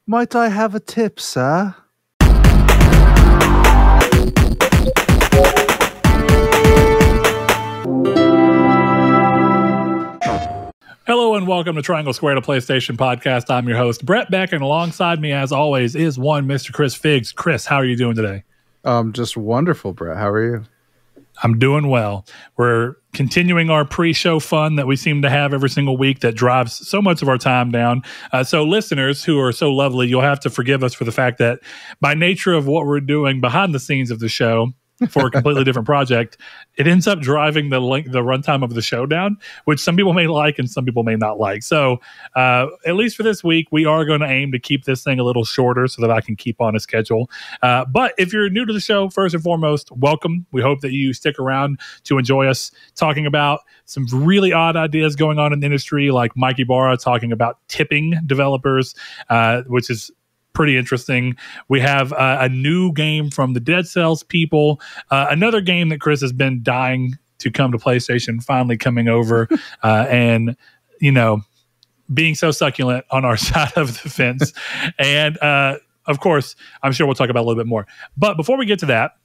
Might I have a tip, sir? Hello and welcome to Triangle Square, a PlayStation podcast. I'm your host, Brett Beck, and alongside me, as always, is one Mr. Chris Figs. Chris, how are you doing today? Just wonderful, Brett. How are you? I'm doing well. We're continuing our pre-show fun that we seem to have every single week that drives so much of our time down. So listeners who are so lovely, you'll have to forgive us for the fact that by nature of what we're doing behind the scenes of the show, for a completely different project, it ends up driving the runtime of the show down, which some people may like and some people may not like. So at least for this week, we are going to aim to keep this thing a little shorter so that I can keep on a schedule. But if you're new to the show, first and foremost, welcome. We hope that you stick around to enjoy us talking about some really odd ideas going on in the industry, like Mikey Barra talking about tipping developers, which is pretty interesting. We have a new game from the Dead Cells people, another game that Chris has been dying to come to PlayStation, finally coming over, and being so succulent on our side of the fence. And of course, I'm sure we'll talk about a little bit more. But before we get to that,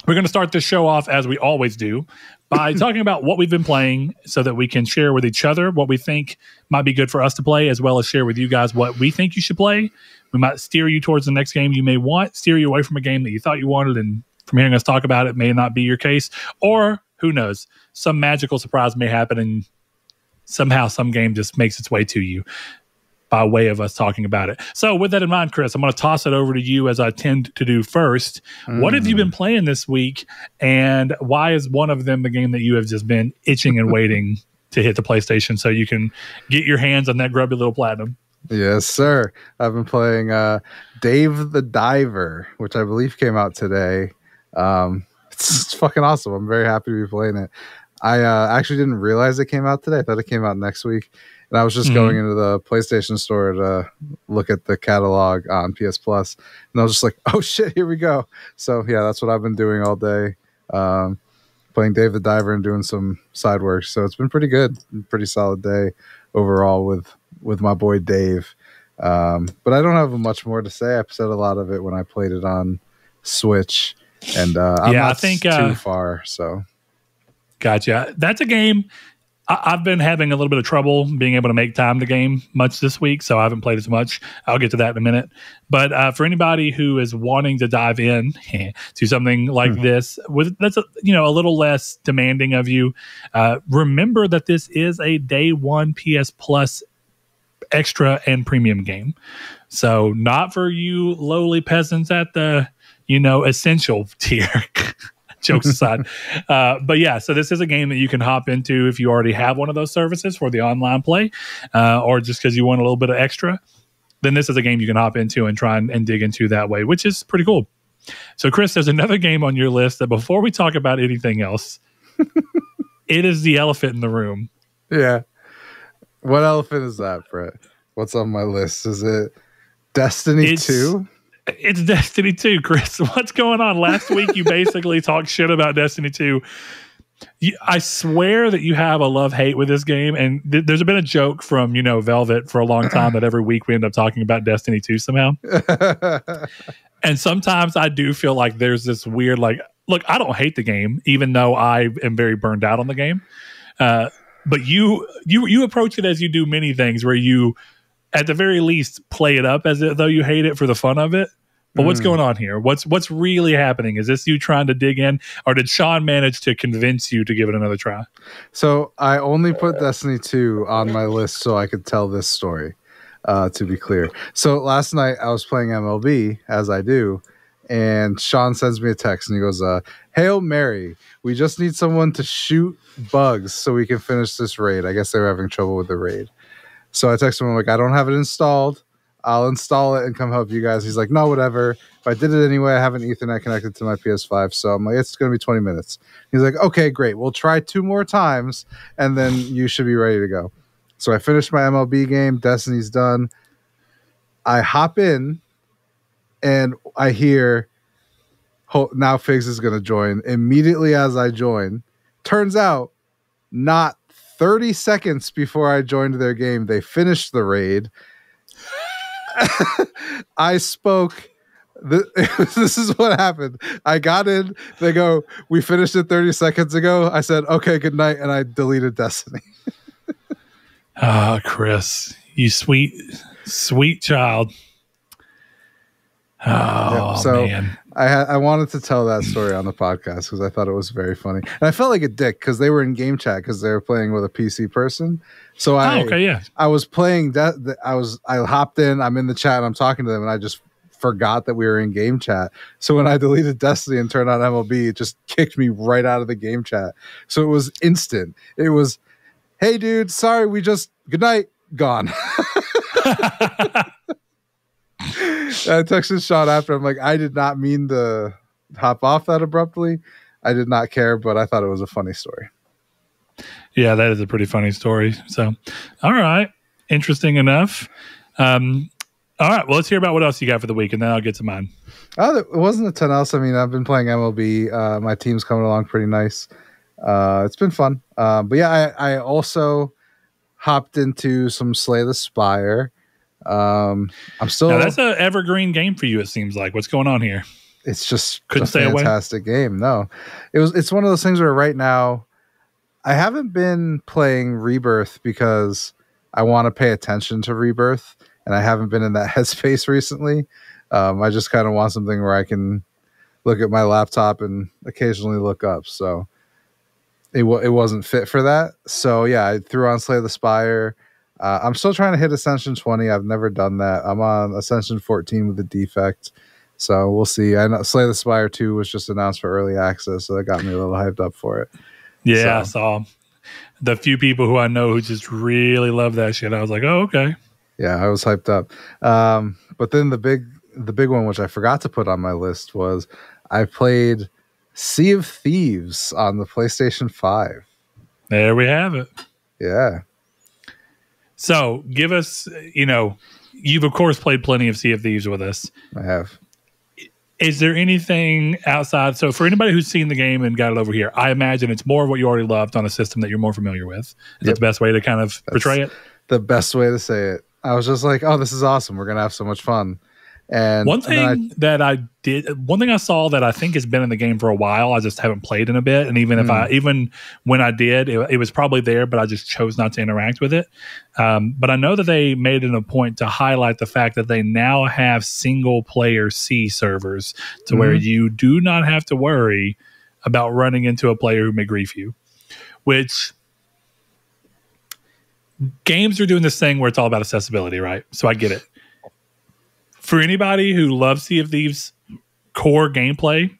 we're going to start this show off as we always do by talking about what we've been playing so that we can share with each other what we think might be good for us to play, as well as share with you guys what we think you should play. We might steer you towards the next game you may want, steer you away from a game that you thought you wanted, and from hearing us talk about it may not be your case. Or, who knows, some magical surprise may happen and somehow some game just makes its way to you by way of us talking about it. So with that in mind, Chris, I'm going to toss it over to you as I tend to do first. What have you been playing this week, and why is one of them the game that you have just been itching and waiting to hit the PlayStation so you can get your hands on that grubby little platinum? Yes, sir. I've been playing Dave the Diver, which I believe came out today. It's fucking awesome. I'm very happy to be playing it. I actually didn't realize it came out today. I thought it came out next week. And I was just going into the PlayStation store to look at the catalog on PS Plus. And I was just like, oh shit, here we go. So yeah, that's what I've been doing all day. Playing Dave the Diver and doing some side work. So it's been pretty good. Pretty solid day overall with my boy Dave. But I don't have much more to say. I said a lot of it when I played it on Switch. And I'm not too far. So gotcha. That's a game I've been having a little bit of trouble being able to make time to game much this week, so I haven't played as much. I'll get to that in a minute. But for anybody who is wanting to dive in to something like this, that's a little less demanding of you, remember that this is a day one PS Plus extra and premium game. So not for you lowly peasants at the essential tier. Jokes aside. But yeah, so this is a game that you can hop into if you already have one of those services for the online play, or just because you want a little bit of extra, then this is a game you can hop into and try and dig into that way, which is pretty cool. So Chris, there's another game on your list that before we talk about anything else, it is the elephant in the room. Yeah. What elephant is that, Brett? What's on my list? Is it Destiny 2? It's Destiny 2, Chris. What's going on? Last week, you basically talked shit about Destiny 2. I swear that you have a love-hate with this game, and there's been a joke from, Velvet for a long time that every week we end up talking about Destiny 2 somehow. And sometimes I do feel like there's this weird, look, I don't hate the game, even though I am very burned out on the game. But you approach it as you do many things, where you, at the very least, play it up as though you hate it for the fun of it. But what's going on here? What's really happening? Is this you trying to dig in, or did Sean manage to convince you to give it another try? So I only put Destiny 2 on my list so I could tell this story, to be clear. So last night I was playing MLB, as I do, and Sean sends me a text and he goes, Hail Mary, we just need someone to shoot bugs so we can finish this raid. I guess they were having trouble with the raid. So I texted him, I'm like, I don't have it installed. I'll install it and come help you guys. He's like, no, whatever. If I did it anyway, I have an Ethernet connected to my PS5. So I'm like, it's going to be 20 minutes. He's like, okay, great. We'll try 2 more times and then you should be ready to go. So I finished my MLB game. Destiny's done. I hop in and I hear, now Figs is going to join. Immediately as I join, turns out not 30 seconds before I joined their game, they finished the raid. I spoke. This is what happened. I got in. They go, we finished it 30 seconds ago. I said, okay, good night. And I deleted Destiny. Ah, Chris, you sweet, sweet child. Oh, So man. I wanted to tell that story on the podcast because I thought it was very funny. And I felt like a dick because they were in game chat because they were playing with a PC person. So I was playing that. I hopped in. I'm in the chat and I'm talking to them, and I just forgot that we were in game chat. So when I deleted Destiny and turned on MLB, it just kicked me right out of the game chat. So it was instant. It was, hey dude, sorry, good night, gone. I texted Sean after. I'm like, I did not mean to hop off that abruptly. I did not care, but I thought it was a funny story. Yeah, that is a pretty funny story. So, all right. Interesting enough. All right. Well, let's hear about what else you got for the week, and then I'll get to mine. Oh, it wasn't a ton else. I mean, I've been playing MLB. My team's coming along pretty nice. It's been fun. But yeah, I also hopped into some Slay the Spire. I'm still. Now, that's an evergreen game for you. It seems like. What's going on here? It's just couldn't stay away. Fantastic game. No, it's one of those things where right now I haven't been playing Rebirth because I want to pay attention to Rebirth, and I haven't been in that headspace recently. I just kind of want something where I can look at my laptop and occasionally look up. So it wasn't fit for that. So yeah, I threw on Slay the Spire. I'm still trying to hit Ascension 20. I've never done that. I'm on Ascension 14 with a defect. So we'll see. I know Slay the Spire 2 was just announced for early access, so that got me a little hyped up for it. Yeah, I saw the few people who I know who just really love that shit. I was like, oh, okay. Yeah, I was hyped up. But then the big one, which I forgot to put on my list, was I played Sea of Thieves on the PlayStation 5. There we have it. Yeah. So give us, you've of course played plenty of Sea of Thieves with us. I have. Is there anything outside? So for anybody who's seen the game and got it over here, I imagine it's more of what you already loved on a system that you're more familiar with. Is that the best way to kind of portray it? The best way to say it. I was just like, oh, this is awesome. We're going to have so much fun. And one thing I saw that I think has been in the game for a while, I just haven't played in a bit. And even when I did, it was probably there, but I just chose not to interact with it. But I know that they made it a point to highlight the fact that they now have single player C servers to where you do not have to worry about running into a player who may grief you, which games are doing this thing where it's all about accessibility, right? So I get it. For anybody who loves Sea of Thieves core gameplay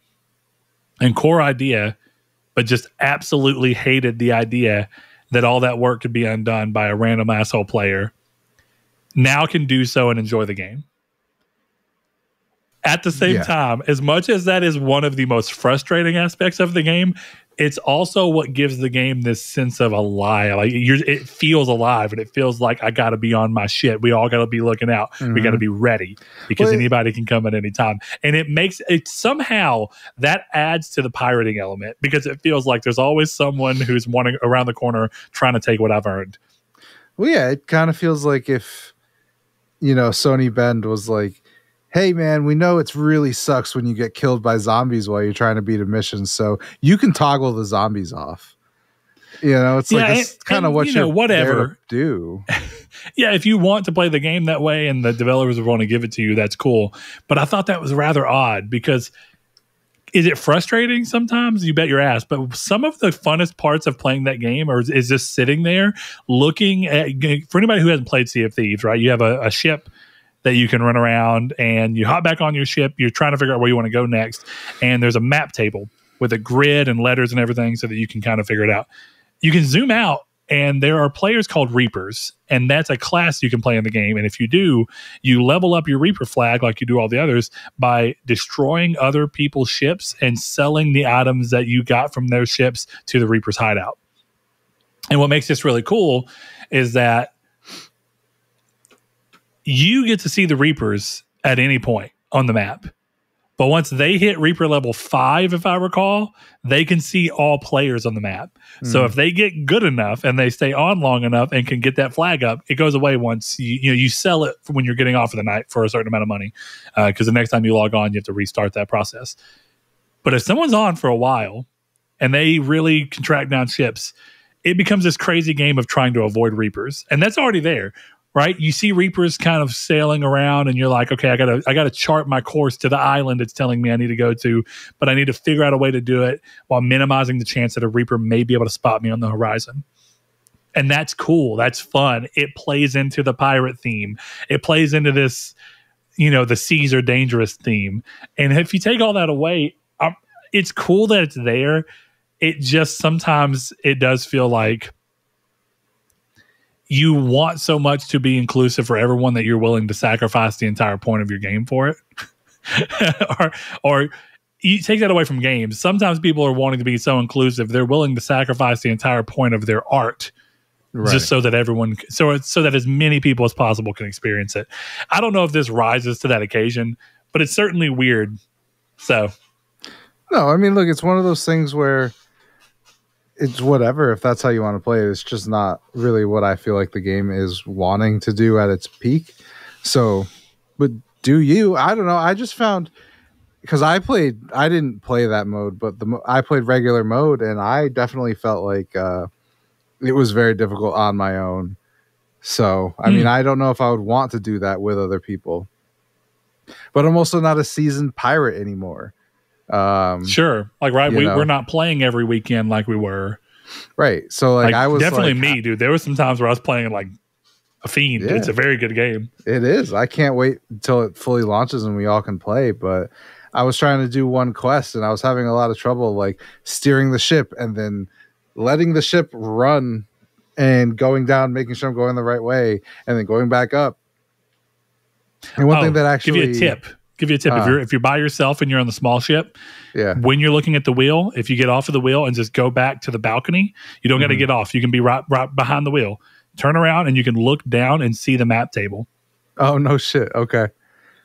and core idea, but just absolutely hated the idea that all that work could be undone by a random asshole player, now can do so and enjoy the game. At the same time, as much as that is one of the most frustrating aspects of the game, it's also what gives the game this sense of alive. Like it feels alive, and it feels like I got to be on my shit. We all got to be looking out. We got to be ready because anybody can come at any time. And it makes it somehow that adds to the pirating element because it feels like there's always someone who's wanting around the corner trying to take what I've earned. Well, yeah, it kind of feels like if Sony Bend was like, hey, man, we know it really sucks when you get killed by zombies while you're trying to beat a mission, so you can toggle the zombies off. It's like it's kind of what you're there to do. Yeah, if you want to play the game that way and the developers want to give it to you, that's cool. But I thought that was rather odd because is it frustrating sometimes? You bet your ass. But some of the funnest parts of playing that game is just sitting there looking at, for anybody who hasn't played Sea of Thieves, right? You have a ship that you can run around and you hop back on your ship. You're trying to figure out where you want to go next. And there's a map table with a grid and letters and everything so that you can kind of figure it out. You can zoom out and there are players called Reapers. And that's a class you can play in the game. And if you do, you level up your Reaper flag like you do all the others by destroying other people's ships and selling the items that you got from their ships to the Reaper's hideout. And what makes this really cool is that you get to see the Reapers at any point on the map. But once they hit Reaper level 5, if I recall, they can see all players on the map. So if they get good enough and they stay on long enough and can get that flag up, it goes away once you sell it when you're getting off for the night for a certain amount of money. Because the next time you log on, you have to restart that process. But if someone's on for a while and they really can track down ships, it becomes this crazy game of trying to avoid Reapers. And that's already there. Right, you see Reapers kind of sailing around, and you're like, okay, I gotta chart my course to the island it's telling me I need to go to, but I need to figure out a way to do it while minimizing the chance that a Reaper may be able to spot me on the horizon. And that's cool. That's fun. It plays into the pirate theme. It plays into this, the seas are dangerous theme. And if you take all that away, it's cool that it's there. It just sometimes it does feel like you want so much to be inclusive for everyone that you're willing to sacrifice the entire point of your game for it. or you take that away from games. Sometimes people are wanting to be so inclusive, they're willing to sacrifice the entire point of their art just so that everyone, so that as many people as possible can experience it. I don't know if this rises to that occasion, but it's certainly weird. So, no, I mean, look, it's one of those things where it's whatever. If that's how you want to play it, it's just not really what I feel like the game is wanting to do at its peak. So, but do you? I don't know. I just found, because I didn't play that mode, but I played regular mode, and I definitely felt like it was very difficult on my own. So, I mean, I don't know if I would want to do that with other people. But I'm also not a seasoned pirate anymore. Sure, like we're not playing every weekend like we were, right? So like I was definitely me, dude. There was some times where I was playing like a fiend. Yeah. It's a very good game. It is. I can't wait until it fully launches and we all can play. But I was trying to do one quest and I was having a lot of trouble like steering the ship and then letting the ship run and going down, making sure I'm going the right way, and then going back up. And one thing that actually give you a tip. If you're by yourself and you're on the small ship, when you're looking at the wheel, if you get off of the wheel and just go back to the balcony, you don't got to get off. You can be right behind the wheel. Turn around and you can look down and see the map table. Oh no shit. Okay.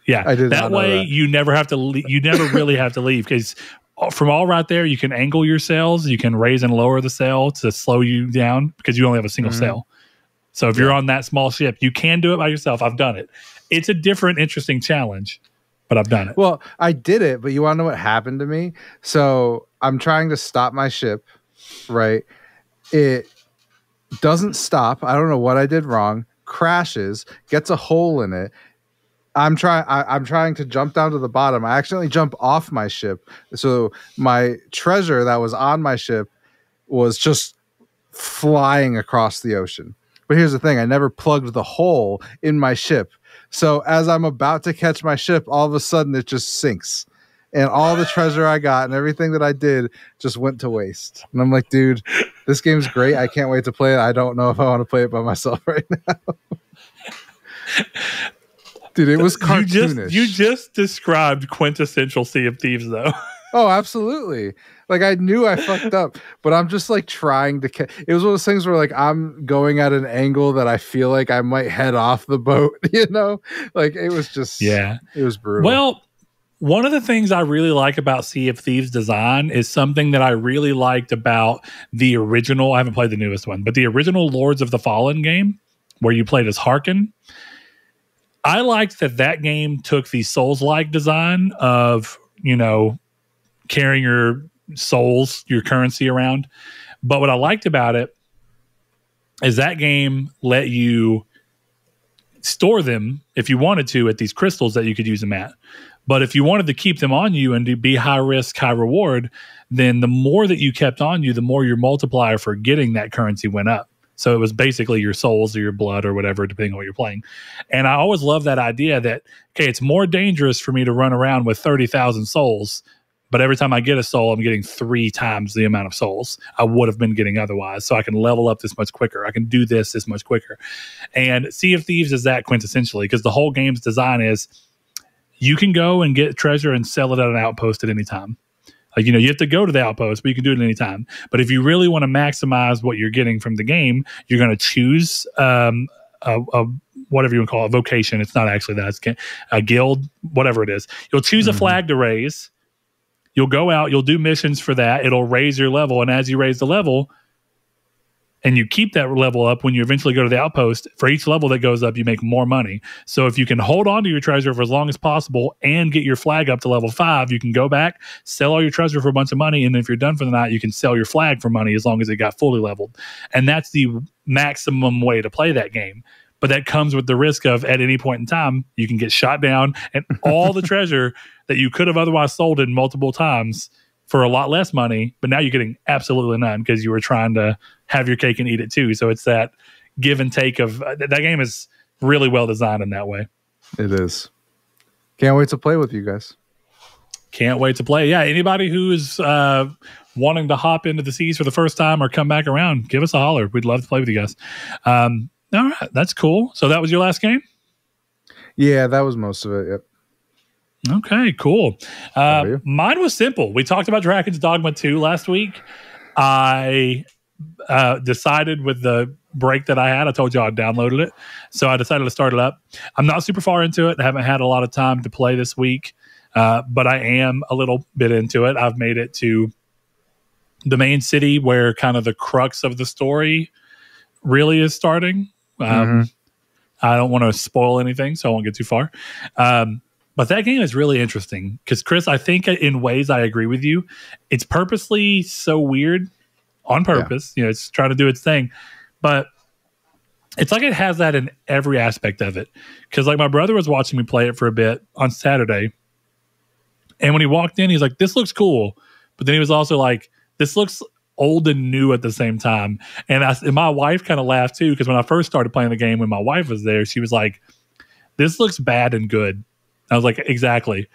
Yeah. I did that way. You never have to. You never really have to leave, because from all right there, you can angle your sails. You can raise and lower the sail to slow you down because you only have a single sail. So if you're on that small ship, you can do it by yourself. I've done it. It's a different, interesting challenge, but I've done it. Well, I did it, but you want to know what happened to me? So I'm trying to stop my ship, right? It doesn't stop. I don't know what I did wrong. Crashes, gets a hole in it. I'm trying to jump down to the bottom. I accidentally jump off my ship. So my treasure that was on my ship was just flying across the ocean. But here's the thing. I never plugged the hole in my ship. So as I'm about to catch my ship, all of a sudden it just sinks. And all the treasure I got and everything that I did just went to waste. And I'm like, dude, this game's great. I can't wait to play it. I don't know if I want to play it by myself right now. Dude, it was cartoonish. You just described quintessential Sea of Thieves, though. Oh, absolutely. Like, I knew I fucked up, but I'm just like trying to it was one of those things where like I'm going at an angle that I feel like I might head off the boat, you know? Like, it was just, it was brutal. Well, one of the things I really like about Sea of Thieves design is something that I really liked about the original, I haven't played the newest one, but the original Lords of the Fallen game where you played as Harkin. I liked that game took the Souls-like design of, carrying your souls, your currency around. But what I liked about it is that game let you store them if you wanted to at these crystals that you could use them at. But if you wanted to keep them on you and to be high risk, high reward, then the more that you kept on you, the more your multiplier for getting that currency went up. So it was basically your souls or your blood or whatever, depending on what you're playing. And I always love that idea that, okay, it's more dangerous for me to run around with 30,000 souls, but every time I get a soul, I'm getting 3 times the amount of souls I would have been getting otherwise. So I can level up this much quicker. I can do this much quicker. And Sea of Thieves is that quintessentially, because the whole game's design is you can go and get treasure and sell it at an outpost at any time. Like, you have to go to the outpost, but you can do it at any time. But if you really want to maximize what you're getting from the game, you're going to choose a whatever you want to call it, vocation. It's not actually that. It's a guild, whatever it is. You'll choose a flag to raise. You'll go out. You'll do missions for that. It'll raise your level. And as you raise the level, and you keep that level up, when you eventually go to the outpost, for each level that goes up, you make more money. So if you can hold on to your treasure for as long as possible and get your flag up to level 5, you can go back, sell all your treasure for a bunch of money, and if you're done for the night, you can sell your flag for money as long as it got fully leveled. And that's the maximum way to play that game. But that comes with the risk of, at any point in time, you can get shot down, and all the treasure that you could have otherwise sold in multiple times for a lot less money, but now you're getting absolutely none because you were trying to have your cake and eat it too. So it's that give and take of that game is really well designed in that way. It is. Can't wait to play with you guys. Can't wait to play. Yeah, anybody who is wanting to hop into the seas for the first time or come back around, give us a holler. We'd love to play with you guys. All right, that's cool. So that was your last game? Yeah, that was most of it. Yep. Okay, cool. Mine was simple. We talked about Dragon's Dogma 2 last week. I decided with the break that I had, I told you I downloaded it. So I decided to start it up. I'm not super far into it. I haven't had a lot of time to play this week, but I am a little bit into it. I've made it to the main city where kind of the crux of the story really is starting. I don't want to spoil anything, so I won't get too far. But that game is really interesting because, Chris, I think in ways I agree with you. It's purposely so weird on purpose. Yeah. You know, it's trying to do its thing. But it's like it has that in every aspect of it. Because like my brother was watching me play it for a bit on Saturday. And when he walked in, he's like, this looks cool. But then he was also like, this looks old and new at the same time. And my wife kind of laughed too, because when I first started playing the game, when my wife was there, she was like, this looks bad and good. I was like, exactly.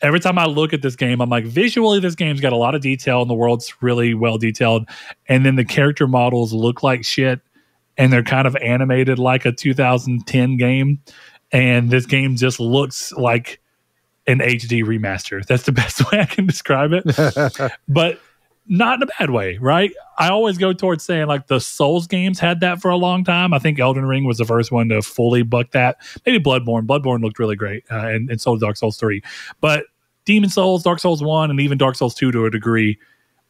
Every time I look at this game, I'm like, visually, this game's got a lot of detail and the world's really well detailed. And then the character models look like shit and they're kind of animated like a 2010 game. And this game just looks like an HD remaster. That's the best way I can describe it. But not in a bad way, right? I always go towards saying like the Souls games had that for a long time. I think Elden Ring was the first one to fully buck that. Maybe Bloodborne. Bloodborne looked really great, and so did Dark Souls 3. But Demon Souls, Dark Souls 1, and even Dark Souls 2 to a degree,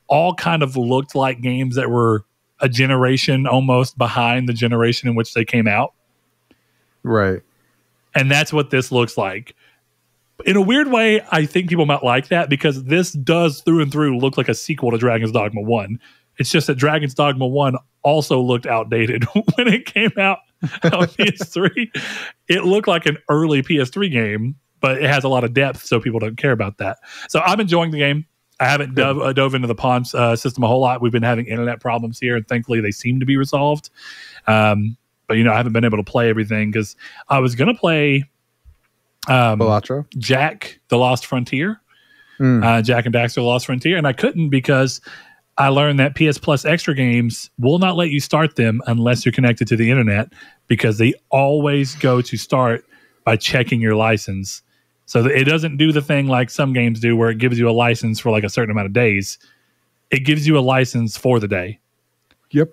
all kind of looked like games that were a generation almost behind the generation in which they came out. Right. And that's what this looks like. In a weird way, I think people might like that because this does through and through look like a sequel to Dragon's Dogma 1. It's just that Dragon's Dogma 1 also looked outdated when it came out on PS3. It looked like an early PS3 game, but it has a lot of depth, so people don't care about that. So I'm enjoying the game. I haven't dove into the pawn system a whole lot. We've been having internet problems here, and thankfully they seem to be resolved. But, you know, I haven't been able to play everything because I was going to play Jack the Lost Frontier, Jack and Daxter the Lost Frontier, and I couldn't because I learned that PS Plus extra games will not let you start them unless you're connected to the internet because they always go to start by checking your license. So it doesn't do the thing like some games do where it gives you a license for like a certain amount of days. It gives you a license for the day. Yep.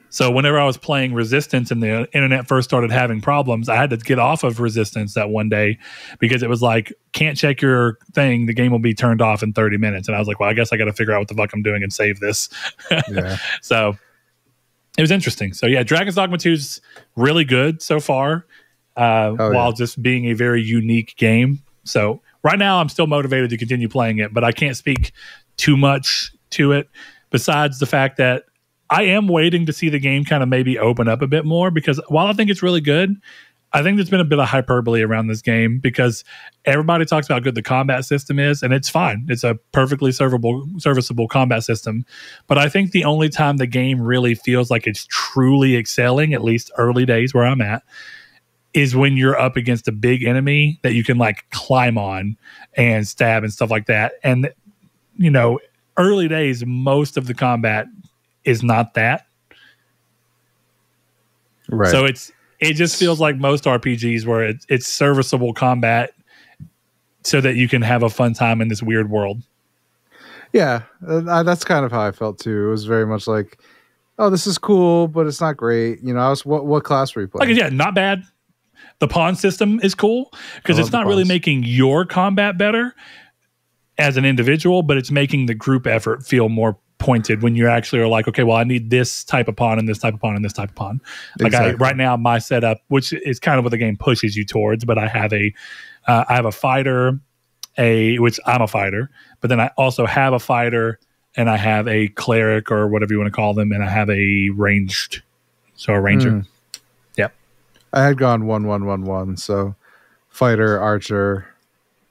So whenever I was playing Resistance and the internet first started having problems, I had to get off of Resistance that one day because it was like, can't check your thing. The game will be turned off in 30 minutes. And I was like, well, I guess I got to figure out what the fuck I'm doing and save this. Yeah. So it was interesting. So yeah, Dragon's Dogma 2 is really good so far, while just being a very unique game. So right now I'm still motivated to continue playing it, but I can't speak too much to it besides the fact that I am waiting to see the game kind of maybe open up a bit more because while I think it's really good, I think there's been a bit of hyperbole around this game because everybody talks about how good the combat system is, and it's fine. It's a perfectly serviceable combat system. But I think the only time the game really feels like it's truly excelling, at least early days where I'm at, is when you're up against a big enemy that you can like climb on and stab and stuff like that. And, you know, early days, most of the combat is not that. Right. So it just feels like most RPGs where it's serviceable combat so that you can have a fun time in this weird world. Yeah, that's kind of how I felt too. It was very much like, oh, this is cool, but it's not great. You know, what class were you playing? Like, yeah, not bad, the pawn system is cool because it's not really making your combat better as an individual, but it's making the group effort feel more pointed when you actually are like, okay, well, I need this type of pawn and this type of pawn and this type of pawn. Like right now, my setup, which is kind of what the game pushes you towards, but I have a fighter, which I'm a fighter, but then I also have a fighter and I have a cleric or whatever you want to call them, and I have a ranged, so a ranger. Yep. I had gone 1-1-1-1, so fighter, archer,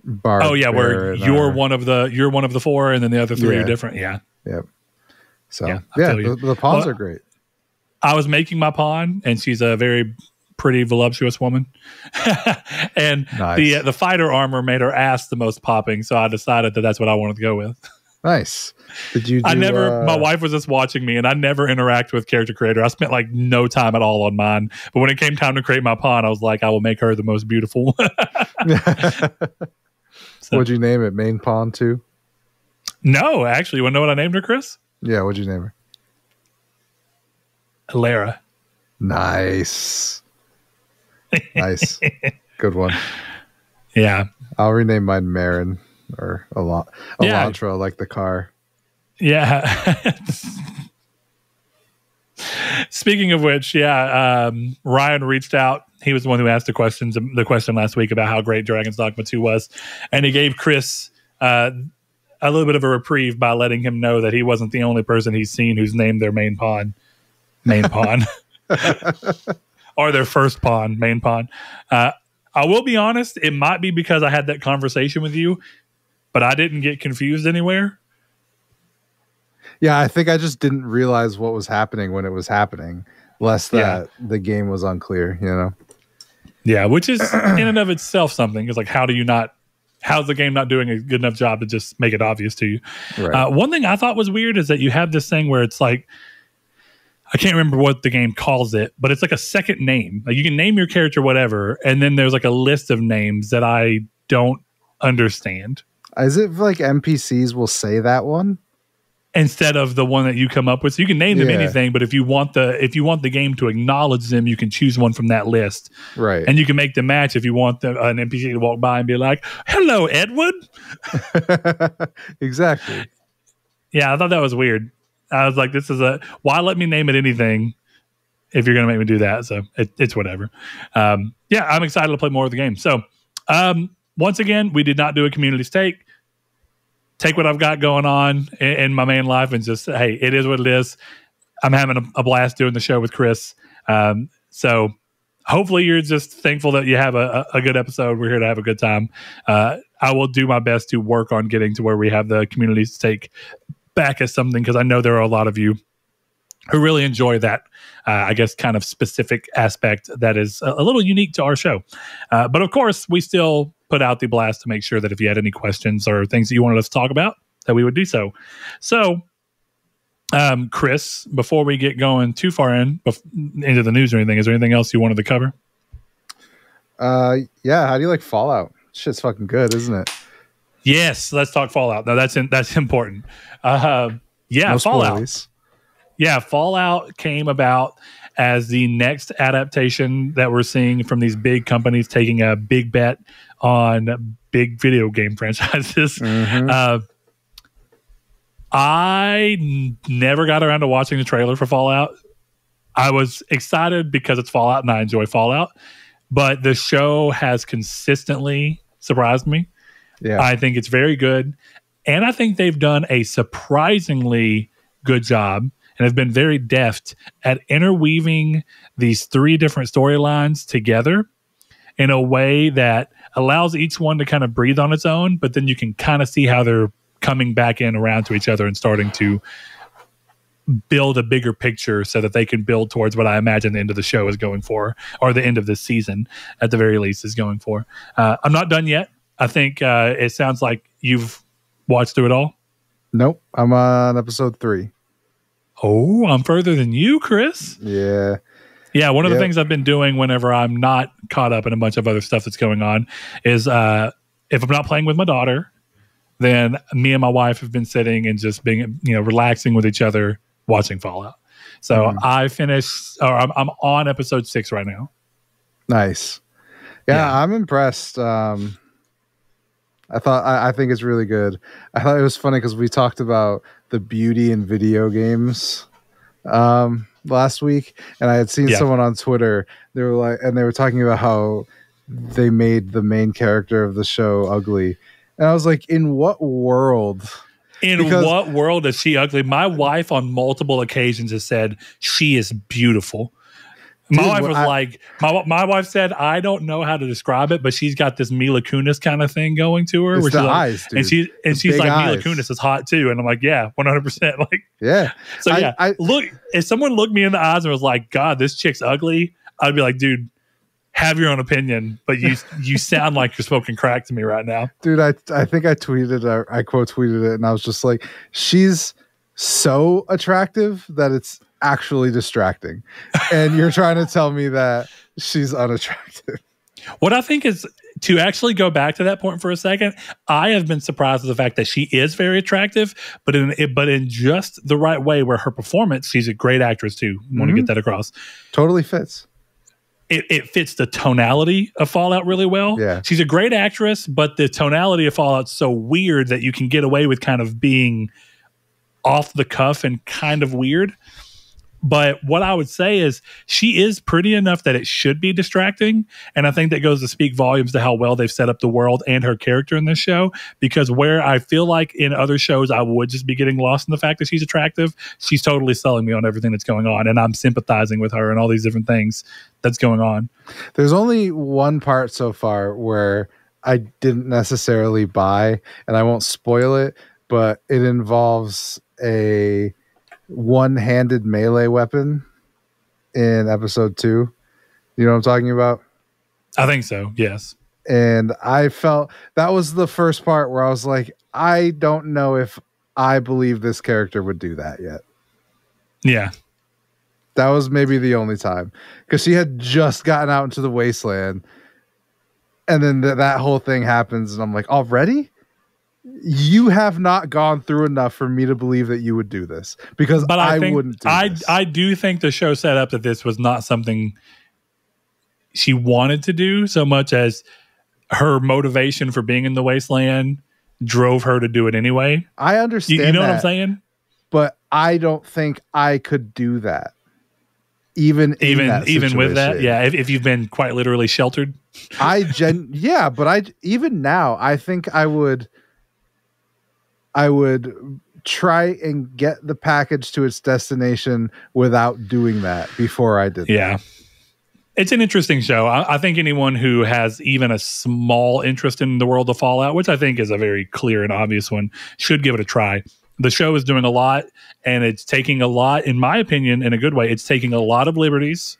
bard. Oh yeah, where you're one of the four, and then the other three are different. Yeah. Yep. So the pawns are great. I was making my pawn, and she's a very pretty voluptuous woman, and the fighter armor made her ass the most popping. So I decided that's what I wanted to go with. Nice. Did you? My wife was just watching me, and I never interact with character creator. I spent like no time at all on mine. But when it came time to create my pawn, I was like, I will make her the most beautiful. So, what'd you name it? Main pawn too? No, actually, you want to know what I named her, Chris? Yeah, what'd you name her? Lara. Nice. Nice. Good one. Yeah. I'll rename mine Marin or Elantra, like the car. Yeah. Speaking of which, Ryan reached out. He was the one who asked the question last week about how great Dragon's Dogma 2 was. And he gave Chris a little bit of a reprieve by letting him know that he wasn't the only person he's seen who's named their main pawn. Or their first pawn, main pawn. I will be honest, it might be because I had that conversation with you, but I didn't get confused anywhere. Yeah, I think I just didn't realize what was happening when it was happening, less that the game was unclear, you know? Yeah, which is in and of itself something. It's like, how's the game not doing a good enough job to just make it obvious to you? Right. One thing I thought was weird is that you have this thing where it's like, I can't remember what the game calls it, but it's like a second name. Like you can name your character whatever, and then there's like a list of names that I don't understand. Is it like NPCs will say that one instead of the one that you come up with? So you can name them anything, but if you want the game to acknowledge them, you can choose one from that list, right? And you can make them match if you want an NPC to walk by and be like, "Hello, Edward." Exactly. Yeah, I thought that was weird. I was like, why let me name it anything if you're going to make me do that? So it's whatever. I'm excited to play more of the game. So once again, we did not do a community stake. Take what I've got going on in my main life and just, hey, it is what it is. I'm having a blast doing the show with Chris. So hopefully you're just thankful that you have a good episode. We're here to have a good time. I will do my best to work on getting to where we have the community stake back as something, because I know there are a lot of you who really enjoy that, I guess, kind of specific aspect that is a little unique to our show. But of course, we still put out the blast to make sure that if you had any questions or things that you wanted us to talk about, that we would do so. So, Chris, before we get going too far into the news or anything, is there anything else you wanted to cover? Yeah. How do you like Fallout? Shit's fucking good, isn't it? Yes, let's talk Fallout. No, that's important. No Fallout. Spoilies. Yeah, Fallout came about as the next adaptation that we're seeing from these big companies taking a big bet on big video game franchises. Mm-hmm. I never got around to watching the trailer for Fallout. I was excited because it's Fallout and I enjoy Fallout, but the show has consistently surprised me. Yeah. I think it's very good. And I think they've done a surprisingly good job and have been very deft at interweaving these three different storylines together in a way that allows each one to kind of breathe on its own, but then you can kind of see how they're coming back in around to each other and starting to build a bigger picture so that they can build towards what I imagine the end of the show is going for, or the end of this season at the very least is going for. I'm not done yet. I think it sounds like you've watched through it all. Nope. I'm on episode 3. Oh, I'm further than you, Chris. Yeah. Yeah, one of the things I've been doing whenever I'm not caught up in a bunch of other stuff that's going on is if I'm not playing with my daughter, then me and my wife have been sitting and just being, relaxing with each other, watching Fallout. So I'm on episode 6 right now. Nice. Yeah, I'm impressed. I think it's really good. I thought it was funny because we talked about the beauty in video games last week, and I had seen someone on Twitter. They were talking about how they made the main character of the show ugly, and I was like, in what world? What world is she ugly? My wife on multiple occasions has said she is beautiful. My wife was my wife said, I don't know how to describe it, but she's got this Mila Kunis kind of thing going to her. It's where the she's eyes, like, dude. And she's like, Mila Kunis is hot too. And I'm like, yeah, 100%. Like, yeah. So look, if someone looked me in the eyes and was like, God, this chick's ugly, I'd be like, dude, have your own opinion, but you sound like you're smoking crack to me right now. Dude, I think I tweeted, I quote tweeted it, and I was just like, she's so attractive that it's actually distracting. And you're trying to tell me that she's unattractive. What I think is, to actually go back to that point for a second, I have been surprised at the fact that she is very attractive, but in just the right way, where her performance, she's a great actress too. Want to get that across. Totally fits. It fits the tonality of Fallout really well. Yeah. She's a great actress, but the tonality of Fallout's so weird that you can get away with kind of being off the cuff and kind of weird. But what I would say is she is pretty enough that it should be distracting. And I think that goes to speak volumes to how well they've set up the world and her character in this show. Because where I feel like in other shows I would just be getting lost in the fact that she's attractive, she's totally selling me on everything that's going on. And I'm sympathizing with her and all these different things that's going on. There's only one part so far where I didn't necessarily buy, and I won't spoil it, but it involves a one-handed melee weapon in episode 2. You know what I'm talking about? I think so, yes. And I felt that was the first part where I was like, I don't know if I believe this character would do that yet. Yeah. That was maybe the only time, because she had just gotten out into the wasteland, and then that whole thing happens, and I'm like, already? You have not gone through enough for me to believe that you would do this, because I wouldn't do this. I do think the show set up that this was not something she wanted to do so much as her motivation for being in the wasteland drove her to do it anyway. I understand. You know what I'm saying? But I don't think I could do that. Even with that, yeah. If you've been quite literally sheltered, yeah. But even now, I think I would try and get the package to its destination without doing that before I did. Yeah. It's an interesting show. I think anyone who has even a small interest in the world of Fallout, which I think is a very clear and obvious one, should give it a try. The show is doing a lot, and it's taking a lot, in my opinion, in a good way. It's taking a lot of liberties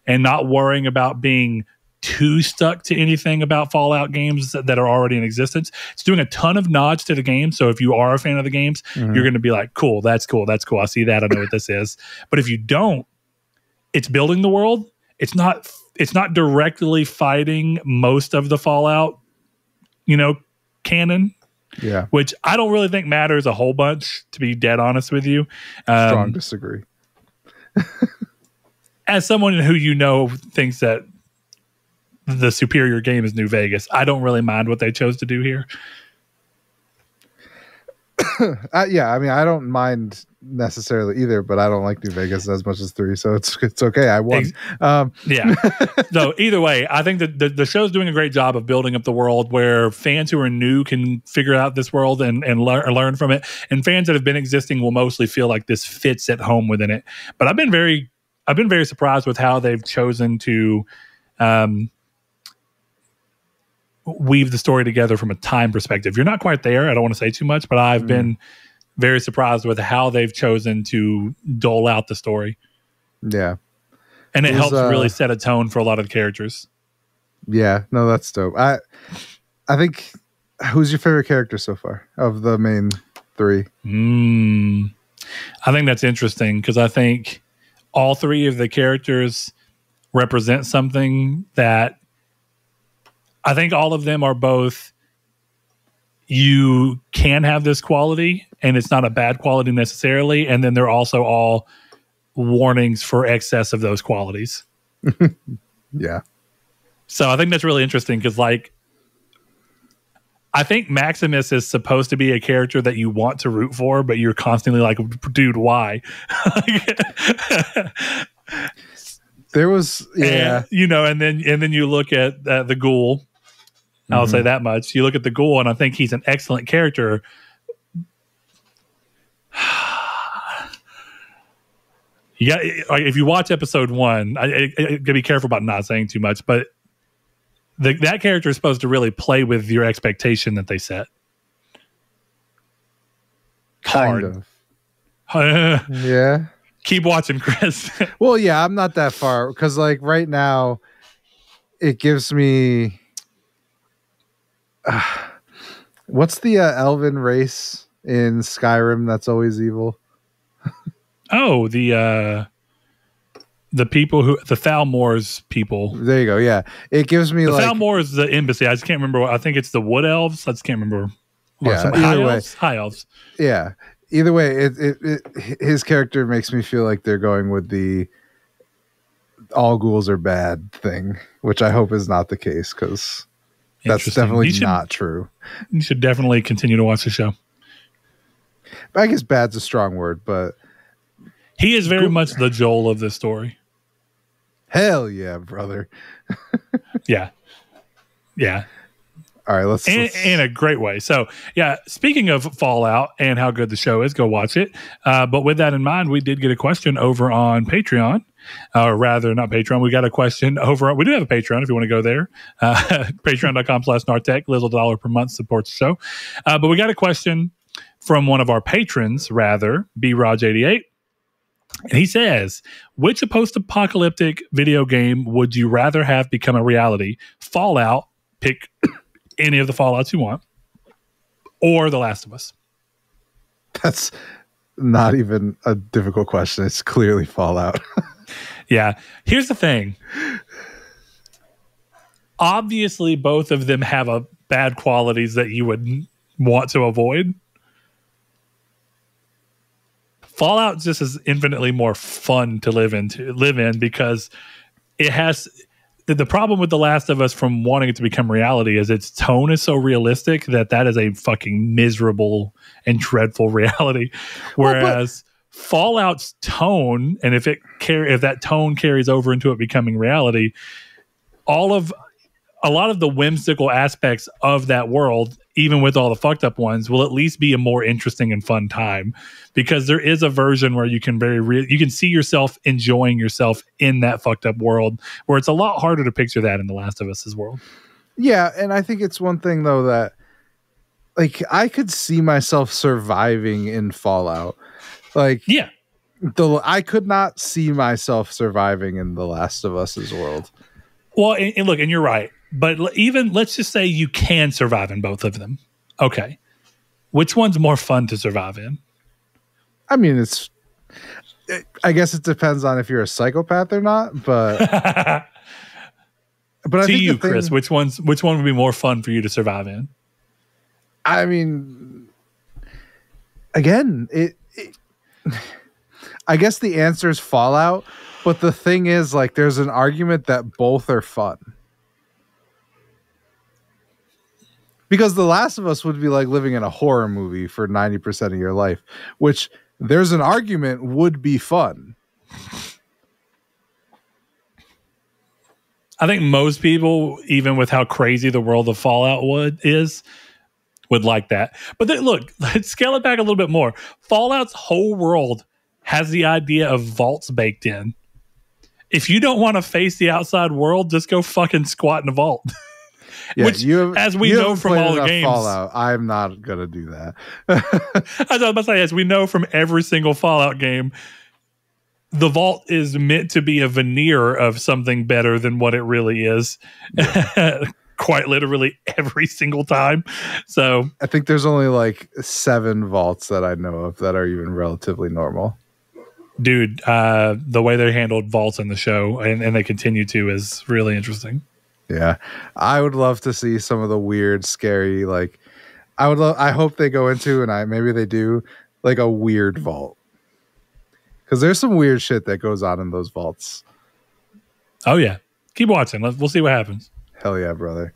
and not worrying about being too stuck to anything about Fallout games that are already in existence. It's doing a ton of nods to the game. So if you are a fan of the games, you're going to be like, cool, that's cool. That's cool. I see that. I know what this is. But if you don't, it's building the world. It's not directly fighting most of the Fallout, canon. Yeah. Which I don't really think matters a whole bunch, to be dead honest with you. Strong disagree. As someone who thinks that the superior game is New Vegas, I don't really mind what they chose to do here. Yeah, I mean, I don't mind necessarily either, but I don't like New Vegas as much as 3, so it's okay. I won. Yeah. So either way, I think that the show's doing a great job of building up the world where fans who are new can figure out this world and learn from it, and fans that have been existing will mostly feel like this fits at home within it. But I've been very surprised with how they've chosen to weave the story together from a time perspective. You're not quite there. I don't want to say too much, but I've been very surprised with how they've chosen to dole out the story. Yeah. And it helps really set a tone for a lot of the characters. Yeah, no, that's dope. I think, who's your favorite character so far of the main 3? I think that's interesting, because I think all 3 of the characters represent something that I think all of them are both, you can have this quality and it's not a bad quality necessarily. And then they're also all warnings for excess of those qualities. Yeah. So I think that's really interesting because, like, I think Maximus is supposed to be a character that you want to root for, but you're constantly like, dude, why? There was, yeah. And, you know, and then you look at the Ghoul. I'll say that much. You look at the Ghoul, and I think he's an excellent character. You got, if you watch episode 1, I gotta be careful about not saying too much, but that character is supposed to really play with your expectation that they set. Kind Hard. of. Yeah. Keep watching, Chris. Well, yeah, I'm not that far because, like, right now, it gives me. What's the elven race in Skyrim that's always evil? Oh, the people who the Thalmor's people. There you go. Yeah, it gives me the like Thalmor is the embassy. I just can't remember. I think it's the Wood Elves. I just can't remember. Yeah, High elves. Yeah. Either way, his character makes me feel like they're going with the all ghouls are bad thing, which I hope is not the case because that's definitely not true. You should definitely continue to watch the show. I guess bad's a strong word, but he is very much the Joel of this story. Hell yeah, brother. Yeah. Yeah. All right, let's in a great way. So, yeah, speaking of Fallout and how good the show is, go watch it. But with that in mind, we did get a question over on Patreon. Or rather, not Patreon. We got a question over. We do have a Patreon if you want to go there. Patreon.com/Nartech. Little $1 per month supports the show. But we got a question from one of our patrons, rather, B-Raj88. And he says, which post-apocalyptic video game would you rather have become a reality? Fallout, pick any of the Fallouts you want, or The Last of Us? That's not even a difficult question. It's clearly Fallout. Yeah. Here's the thing. Obviously, both of them have bad qualities that you would want to avoid. Fallout just is infinitely more fun to live in because it has. The problem with The Last of Us from wanting it to become reality is its tone is so realistic that is a fucking miserable and dreadful reality. Whereas Fallout's tone, and if that tone carries over into it becoming reality, a lot of the whimsical aspects of that world, even with all the fucked up ones, will at least be a more interesting and fun time because there is a version where you can you can see yourself enjoying yourself in that fucked up world, where it's a lot harder to picture that in The Last of Us's world. Yeah, and I think it's one thing though that, like, I could see myself surviving in Fallout. Like, yeah, I could not see myself surviving in The Last of Us's world. Well, and look, and you're right. But even let's just say you can survive in both of them. Okay. Which one's more fun to survive in? I mean, I guess it depends on if you're a psychopath or not, but but I think Chris, which one would be more fun for you to survive in? I mean, again, I guess the answer is Fallout, but the thing is, like, there's an argument that both are fun. Because The Last of Us would be like living in a horror movie for 90% of your life, which there's an argument would be fun. I think most people, even with how crazy the world of Fallout would like that. But then, look, let's scale it back a little bit more. Fallout's whole world has the idea of vaults baked in. If you don't want to face the outside world, just go fucking squat in a vault. Yeah, which, as we know from all the games, Fallout, I'm not gonna do that. I was about to say, as we know from every single Fallout game, the vault is meant to be a veneer of something better than what it really is. Yeah. Quite literally every single time. So I think there's only like 7 vaults that I know of that are even relatively normal. Dude, the way they handled vaults in the show and they continue to is really interesting. Yeah, I would love to see some of the weird, scary, like, I hope they go into, and maybe they do, like a weird vault. Because there's some weird shit that goes on in those vaults. Oh, yeah. Keep watching. We'll see what happens. Hell yeah, brother.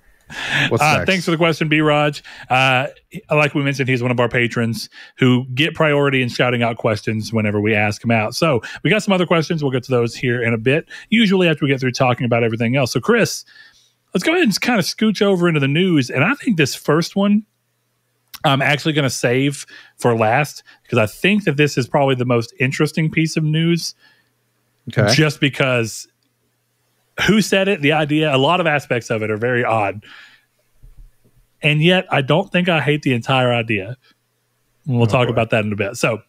What's next? Thanks for the question, B-Raj. Like we mentioned, he's one of our patrons who get priority in shouting out questions whenever we ask him out. So we got some other questions. We'll get to those here in a bit, usually after we get through talking about everything else. So Chris, let's go ahead and kind of scooch over into the news. And I think this first one I'm actually going to save for last because I think that this is probably the most interesting piece of news. Okay. Just because who said it, the idea, a lot of aspects of it are very odd. And yet, I don't think I hate the entire idea. And we'll talk about that in a bit. So,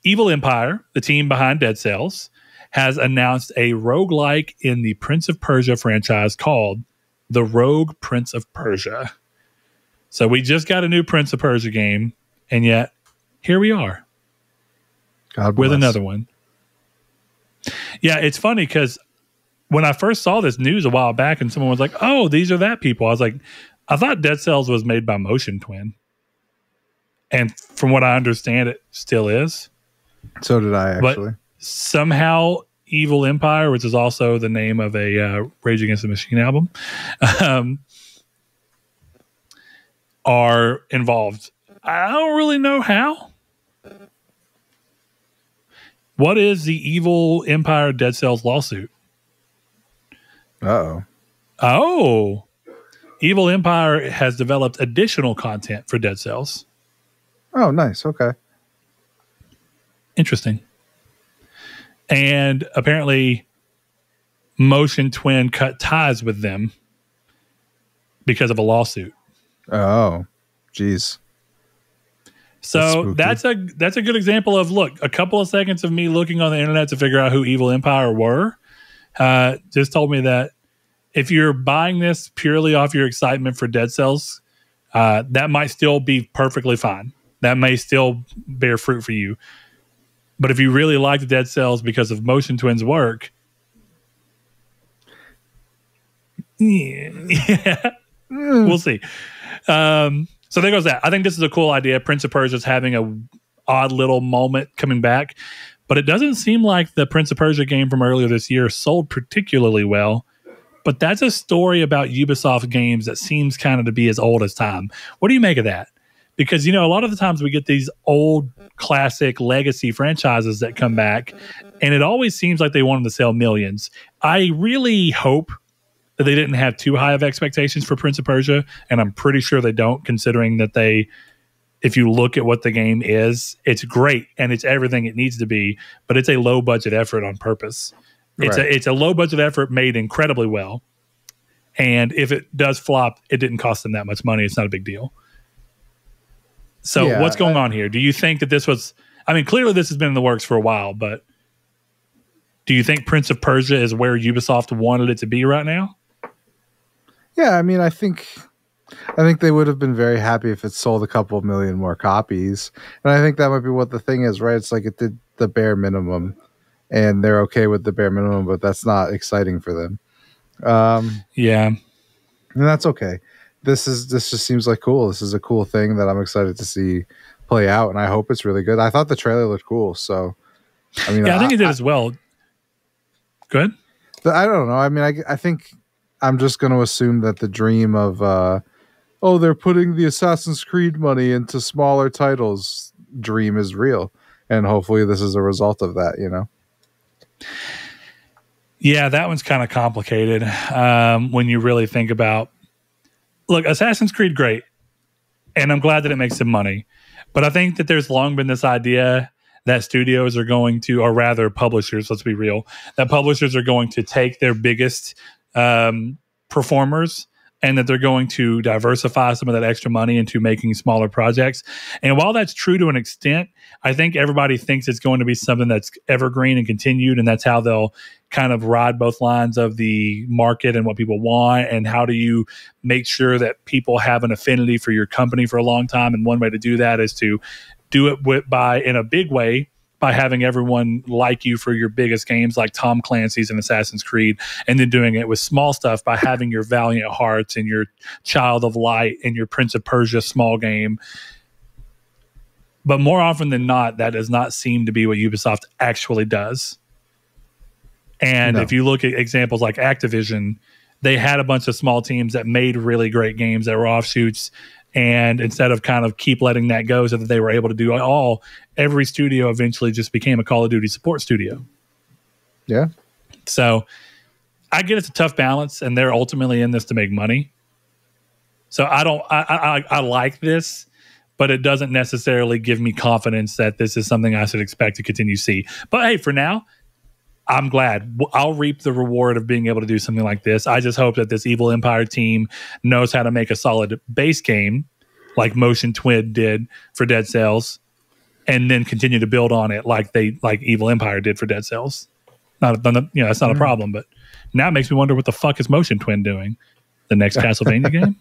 Evil Empire, the team behind Dead Cells, has announced a roguelike in the Prince of Persia franchise called The Rogue Prince of Persia. So, we just got a new Prince of Persia game, and yet, here we are with another one. Yeah, it's funny because when I first saw this news a while back and someone was like, oh, these are that people, I was like, I thought Dead Cells was made by Motion Twin. And from what I understand, it still is. So did I, actually. But somehow Evil Empire, which is also the name of a Rage Against the Machine album, are involved. I don't really know how. What is the Evil Empire Dead Cells lawsuit? Uh-oh. Oh. Evil Empire has developed additional content for Dead Cells. Oh, nice. Okay. Interesting. And apparently Motion Twin cut ties with them because of a lawsuit. Oh, geez. So that's a good example of, look, a couple of seconds of me looking on the internet to figure out who Evil Empire were just told me that if you're buying this purely off your excitement for Dead Cells, that might still be perfectly fine. That may still bear fruit for you. But if you really like the Dead Cells because of Motion Twin's work, yeah, we'll see. So there goes that. I think this is a cool idea. Prince of Persia is having a odd little moment coming back, but it doesn't seem like the Prince of Persia game from earlier this year sold particularly well. But that's a story about Ubisoft games that seems kind of to be as old as time. What do you make of that? Because, you know, a lot of the times we get these old classic legacy franchises that come back, and it always seems like they want them to sell millions. I really hope that they didn't have too high of expectations for Prince of Persia, and I'm pretty sure they don't, considering that if you look at what the game is, it's great, and it's everything it needs to be, but it's a low-budget effort on purpose. It's a low-budget effort made incredibly well, and if it does flop, it didn't cost them that much money. It's not a big deal. So what's going on here? Do you think that this was... I mean, clearly this has been in the works for a while, but do you think Prince of Persia is where Ubisoft wanted it to be right now? Yeah, I mean, I think they would have been very happy if it sold a couple million more copies. And I think that might be what the thing is, right? It's like it did the bare minimum, and they're okay with the bare minimum, but that's not exciting for them. Yeah. And that's okay. This just seems like cool. This is a cool thing that I'm excited to see play out, and I hope it's really good. I thought the trailer looked cool, so I mean, yeah, I think it did as well. Good. I don't know. I mean, I think I'm just going to assume that the dream of they're putting the Assassin's Creed money into smaller titles dream is real, and hopefully this is a result of that. You know. Yeah, that one's kind of complicated when you really think about. Look, Assassin's Creed, great. And I'm glad that it makes some money. But I think that there's long been this idea that studios are going to, or rather publishers, let's be real, that publishers are going to take their biggest performers and that they're going to diversify some of that extra money into making smaller projects. And while that's true to an extent, I think everybody thinks it's going to be something that's evergreen and continued, and that's how they'll kind of ride both lines of the market and what people want, and how do you make sure that people have an affinity for your company for a long time. And one way to do that is to do it in a big way, by having everyone like you for your biggest games like Tom Clancy's and Assassin's Creed, and then doing it with small stuff by having your Valiant Hearts and your Child of Light and your Prince of Persia small game. But more often than not, that does not seem to be what Ubisoft actually does. And if you look at examples like Activision, they had a bunch of small teams that made really great games that were offshoots. And instead of kind of keep letting that go so that they were able to do it all, every studio eventually just became a Call of Duty support studio. Yeah. So I get it's a tough balance, and they're ultimately in this to make money. So I like this, but it doesn't necessarily give me confidence that this is something I should expect to continue to see. But hey, for now, I'm glad. I'll reap the reward of being able to do something like this. I just hope that this Evil Empire team knows how to make a solid base game like Motion Twin did for Dead Cells, and then continue to build on it like Evil Empire did for Dead Cells. That's not a problem, but now it makes me wonder what the fuck is Motion Twin doing? The next Castlevania game?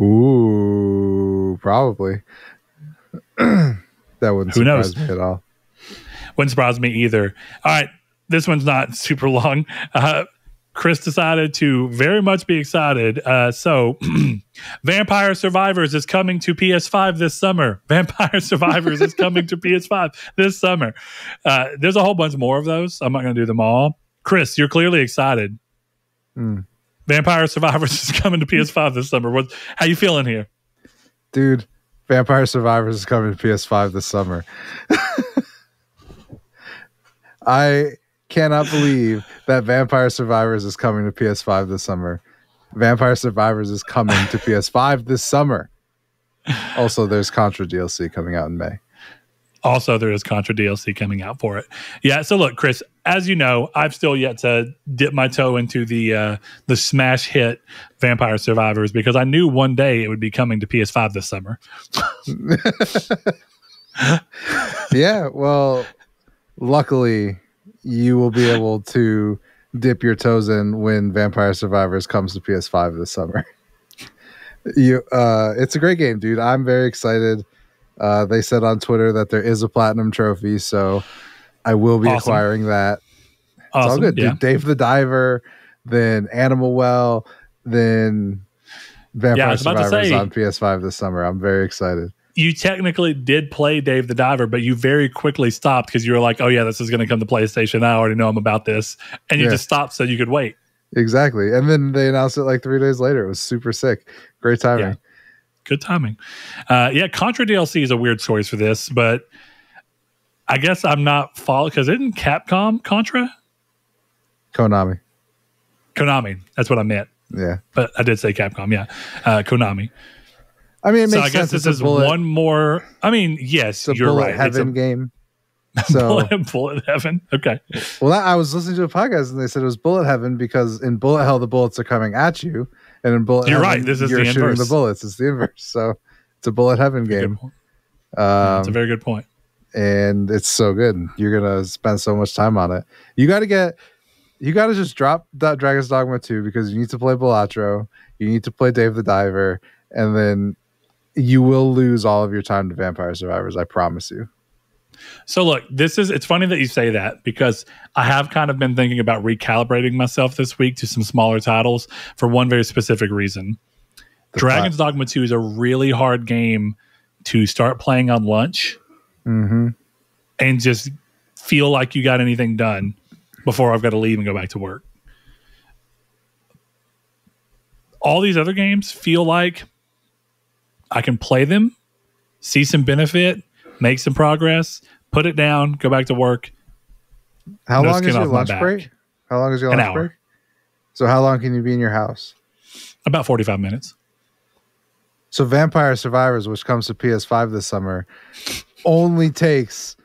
Ooh, probably. That wouldn't surprise me at all. Wouldn't surprise me either. All right. This one's not super long. Chris decided to very much be excited. So, Vampire Survivors is coming to PS5 this summer. Vampire Survivors is coming to PS5 this summer. There's a whole bunch more of those. I'm not going to do them all. Chris, you're clearly excited. Vampire Survivors is coming to PS5 this summer. How you feeling here? Dude, Vampire Survivors is coming to PS5 this summer. I cannot believe that Vampire Survivors is coming to PS5 this summer. Vampire Survivors is coming to PS5 this summer. Also, there's Contra DLC coming out in May. Also, there is Contra DLC coming out for it. Yeah, so look, Chris, as you know, I've still yet to dip my toe into the smash hit Vampire Survivors because I knew one day it would be coming to PS5 this summer. Yeah, well, luckily, you will be able to dip your toes in when Vampire Survivors comes to PS5 this summer. It's a great game, dude. I'm very excited. They said on Twitter that there is a platinum trophy, so I will be acquiring that. It's all good, dude. Dave the Diver, then Animal Well, then Vampire Survivors on PS5 this summer. I'm very excited. You technically did play Dave the Diver, but you very quickly stopped because you were like, oh yeah, this is going to come to PlayStation. I already know I'm about this. And you just stopped so you could wait. Exactly. And then they announced it like 3 days later. It was super sick. Great timing. Yeah. Good timing. Contra DLC is a weird choice for this, but I guess I'm not following because isn't Capcom Contra? Konami. That's what I meant. Yeah. But I did say Capcom. Yeah. Konami. I mean, it makes sense. I guess this is one more. I mean, yes, you're right. Heaven game. So Bullet Heaven. Okay. Well, I was listening to a podcast and they said it was Bullet Heaven because in Bullet Hell the bullets are coming at you, and in Bullet Heaven, right. This is you're the shooting inverse. the bullets. It's the inverse. So it's a Bullet Heaven game. That's a very good point. And it's so good. You're gonna spend so much time on it. You got to just drop Dragon's Dogma 2 because you need to play Balatro. You need to play Dave the Diver, and then you will lose all of your time to Vampire Survivors. I promise you. So look, it's funny that you say that because I have kind of been thinking about recalibrating myself this week to some smaller titles for one very specific reason. Dragon's Dogma 2 is a really hard game to start playing on lunch and just feel like you got anything done before I've got to leave and go back to work. All these other games feel like I can play them, see some benefit, make some progress, put it down, go back to work. How long is your lunch break? How long is your lunch break? So how long can you be in your house? About 45 minutes. So Vampire Survivors, which comes to PS5 this summer, only takes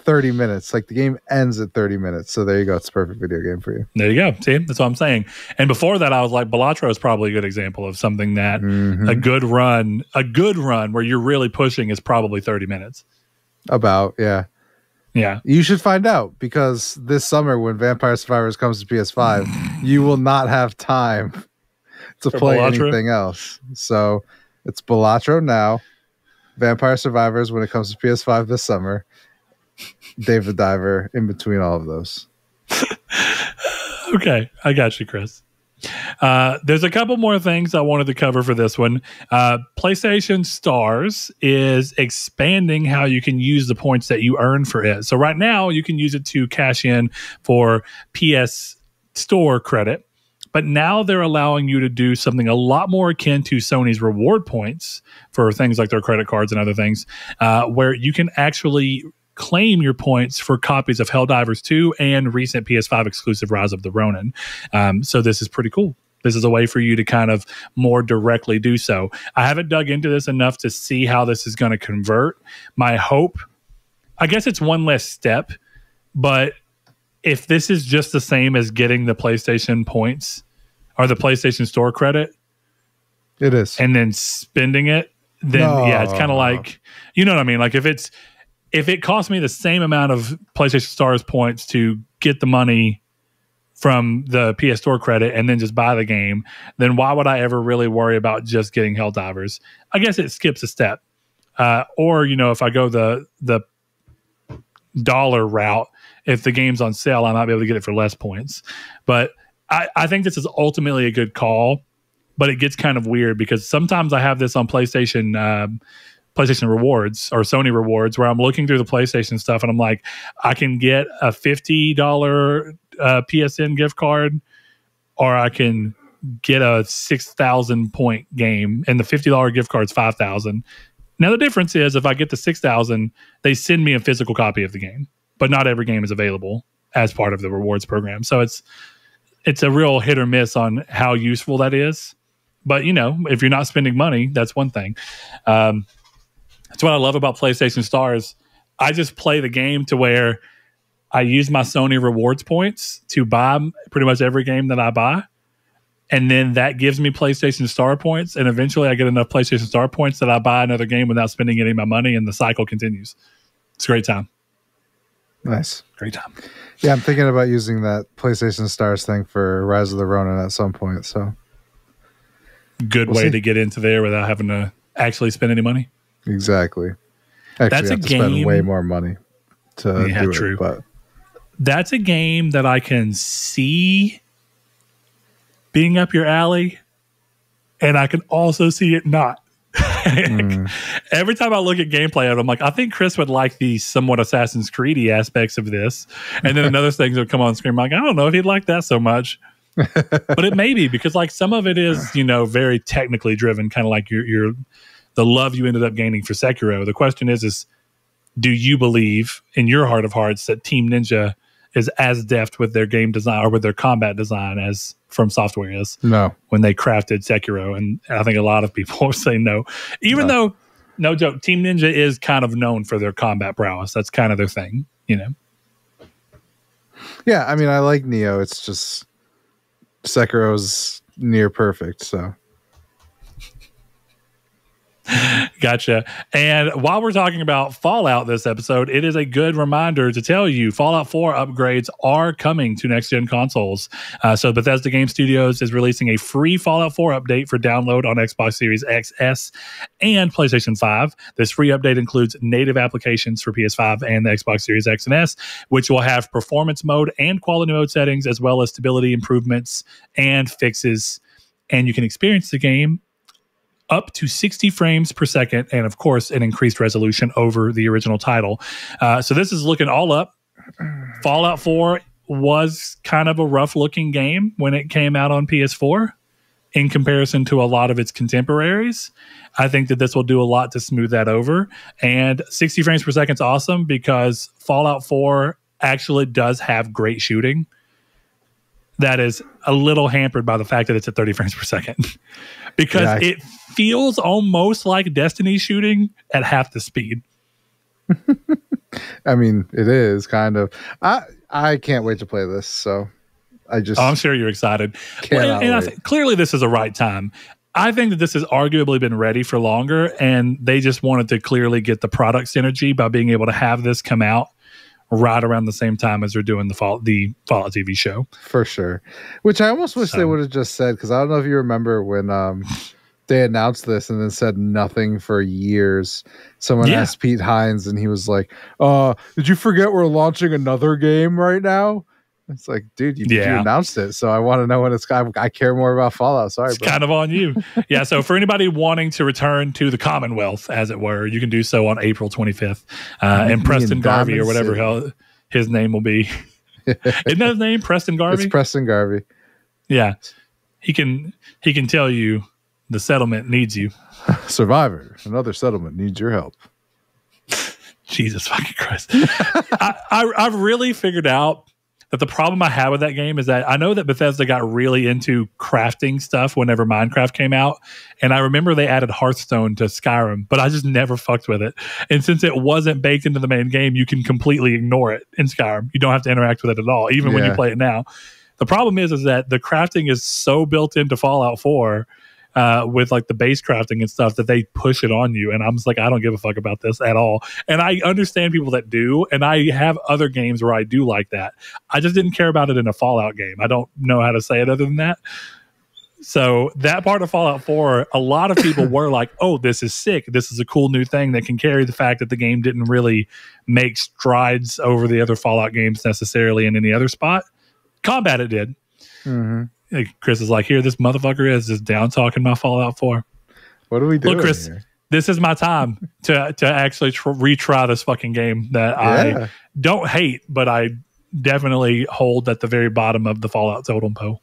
30 minutes. Like the game ends at 30 minutes. So there you go. It's a perfect video game for you. There you go. See, that's what I'm saying. And before that, I was like, Balatro is probably a good example of something that a good run where you're really pushing is probably 30 minutes. Yeah. You should find out because this summer when Vampire Survivors comes to PS5, you will not have time to play anything else. So it's Balatro now, Vampire Survivors when it comes to PS5 this summer, Dave the Diver in between all of those. Okay, I got you, Chris. There's a couple more things I wanted to cover for this one. PlayStation Stars is expanding how you can use the points that you earn for it. So right now, you can use it to cash in for PS Store credit. But now they're allowing you to do something a lot more akin to Sony's reward points for things like their credit cards and other things, where you can actually claim your points for copies of Helldivers 2 and recent PS5 exclusive Rise of the Ronin. So this is pretty cool. This is a way for you to kind of more directly do so. I haven't dug into this enough to see how this is going to convert. My hope, I guess it's one less step, but if this is just the same as getting the PlayStation points or the PlayStation Store credit, it is, and then spending it, then yeah, it's kind of like, you know what I mean? Like if it costs me the same amount of PlayStation Stars points to get the money from the PS Store credit and then just buy the game, then why would I ever really worry about just getting Helldivers? I guess it skips a step. Or, you know, if I go the dollar route, if the game's on sale, I might be able to get it for less points. But I think this is ultimately a good call, but it gets kind of weird because sometimes I have this on PlayStation rewards or Sony rewards where I'm looking through the PlayStation stuff and I'm like, I can get a $50 PSN gift card, or I can get a 6,000 point game, and the $50 gift card is 5,000. Now the difference is if I get the 6,000, they send me a physical copy of the game, but not every game is available as part of the rewards program. So it's a real hit or miss on how useful that is. But you know, if you're not spending money, that's one thing. That's what I love about PlayStation Stars. I just play the game to where I use my Sony rewards points to buy pretty much every game that I buy. And then that gives me PlayStation Star points. And eventually I get enough PlayStation Star points that I buy another game without spending any of my money. And the cycle continues. It's a great time. Nice. Great time. Yeah, I'm thinking about using that PlayStation Stars thing for Rise of the Ronin at some point. So good way to get into there without having to actually spend any money. Exactly. Actually, that's have to spend way more money to do true. It. But that's a game that I can see being up your alley, and I can also see it not. Every time I look at gameplay of it, I'm like, I think Chris would like the somewhat Assassin's Creed-y aspects of this. And then another things would come on screen. I'm like, I don't know if he'd like that so much. But it may be, because like some of it is, you know, very technically driven, kind of like your the love you ended up gaining for Sekiro. The question is do you believe in your heart of hearts that Team Ninja is as deft with their game design or with their combat design as From Software is? No. When they crafted Sekiro. And I think a lot of people say no. Even though, no joke, Team Ninja is kind of known for their combat prowess. That's kind of their thing, you know? Yeah, I mean, I like Neo. It's just Sekiro's near perfect, so. Gotcha. And while we're talking about Fallout this episode, it is a good reminder to tell you Fallout 4 upgrades are coming to next-gen consoles. So Bethesda Game Studios is releasing a free Fallout 4 update for download on Xbox Series X, S, and PlayStation 5. This free update includes native applications for PS5 and the Xbox Series X and S, which will have performance mode and quality mode settings, as well as stability improvements and fixes. And you can experience the game up to 60 frames per second, and of course, an increased resolution over the original title. So this is looking all up. Fallout 4 was kind of a rough-looking game when it came out on PS4 in comparison to a lot of its contemporaries. I think that this will do a lot to smooth that over. And 60 frames per second is awesome because Fallout 4 actually does have great shooting. That is a little hampered by the fact that it's at 30 frames per second. Because it feels almost like Destiny shooting at half the speed. I mean, it is kind of. I can't wait to play this. So I'm sure you're excited. I think clearly this is a right time. I think that this has arguably been ready for longer, and they just wanted to clearly get the product synergy by being able to have this come out right around the same time as they're doing the Fallout TV show. For sure. Which I almost wish they would have just said, because I don't know if you remember when they announced this and then said nothing for years. Someone asked Pete Hines and he was like, did you forget we're launching another game right now? It's like, dude, you announced it, so I want to know when it's. I care more about Fallout. Sorry, it's kind of on you. Yeah. So for anybody wanting to return to the Commonwealth, as it were, you can do so on April 25th. And Preston Garvey, or whatever his name will be. Isn't that his name, Preston Garvey? It's Preston Garvey. Yeah. he can tell you the settlement needs you. Survivor, another settlement needs your help. Jesus fucking Christ. I've really figured out that the problem I have with that game is that I know that Bethesda got really into crafting stuff whenever Minecraft came out. And I remember they added Hearthstone to Skyrim, but I just never fucked with it. And since it wasn't baked into the main game, you can completely ignore it in Skyrim. You don't have to interact with it at all, even when you play it now. The problem is that the crafting is so built into Fallout 4 with like the base crafting and stuff that they push it on you. And I'm just like, I don't give a fuck about this at all. And I understand people that do. And I have other games where I do like that. I just didn't care about it in a Fallout game. I don't know how to say it other than that. So that part of Fallout 4, a lot of people were like, oh, this is sick. This is a cool new thing that can carry the fact that the game didn't really make strides over the other Fallout games necessarily in any other spot. Combat it did. Mm-hmm. Chris is like, here, this motherfucker is just down talking about Fallout 4. What are we doing? Look, Chris, here? This is my time to actually retry this fucking game that I don't hate, but I definitely hold at the very bottom of the Fallout totem pole.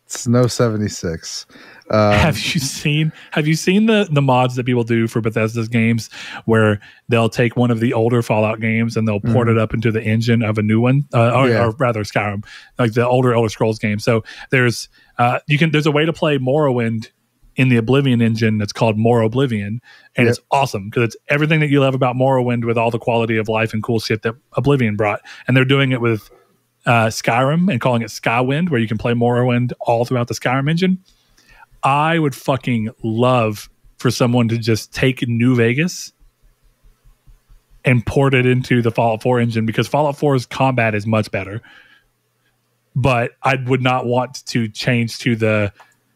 It's no 76. Have you seen the mods that people do for Bethesda's games where they'll take one of the older Fallout games and they'll port it up into the engine of a new one, or rather Skyrim, like the older Elder Scrolls game. So there's a way to play Morrowind in the Oblivion engine that's called Oblivion, and it's awesome because it's everything that you love about Morrowind with all the quality of life and cool shit that Oblivion brought. And they're doing it with Skyrim and calling it Skywind, where you can play Morrowind all throughout the Skyrim engine. I would fucking love for someone to just take New Vegas and port it into the Fallout 4 engine, because Fallout 4's combat is much better. But I would not want to change to the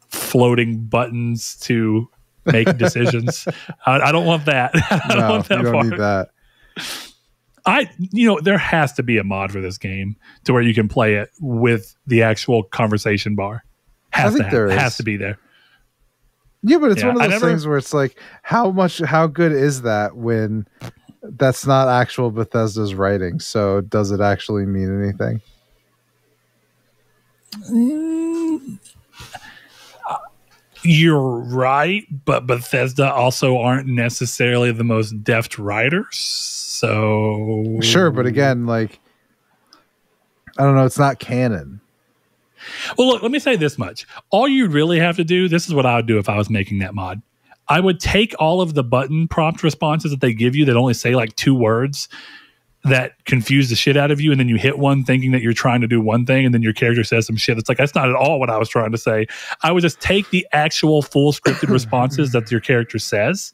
floating buttons to make decisions. I don't want that. I don't want that you don't part. Need that. There has to be a mod for this game to where you can play it with the actual conversation bar. Has to be there. Yeah, but it's one of those things where it's like, how good is that when that's not actual Bethesda's writing? So does it actually mean anything? You're right, but Bethesda also aren't necessarily the most deft writers. So sure, but again, like, I don't know, it's not canon. Well, look, let me say this much. All you really have to do, this is what I would do if I was making that mod. I would take all of the button prompt responses that they give you that only say like 2 words that confuse the shit out of you, and then you hit one thinking that you're trying to do one thing, and then your character says some shit. It's like, that's not at all what I was trying to say. I would just take the actual full scripted responses that your character says,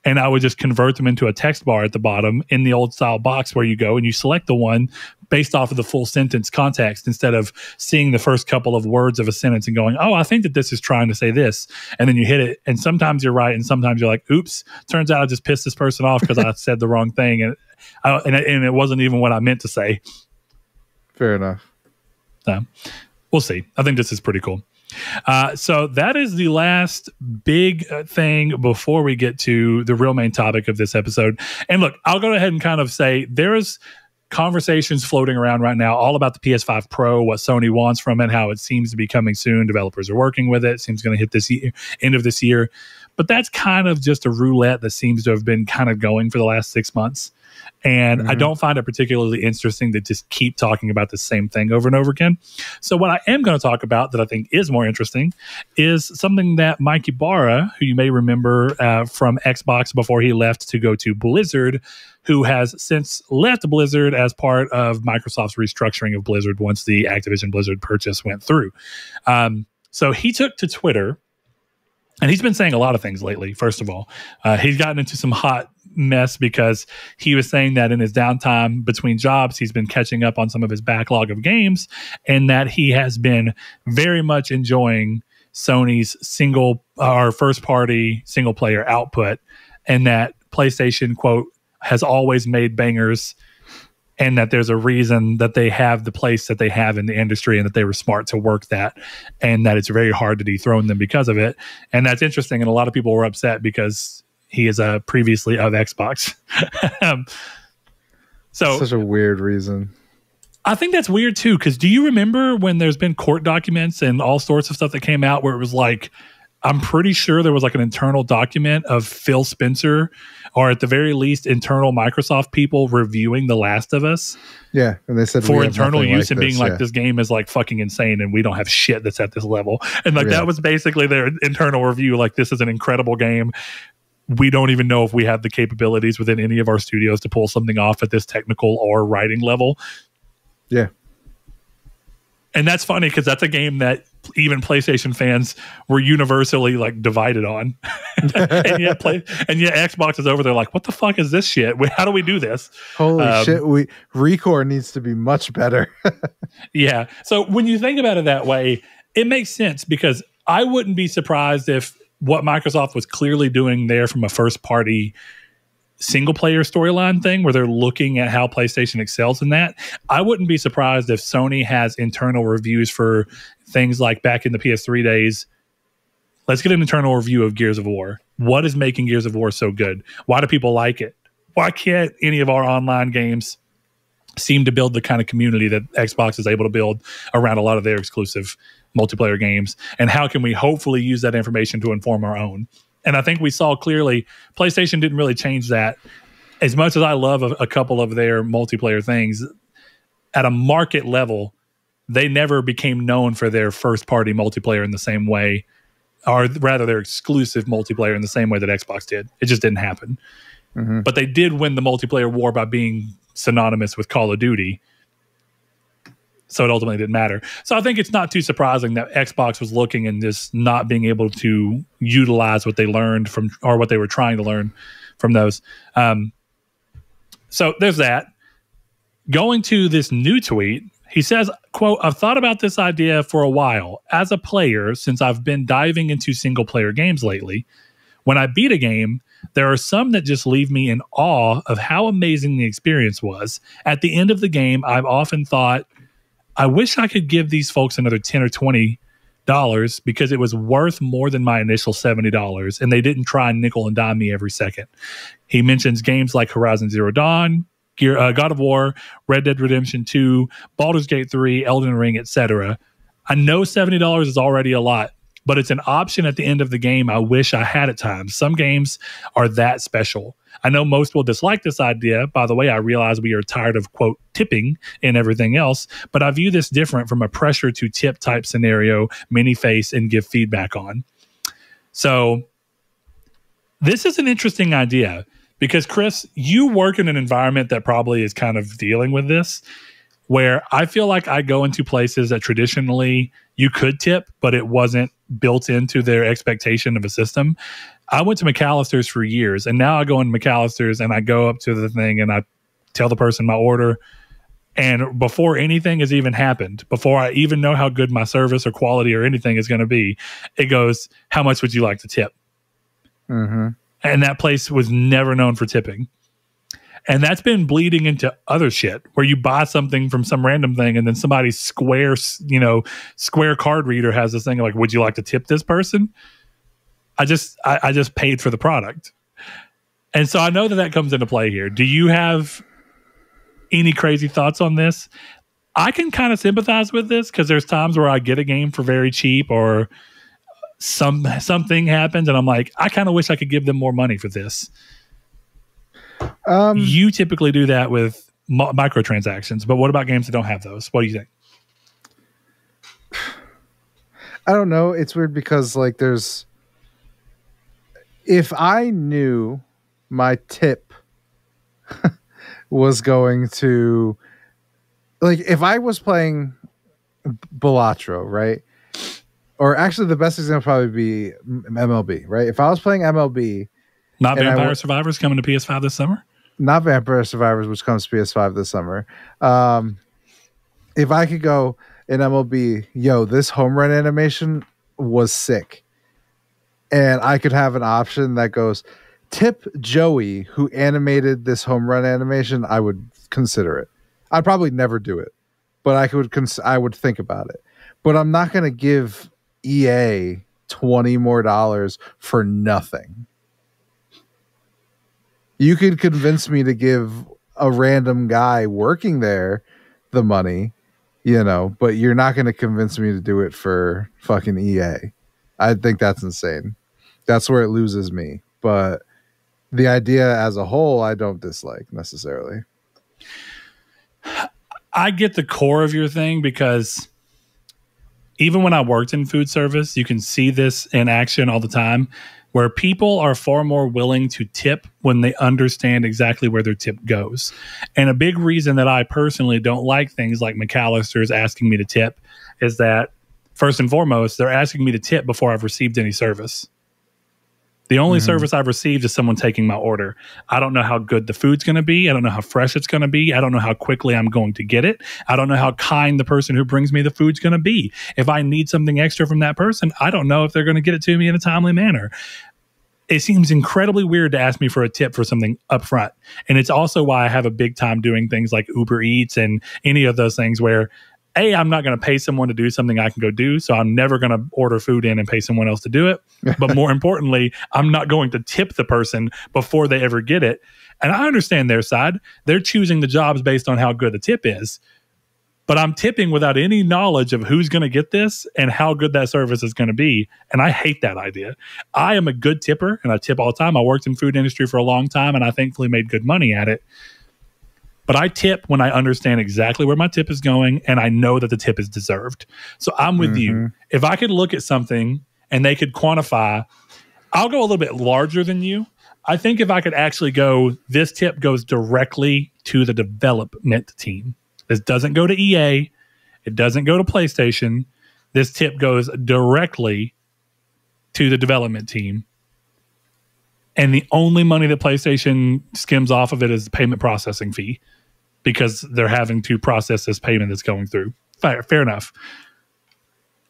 and I would just convert them into a text bar at the bottom in the old style box where you go and you select the one based off of the full sentence context, instead of seeing the first couple of words of a sentence and going, oh, I think that this is trying to say this. And then you hit it. And sometimes you're right. And sometimes you're like, oops, turns out I just pissed this person off because I said the wrong thing. And it wasn't even what I meant to say. Fair enough. So we'll see. I think this is pretty cool. So that is the last big thing before we get to the real main topic of this episode. And look, I'll go ahead and kind of say there's conversations floating around right now all about the PS5 Pro, what Sony wants from it, how it seems to be coming soon. Developers are working with it. Seems going to hit this year, end of this year. But that's kind of just a roulette that seems to have been kind of going for the last 6 months. And I don't find it particularly interesting to just keep talking about the same thing over and over again. So what I am going to talk about that I think is more interesting is something that Mike Ibarra, who you may remember from Xbox before he left to go to Blizzard, who has since left Blizzard as part of Microsoft's restructuring of Blizzard once the Activision Blizzard purchase went through. So he took to Twitter, and he's been saying a lot of things lately. First of all, he's gotten into some hot mess because he was saying that in his downtime between jobs, he's been catching up on some of his backlog of games, and that he has been very much enjoying Sony's first party single player output, and that PlayStation, quote, has always made bangers, and that there's a reason that they have the place that they have in the industry, and that they were smart to work that, and that it's very hard to dethrone them because of it. And that's interesting. And a lot of people were upset because he is previously of Xbox. So such a weird reason. I think that's weird too, because do you remember when there's been court documents and all sorts of stuff that came out where it was like, I'm pretty sure there was like an internal document of Phil Spencer, or at the very least internal Microsoft people reviewing The Last of Us. Yeah, and they said for internal use and being like, yeah. this game is like fucking insane and we don't have shit that's at this level. And like that was basically their internal review. Like, this is an incredible game. We don't even know if we have the capabilities within any of our studios to pull something off at this technical or writing level. Yeah. And that's funny because that's a game that even PlayStation fans were universally like divided on. and yet Xbox is over there like, what the fuck is this shit? How do we do this? Holy shit. Recore needs to be much better. Yeah. So when you think about it that way, it makes sense, because I wouldn't be surprised if what Microsoft was clearly doing there from a first party single player storyline thing, where they're looking at how PlayStation excels in that. I wouldn't be surprised if Sony has internal reviews for things like back in the PS3 days. Let's get an internal review of Gears of War. What is making Gears of War so good? Why do people like it? Why can't any of our online games seem to build the kind of community that Xbox is able to build around a lot of their exclusive multiplayer games? And how can we hopefully use that information to inform our own? And I think we saw clearly PlayStation didn't really change that. As much as I love a couple of their multiplayer things, at a market level, they never became known for their first-party multiplayer in the same way, or rather their exclusive multiplayer in the same way that Xbox did. It just didn't happen. Mm-hmm. But they did win the multiplayer war by being synonymous with Call of Duty. So it ultimately didn't matter. So I think it's not too surprising that Xbox was looking and just not being able to utilize what they learned from, or what they were trying to learn from those. So there's that. Going to this new tweet, he says, quote, I've thought about this idea for a while. As a player, since I've been diving into single player games lately, when I beat a game, there are some that just leave me in awe of how amazing the experience was. At the end of the game, I've often thought, I wish I could give these folks another $10 or $20 because it was worth more than my initial $70, and they didn't try and nickel and dime me every second. He mentions games like Horizon Zero Dawn, God of War, Red Dead Redemption 2, Baldur's Gate 3, Elden Ring, etc. I know $70 is already a lot, but it's an option at the end of the game I wish I had at times. Some games are that special. I know most will dislike this idea. By the way, I realize we are tired of, quote, tipping and everything else, but I view this different from a pressure to tip type scenario many face and give feedback on. So this is an interesting idea because, Chris, you work in an environment that probably is kind of dealing with this, where I feel like I go into places that traditionally you could tip, but it wasn't built into their expectation of a system. I went to McAllister's for years, and now I go into McAllister's and I go up to the thing and I tell the person my order. And before anything has even happened, before I even know how good my service or quality or anything is going to be, it goes, how much would you like to tip? Mm-hmm. And that place was never known for tipping. And that's been bleeding into other shit where you buy something from some random thing and then somebody's Square card reader has this thing like, would you like to tip this person? I just paid for the product. And so I know that comes into play here. Do you have any crazy thoughts on this? I can kind of sympathize with this because there's times where I get a game for very cheap or something happens and I'm like, I kind of wish I could give them more money for this. You typically do that with microtransactions, but what about games that don't have those? What do you think? I don't know. It's weird because like if I knew my tip was going to, like, if I was playing Balatro, right? Or actually the best example would probably be MLB, right? If I was playing MLB, not Vampire Survivors coming to PS5 this summer? Not Vampire Survivors, which comes to PS5 this summer. If I could go in MLB, yo, this home run animation was sick. And I could have an option that goes, tip Joey, who animated this home run animation, I would consider it. I'd probably never do it, but I would think about it. But I'm not going to give EA $20 more for nothing. You could convince me to give a random guy working there the money, you know, but you're not going to convince me to do it for fucking EA. I think that's insane. That's where it loses me. But the idea as a whole, I don't dislike necessarily. I get the core of your thing because even when I worked in food service, you can see this in action all the time, where people are far more willing to tip when they understand exactly where their tip goes. And a big reason that I personally don't like things like McAllister's asking me to tip is that, first and foremost, they're asking me to tip before I've received any service. The only service I've received is someone taking my order. I don't know how good the food's going to be. I don't know how fresh it's going to be. I don't know how quickly I'm going to get it. I don't know how kind the person who brings me the food's going to be. If I need something extra from that person, I don't know if they're going to get it to me in a timely manner. It seems incredibly weird to ask me for a tip for something up front. And it's also why I have a big time doing things like Uber Eats and any of those things where, A, I'm not going to pay someone to do something I can go do, so I'm never going to order food in and pay someone else to do it. But more importantly, I'm not going to tip the person before they ever get it. And I understand their side. They're choosing the jobs based on how good the tip is. But I'm tipping without any knowledge of who's going to get this and how good that service is going to be. And I hate that idea. I am a good tipper, and I tip all the time. I worked in food industry for a long time, and I thankfully made good money at it. But I tip when I understand exactly where my tip is going and I know that the tip is deserved. So I'm with you. If I could look at something and they could quantify, I'll go a little bit larger than you. I think if I could actually go, this tip goes directly to the development team. This doesn't go to EA. It doesn't go to PlayStation. This tip goes directly to the development team. And the only money that PlayStation skims off of it is the payment processing fee because they're having to process this payment that's going through. Fair enough.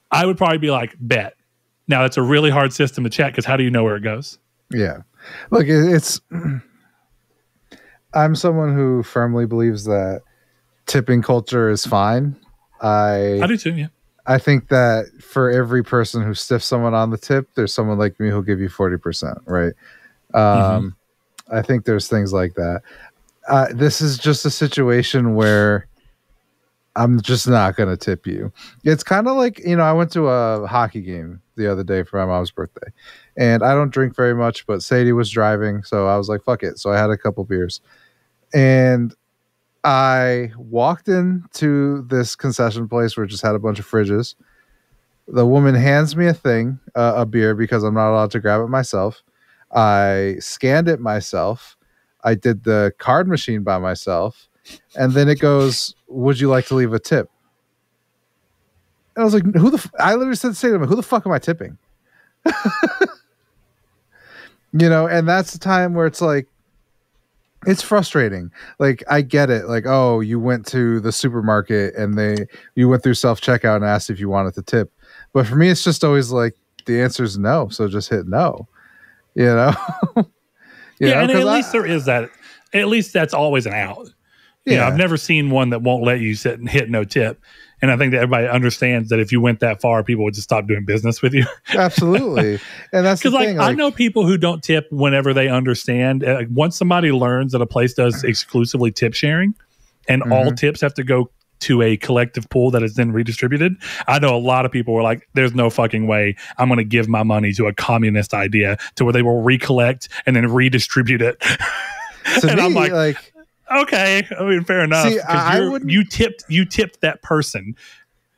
I would probably be like, bet. Now, that's a really hard system to check because how do you know where it goes? Yeah. Look, it's... I'm someone who firmly believes that tipping culture is fine. I do too, yeah. I think that for every person who stiffs someone on the tip, there's someone like me who'll give you 40%, right? I think there's things like that. This is just a situation where I'm just not going to tip you. It's kind of like, you know, I went to a hockey game the other day for my mom's birthday, and I don't drink very much, but Sadie was driving, so I was like, fuck it. So I had a couple beers, and I walked into this concession place where it just had a bunch of fridges. The woman hands me a beer, because I'm not allowed to grab it myself. I scanned it myself. I did the card machine by myself. And then it goes, would you like to leave a tip? And I was like, I literally said to them, who the fuck am I tipping? You know, and that's the time where it's like, it's frustrating. Like, I get it. Like, oh, you went to the supermarket and you went through self-checkout and asked if you wanted to tip. But for me, it's just always like, the answer is no. So just hit no, you know? Yeah, and at least there is that. At least that's always an out. Yeah. You know, I've never seen one that won't let you sit and hit no tip. And I think that everybody understands that if you went that far, people would just stop doing business with you. Absolutely. And that's the thing. I know people who don't tip whenever they understand. Once somebody learns that a place does exclusively tip sharing and all tips have to go to a collective pool that is then redistributed, I know a lot of people were like, there's no fucking way I'm going to give my money to a communist idea to where they will recollect and then redistribute it. To and me, I'm like okay, I mean, fair enough. See, You tipped that person,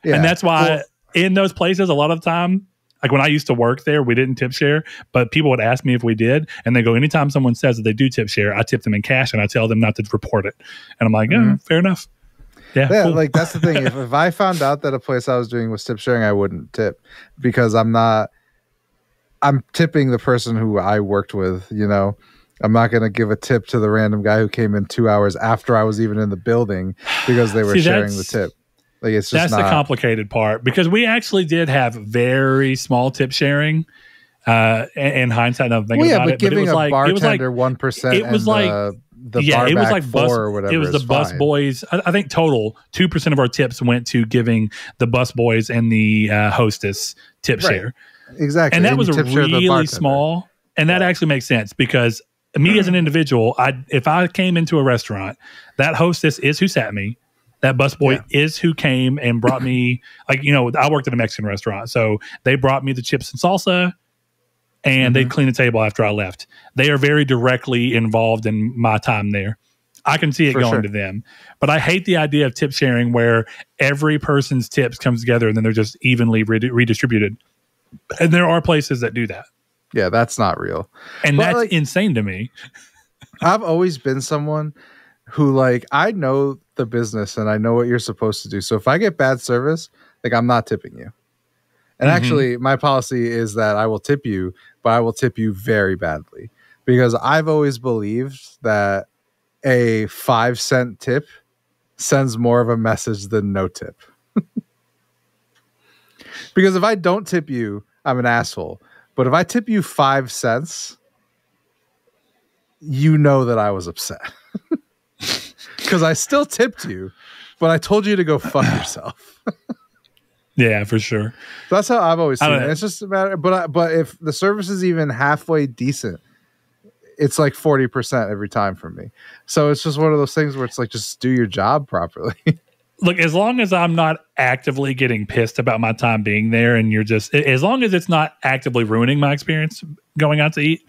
yeah, and that's why in those places, a lot of the time, like when I used to work there, we didn't tip share, but people would ask me if we did, and they go, anytime someone says that they do tip share, I tip them in cash, and I tell them not to report it, and I'm like, fair enough. Yeah, cool. Like that's the thing. If I found out that a place I was doing was tip sharing, I wouldn't tip, because I'm tipping the person who I worked with, you know. I'm not going to give a tip to the random guy who came in 2 hours after I was even in the building because they were sharing the tip. Like, it's just the complicated part, because we actually did have very small tip sharing. In hindsight, I'm thinking about it, giving but it was a bartender 1%. It was like the bar back 4 or whatever. It was the bus boys. I think total 2% of our tips went to giving the bus boys and the hostess tip share. Exactly, and that was a really small. And that actually makes sense, because me as an individual, if I came into a restaurant, that hostess is who sat me. That busboy is who came and brought me, like, you know, I worked at a Mexican restaurant. So they brought me the chips and salsa and they'd clean the table after I left. They are very directly involved in my time there. I can see it going to them. But I hate the idea of tip sharing where every person's tips comes together and then they're just evenly redistributed. And there are places that do that. Yeah, that's not real. And but that's like, insane to me. I've always been someone who, like, I know the business and I know what you're supposed to do. So if I get bad service, like, I'm not tipping you. And actually, my policy is that I will tip you, but I will tip you very badly. Because I've always believed that a 5-cent tip sends more of a message than no tip. Because if I don't tip you, I'm an asshole. But if I tip you 5 cents, you know that I was upset. Because I still tipped you, but I told you to go fuck yourself. Yeah, for sure. So that's how I've always seen it. It's just a matter, but if the service is even halfway decent, it's like 40% every time for me. So it's just one of those things where it's like, just do your job properly. Look, as long as I'm not actively getting pissed about my time being there, and you're just, as long as it's not actively ruining my experience going out to eat,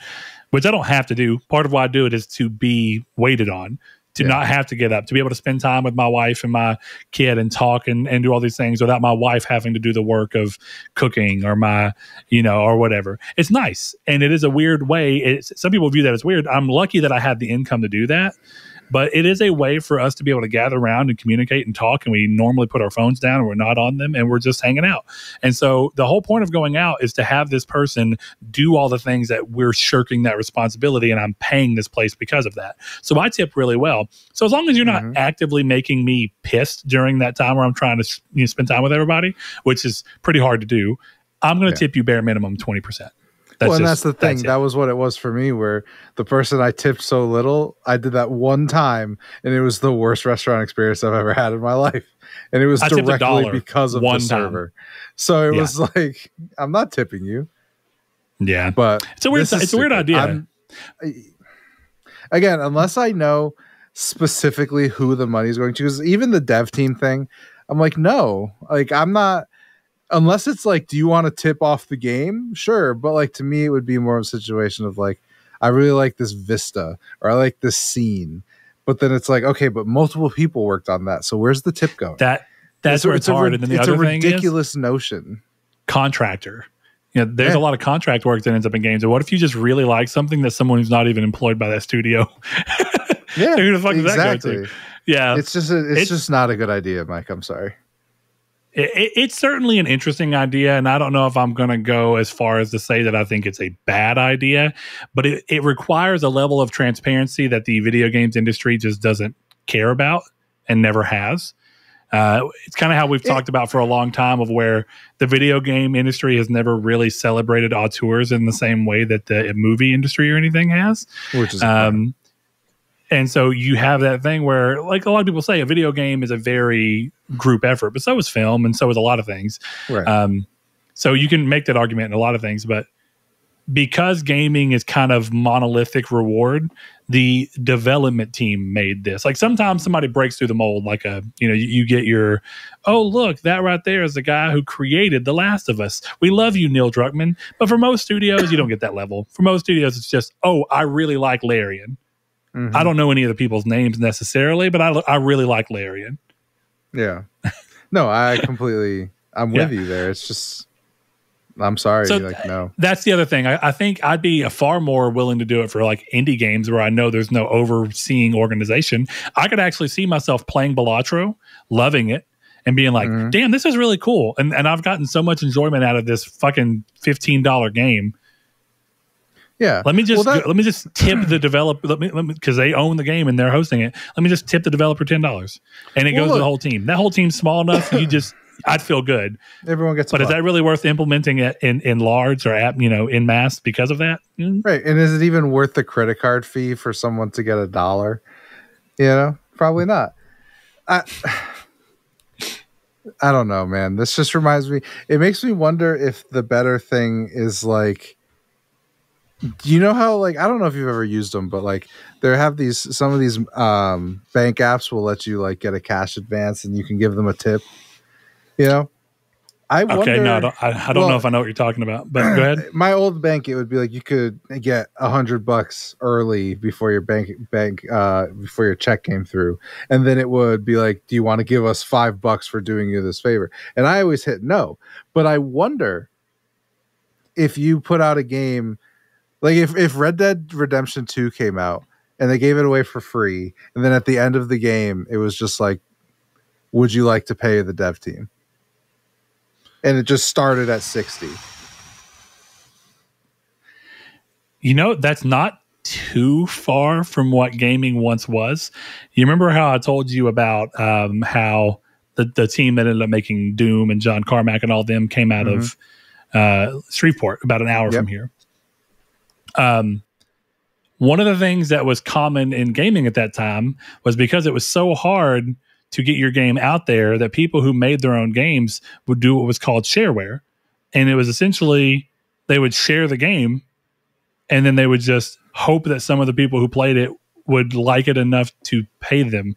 which I don't have to do. Part of why I do it is to be waited on, to not have to get up, to be able to spend time with my wife and my kid and talk and do all these things without my wife having to do the work of cooking or my, you know, or whatever. It's nice. And it is a weird way. Some people view that as weird. I'm lucky that I had the income to do that. But it is a way for us to be able to gather around and communicate and talk. And we normally put our phones down and we're not on them and we're just hanging out. And so the whole point of going out is to have this person do all the things that we're shirking that responsibility. And I'm paying this place because of that. So I tip really well. So as long as you're not actively making me pissed during that time where I'm trying to spend time with everybody, which is pretty hard to do, I'm going to tip you bare minimum 20%. That's the thing. That was what it was for me, where the person I tipped so little, I did that one time, and it was the worst restaurant experience I've ever had in my life. And it was directly because of the server. So it was like, I'm not tipping you. Yeah. But it's a weird idea. Again, unless I know specifically who the money is going to, because even the dev team thing, I'm like, no, like, I'm not. Unless it's like, do you want to tip off the game? Sure. But like, to me, it would be more of a situation of like, I really like this vista or I like this scene. But then it's like, okay, but multiple people worked on that. So where's the tip going? That's where it's hard. And then the other thing is, it's a ridiculous notion. Contractor. You know, there's a lot of contract work that ends up in games. And what if you just really like something that someone who's not even employed by that studio? Yeah, who the fuck does that go to? Yeah. It's just not a good idea, Mike. I'm sorry. It's certainly an interesting idea, and I don't know if I'm going to go as far as to say that I think it's a bad idea, but it requires a level of transparency that the video games industry just doesn't care about and never has. It's kind of how we've talked about for a long time, of where the video game industry has never really celebrated auteurs in the same way that the movie industry or anything has. Which is and so you have that thing where, like a lot of people say, a video game is a very group effort, but so is film and so is a lot of things. Right. So you can make that argument in a lot of things, but because gaming is kind of monolithic reward, the development team made this. Like sometimes somebody breaks through the mold, like you get your, oh, look, that right there is the guy who created The Last of Us. We love you, Neil Druckmann. But for most studios, you don't get that level. For most studios, it's just, oh, I really like Larian. I don't know any of the people's names necessarily, but I really like Larian. Yeah. No, I'm with you there. It's just, I'm sorry. So no. That's the other thing. I think I'd be far more willing to do it for like indie games where I know there's no overseeing organization. I could actually see myself playing Balatro, loving it, and being like, damn, this is really cool. And I've gotten so much enjoyment out of this fucking $15 game. Yeah. Let me just tip the developer, because they own the game and they're hosting it. Let me just tip the developer $10, and it goes to the whole team. That whole team's small enough. I'd feel good. Everyone gets. But is that really worth implementing it in large or in mass because of that? Right. And is it even worth the credit card fee for someone to get $1? Probably not. I don't know, man. This just reminds me. It makes me wonder if the better thing is like, Do you know how, like, I don't know if you've ever used them, but like there have some of these bank apps will let you like get a cash advance and you can give them a tip. You know, I Okay, no, wonder. I don't know if I know what you're talking about, but go ahead. My old bank, it would be like you could get $100 early before your before your check came through, and then it would be like, do you want to give us $5 for doing you this favor? And I always hit no, but I wonder if you put out a game like if Red Dead Redemption 2 came out and they gave it away for free, and then at the end of the game it was just like, would you like to pay the dev team? And it just started at 60. You know, that's not too far from what gaming once was. You remember how I told you about how the team that ended up making Doom and John Carmack and all them came out of Shreveport, about an hour from here. One of the things that was common in gaming at that time was because it was so hard to get your game out there that people who made their own games would do what was called shareware. And it was essentially they would share the game and then they would just hope that some of the people who played it would like it enough to pay them.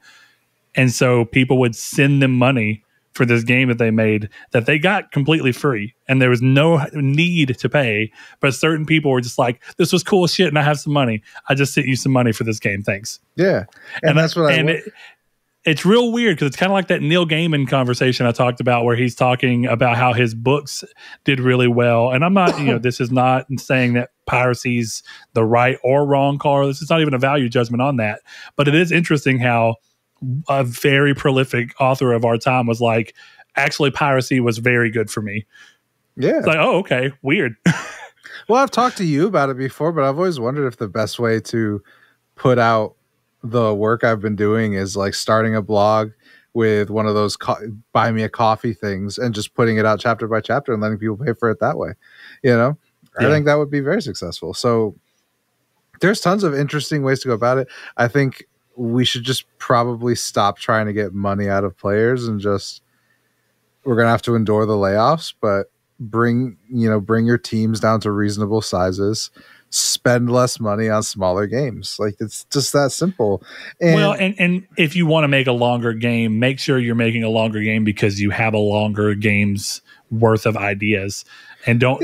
And so people would send them money for this game that they made that they got completely free. And there was no need to pay. But certain people were just like, this was cool shit and I have some money. I just sent you some money for this game. Thanks. Yeah. And that's what it's real weird because it's kind of like that Neil Gaiman conversation I talked about where he's talking about how his books did really well. And I'm not, this is not saying that piracy's the right or wrong call. This is not even a value judgment on that. But it is interesting how a very prolific author of our time was like, actually, piracy was very good for me. Yeah. It's like, oh, okay, weird. Well, I've talked to you about it before, but I've always wondered if the best way to put out the work I've been doing is like starting a blog with one of those buy me a coffee things and just putting it out chapter by chapter and letting people pay for it that way. I think that would be very successful. So there's tons of interesting ways to go about it. I think we should just probably stop trying to get money out of players and we're going to have to endure the layoffs, but bring your teams down to reasonable sizes, spend less money on smaller games. Like, it's just that simple. And if you want to make a longer game, make sure you're making a longer game because you have a longer game's worth of ideas. And don't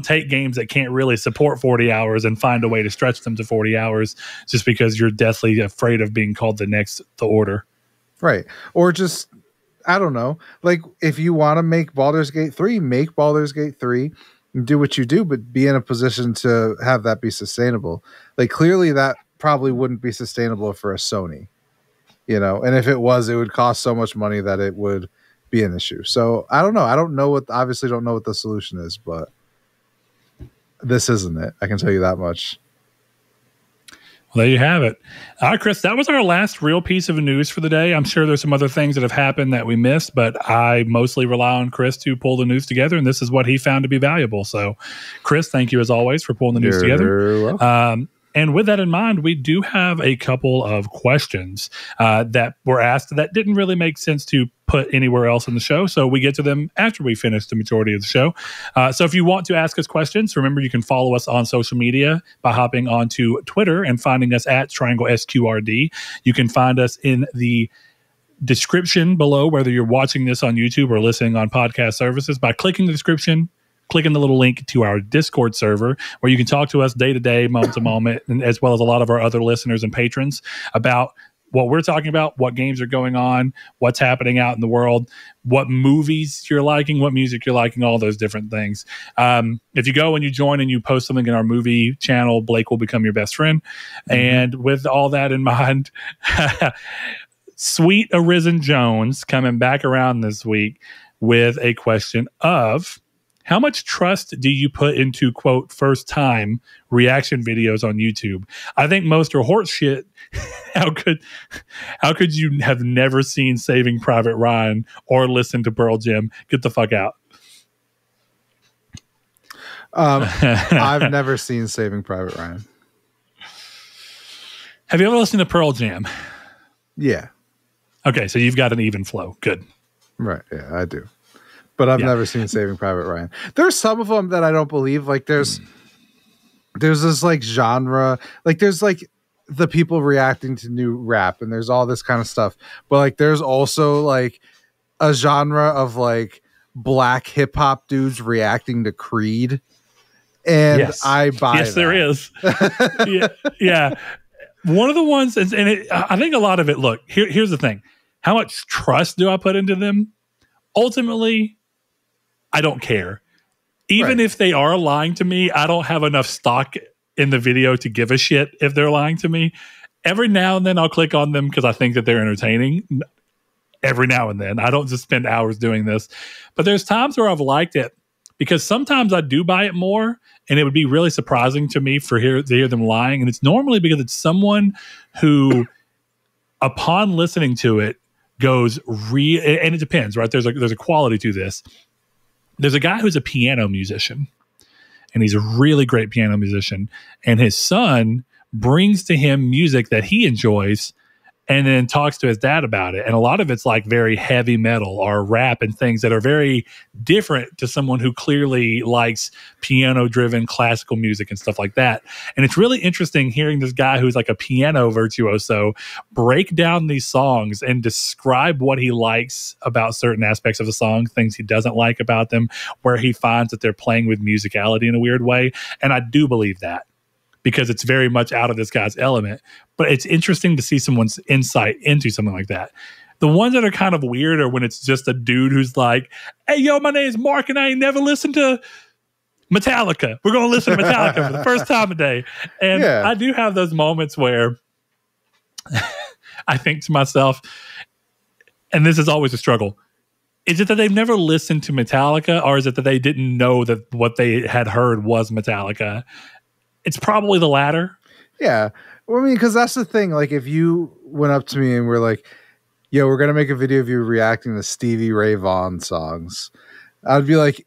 take games that can't really support 40 hours and find a way to stretch them to 40 hours just because you're deathly afraid of being called the order. Right. Or just, I don't know. Like, if you want to make Baldur's Gate 3, make Baldur's Gate 3 and do what you do, but be in a position to have that be sustainable. Like, clearly that probably wouldn't be sustainable for a Sony, and if it was, it would cost so much money that it would be an issue. So I don't know. Obviously don't know what the solution is, but this isn't it. I can tell you that much. Well, there you have it. All right, Chris, that was our last real piece of news for the day. I'm sure there's some other things that have happened that we missed, but I mostly rely on Chris to pull the news together, and this is what he found to be valuable. So, Chris, thank you as always for pulling the news together. And with that in mind, we do have a couple of questions that were asked that didn't really make sense to put anywhere else in the show. So we get to them after we finish the majority of the show. So if you want to ask us questions, remember you can follow us on social media by hopping onto Twitter and finding us at Triangle SQRD. You can find us in the description below, whether you're watching this on YouTube or listening on podcast services, by clicking the description, clicking the little link to our Discord server where you can talk to us day to day, moment to moment, and as well as a lot of our other listeners and patrons about what we're talking about, what games are going on, what's happening out in the world, what movies you're liking, what music you're liking, all those different things. If you go and you join and you post something in our movie channel, Blake will become your best friend. Mm-hmm. And with all that in mind, Sweet Arisen Jones coming back around this week with a question of, how much trust do you put into, quote, first time reaction videos on YouTube? I think most are horse shit. How could you have never seen Saving Private Ryan or listened to Pearl Jam? Get the fuck out. I've never seen Saving Private Ryan. Have you ever listened to Pearl Jam? Yeah. Okay, so you've got an even flow. Good. Right, yeah, I do. But I've never seen Saving Private Ryan. There's some of them that I don't believe. Like, there's there's this like genre, like there's like the people reacting to new rap, and there's all this kind of stuff, but like there's also like a genre of like black hip hop dudes reacting to Creed, and Yes. I buy yes, that. there is. yeah. One of the ones, I think a lot of it, look, here's the thing. How much trust do I put into them? Ultimately, I don't care. Even if they are lying to me, I don't have enough stock in the video to give a shit if they're lying to me. Every now and then I'll click on them because I think that they're entertaining. Every now and then. I don't just spend hours doing this. But there's times where I've liked it because sometimes I do buy it more, and it would be really surprising to me to hear them lying. And it's normally because it's someone who, upon listening to it, goes and it depends, right? There's a quality to this. There's a guy who's a piano musician, and he's a really great piano musician, and his son brings to him music that he enjoys and then talks to his dad about it. And a lot of it's like very heavy metal or rap and things that are very different to someone who clearly likes piano-driven classical music and stuff like that. And it's really interesting hearing this guy who's like a piano virtuoso break down these songs and describe what he likes about certain aspects of the song, things he doesn't like about them, where he finds that they're playing with musicality in a weird way. And I do believe that, because it's very much out of this guy's element. But it's interesting to see someone's insight into something like that. The ones that are kind of weird are when it's just a dude who's like, hey, yo, my name's Mark, and I ain't never listened to Metallica. We're going to listen to Metallica for the first time today. And I do have those moments where I think to myself, and this is always a struggle, is it that they've never listened to Metallica, or is it that they didn't know that what they had heard was Metallica? It's probably the latter. Yeah. Well, I mean, because that's the thing. Like, if you went up to me and were like, yo, we're going to make a video of you reacting to Stevie Ray Vaughan songs, I'd be like,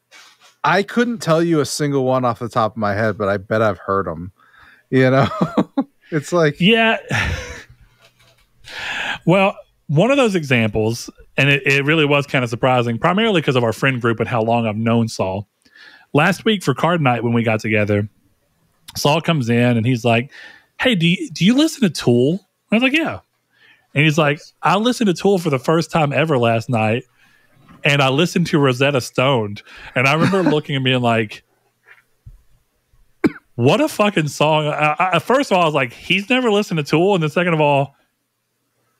I couldn't tell you a single one off the top of my head, but I bet I've heard them. You know? It's like... Yeah. Well, one of those examples, and it really was kind of surprising, primarily because of our friend group and how long I've known Saul. Last week for card night when we got together, Saul comes in and he's like, hey, do you listen to Tool? I was like, yeah. And he's like, I listened to Tool for the first time ever last night, and I listened to Rosetta Stoned. And I remember looking and being like, what a fucking song. First of all, I was like, he's never listened to Tool. And then second of all,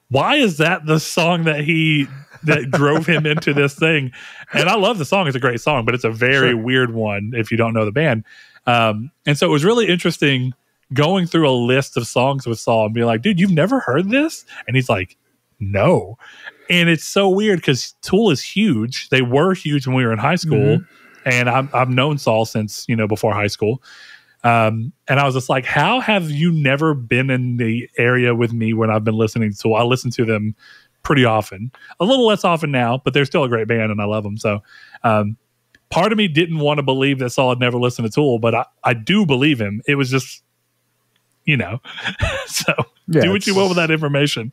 why is that the song that drove him into this thing? And I love the song. It's a great song, but it's a very weird one if you don't know the band. And so it was really interesting going through a list of songs with Saul and being like, dude, you've never heard this? And he's like, no. And it's so weird because Tool is huge. They were huge when we were in high school. Mm-hmm. And I've known Saul since, before high school. And I was just like, how have you never been in the area with me when I've been listening to Tool? I listen to them pretty often, a little less often now, but they're still a great band and I love them. So, part of me didn't want to believe that Saul had never listened to Tool, but I do believe him. It was just, so do what you will with that information.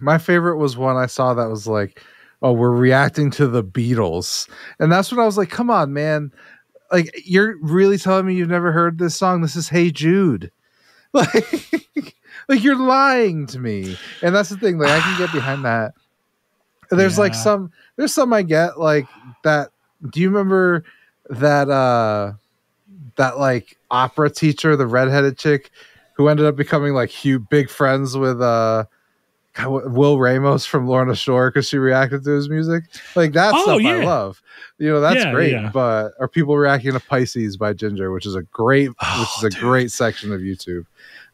My favorite was one I saw that was like, oh, we're reacting to the Beatles. And that's when I was like, come on, man. Like, you're really telling me you've never heard this song? This is Hey Jude. Like you're lying to me. And that's the thing. Like, I can get behind that. There's like there's some I get like that. Do you remember that like opera teacher, the redheaded chick who ended up becoming like big friends with Will Ramos from Lorna Shore because she reacted to his music? Like that stuff I love. That's great. Yeah. But are people reacting to Pisces by Ginger, which is a great great section of YouTube.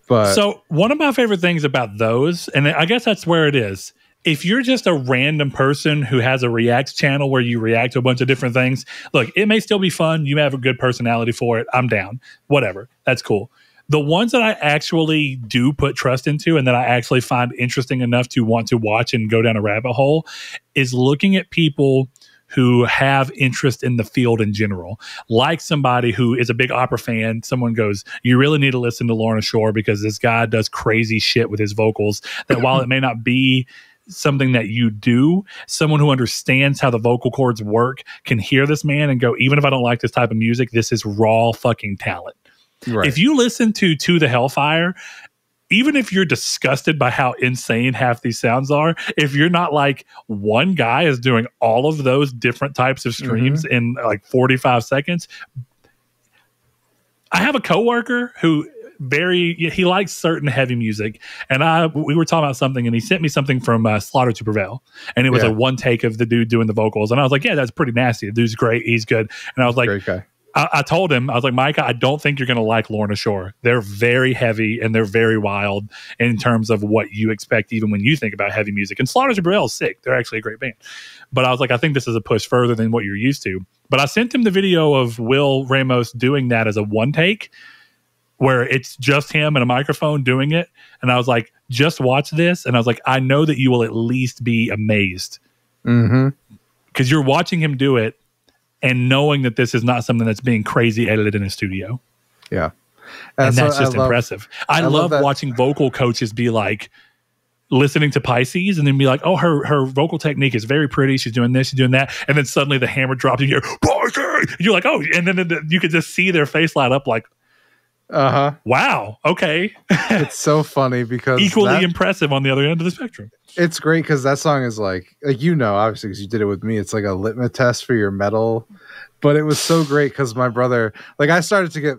But so one of my favorite things about those, and I guess that's where it is. If you're just a random person who has a React channel where you react to a bunch of different things, look, it may still be fun. You have a good personality for it. I'm down. Whatever. That's cool. The ones that I actually do put trust into and that I actually find interesting enough to want to watch and go down a rabbit hole is looking at people who have interest in the field in general. Like somebody who is a big opera fan, someone goes, you really need to listen to Lorna Shore because this guy does crazy shit with his vocals that while it may not be something that you do, someone who understands how the vocal cords work can hear this man and go, even if I don't like this type of music, this is raw fucking talent. Right. If you listen to the Hellfire, even if you're disgusted by how insane half these sounds are, if you're not like, one guy is doing all of those different types of streams in like 45 seconds. I have a coworker who he likes certain heavy music, and we were talking about something, and he sent me something from Slaughter to Prevail, and it was a one take of the dude doing the vocals, and I was like, yeah, that's pretty nasty. The dude's great, he's good. And I was like, great guy. I told him, I was like, Micah, I don't think you're going to like Lorna Shore. They're very heavy and they're very wild in terms of what you expect, even when you think about heavy music. And Slaughter to Prevail is sick. They're actually a great band. But I was like, I think this is a push further than what you're used to. But I sent him the video of Will Ramos doing that as a one take, where it's just him and a microphone doing it. And I was like, just watch this. And I was like, I know that you will at least be amazed. Because you're watching him do it and knowing that this is not something that's being crazy edited in a studio. Yeah. And that's just impressive. I love watching vocal coaches be like, listening to Pisces and then be like, oh, her vocal technique is very pretty. She's doing this, she's doing that. And then suddenly the hammer drops and you hear, Pisces! And you're like, oh, and then you could just see their face light up like, wow, okay. It's so funny because equally impressive on the other end of the spectrum. It's great because that song is like obviously because you did it with me, it's like a litmus test for your metal. But it was so great because my brother, like I started to get,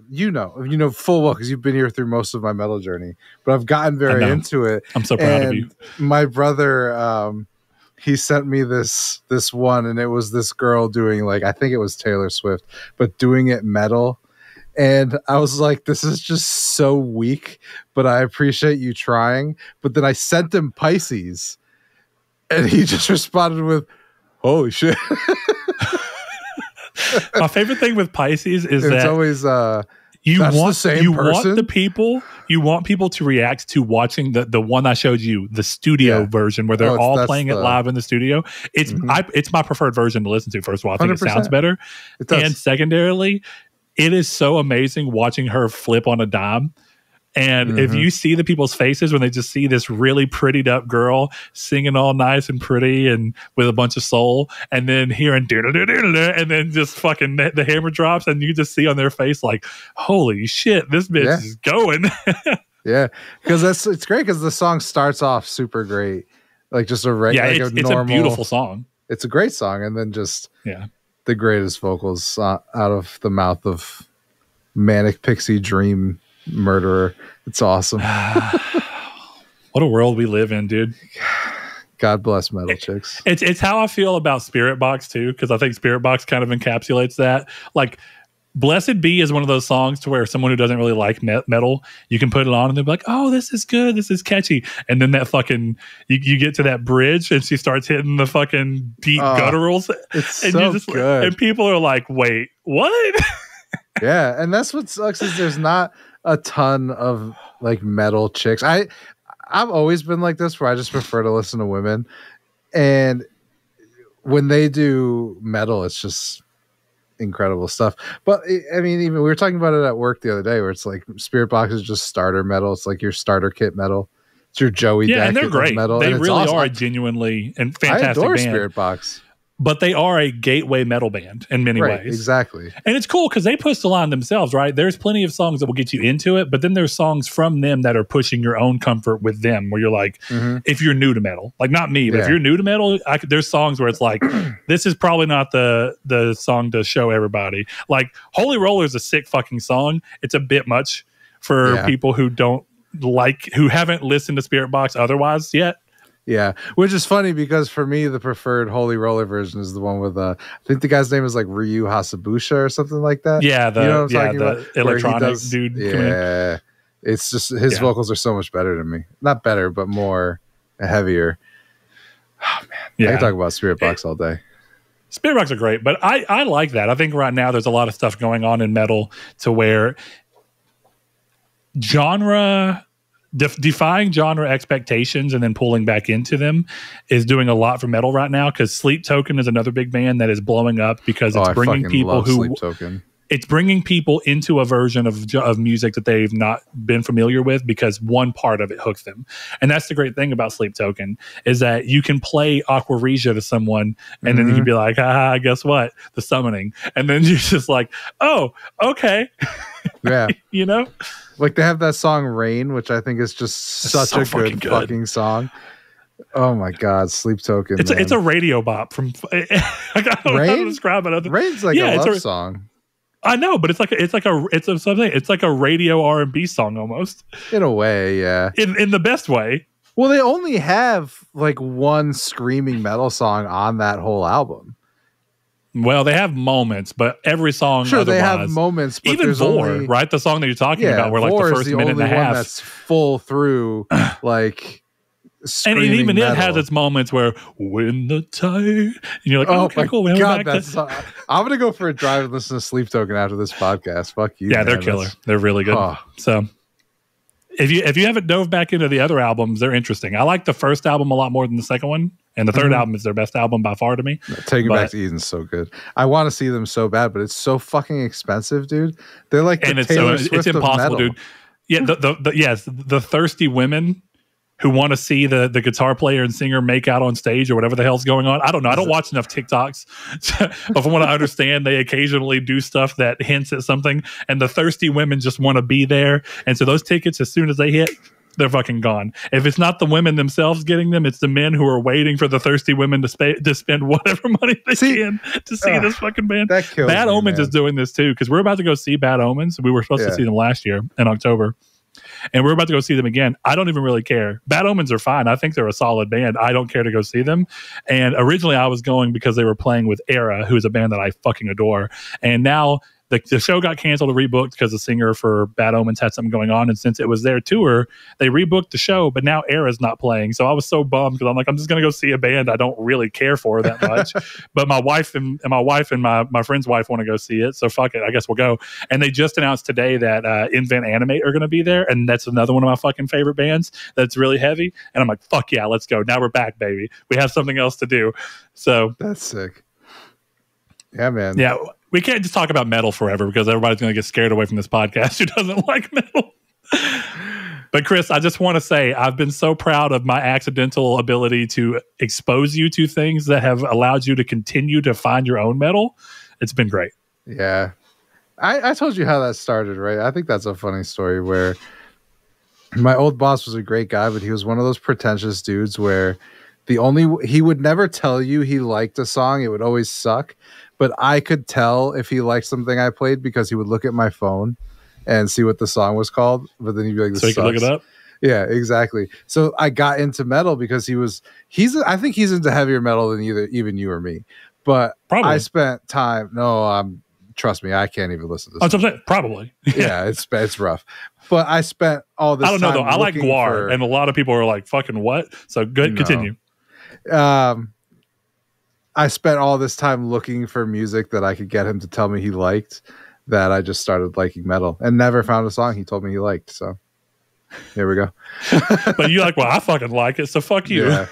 full well because you've been here through most of my metal journey, but I've gotten very into it. I'm so proud of you. My brother, he sent me this one, and it was this girl doing like, I think it was Taylor Swift, but doing it metal. And I was like, this is just so weak, but I appreciate you trying. But then I sent him Pisces, and he just responded with, holy shit. My favorite thing with Pisces is it's that always you people want people to react to watching the one I showed you, the studio version where they're all playing it live in the studio. It's it's my preferred version to listen to. First of all, I think 100%. It sounds better. It does. And secondarily, it is so amazing watching her flip on a dime. And if you see the people's faces when they just see this really prettied up girl singing all nice and pretty and with a bunch of soul, and then hearing and then just fucking the hammer drops, and you just see on their face like, holy shit, this bitch is going. Yeah, because it's great because the song starts off super great, like just a regular, it's a beautiful song. It's a great song, and then just the greatest vocals out of the mouth of manic pixie dream murderer. It's awesome. What a world we live in, dude. God bless metal chicks. It's how I feel about Spirit Box too, because I think Spirit Box kind of encapsulates that. Like, Blessed Be is one of those songs to where someone who doesn't really like metal, you can put it on and they'll be like, oh, this is good, this is catchy. And then that fucking you get to that bridge and she starts hitting the fucking deep gutturals. It's and so good. And people are like, wait, what? Yeah, and that's what sucks is there's not a ton of like metal chicks. I've always been like this where I just prefer to listen to women, and when they do metal, it's just incredible stuff. But I mean, even we were talking about it at work the other day, where it's like Spirit Box is just starter metal. It's like your starter kit metal. It's your Joey Deck and they're great. Metal. They and really are a genuinely and fantastic I adore band. Spirit Box. But they are a gateway metal band in many ways. Exactly. And it's cool because they push the line themselves, right? There's plenty of songs that will get you into it, but then there's songs from them that are pushing your own comfort with them, where you're like, if you're new to metal, like not me, but if you're new to metal, there's songs where it's like, this is probably not the song to show everybody. Like, Holy Roller is a sick fucking song. It's a bit much for people who who haven't listened to Spirit Box otherwise yet. Yeah, which is funny because for me, the preferred Holy Roller version is the one with I think the guy's name is like Ryu Hasabusha or something like that. Yeah, the electronic dude. Yeah, it's just his vocals are so much better than me. Not better, but more heavier. Oh man, I can talk about Spirit Box all day. Spirit Box are great, but I like that. I think right now there's a lot of stuff going on in metal to where defying genre expectations and then pulling back into them is doing a lot for metal right now, because Sleep Token is another big band that is blowing up because it's bringing people who Sleep Token. it's bringing people into a version of music that they've not been familiar with because one part of it hooks them. And that's the great thing about Sleep Token is that you can play Aquaresia to someone and then you can be like, haha, guess what? The summoning. And then you're just like, oh, okay. Yeah. You know? Like they have that song Rain, which I think is just such a good fucking song. Oh my God, Sleep Token. It's a radio bop from I don't know how to describe it. Rain's like a love song. I know, but it's like a radio R&B song almost. In a way, yeah. In the best way. Well, they only have like one screaming metal song on that whole album. Well, they have moments, but every song sure otherwise, they have moments. But even Vor, right? The song that you're talking about, where like Vor the first minute and a half, that's full through, like. And even metal. It has its moments where when the tide, and you're like, oh, okay, cool. God, I'm gonna go for a drive and listen to Sleep Token after this podcast. Fuck you. Yeah, they're killer. They're really good. Oh. So if you haven't dove back into the other albums, they're interesting. I like the first album a lot more than the second one, and the third album is their best album by far to me. Taking Back to Eden's so good. I want to see them so bad, but it's so fucking expensive, dude. They're like the Taylor Swift it's impossible, of metal. dude. Yeah, the thirsty women who want to see the guitar player and singer make out on stage or whatever the hell's going on. I don't know. I don't watch enough TikToks. But from what I understand, they occasionally do stuff that hints at something. And the thirsty women just want to be there. And so those tickets, as soon as they hit, they're fucking gone. If it's not the women themselves getting them, it's the men who are waiting for the thirsty women to spend whatever money they can to see this fucking band. Bad Omens is doing this too, because we're about to go see Bad Omens. We were supposed to see them last year in October. And we're about to go see them again. I don't even really care. Bad Omens are fine. I think they're a solid band. I don't care to go see them. And originally I was going because they were playing with Era, who is a band that I fucking adore. And now the show got canceled or rebooked because the singer for Bad Omens had something going on. And since it was their tour, they rebooked the show, but now Era's not playing. So I was so bummed because I'm like, I'm just going to go see a band I don't really care for that much. But my wife and my friend's wife want to go see it. So fuck it. I guess we'll go. And they just announced today that Invent Animate are going to be there. And that's another one of my fucking favorite bands that's really heavy. And I'm like, fuck yeah, let's go. Now we're back, baby. We have something else to do. So that's sick. Yeah, man. Yeah. We can't just talk about metal forever because everybody's going to get scared away from this podcast who doesn't like metal. But Chris, I just want to say I've been so proud of my accidental ability to expose you to things that have allowed you to continue to find your own metal. It's been great. Yeah. I told you how that started, right? I think that's a funny story where my old boss was a great guy, but he was one of those pretentious dudes where he would never tell you he liked a song. It would always suck. But I could tell if he liked something I played because he would look at my phone and see what the song was called. But then he'd be like, "This sucks." So he could look it up? Yeah, exactly. So I got into metal because I think he's into heavier metal than even you or me. But probably. I spent time. Trust me, I can't even listen to this. I'm saying, probably. Yeah, it's rough. But I spent all this time. I don't know though. I like Guar, and a lot of people are like, "Fucking what?" So good. No. Continue. I spent all this time looking for music that I could get him to tell me he liked, that I just started liking metal and never found a song he told me he liked. So here we go. But you like, well, I fucking like it, so fuck you. Yeah.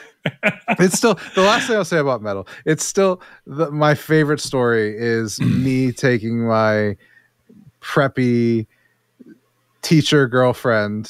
It's still, the last thing I'll say about metal, it's still my favorite story is me taking my preppy teacher girlfriend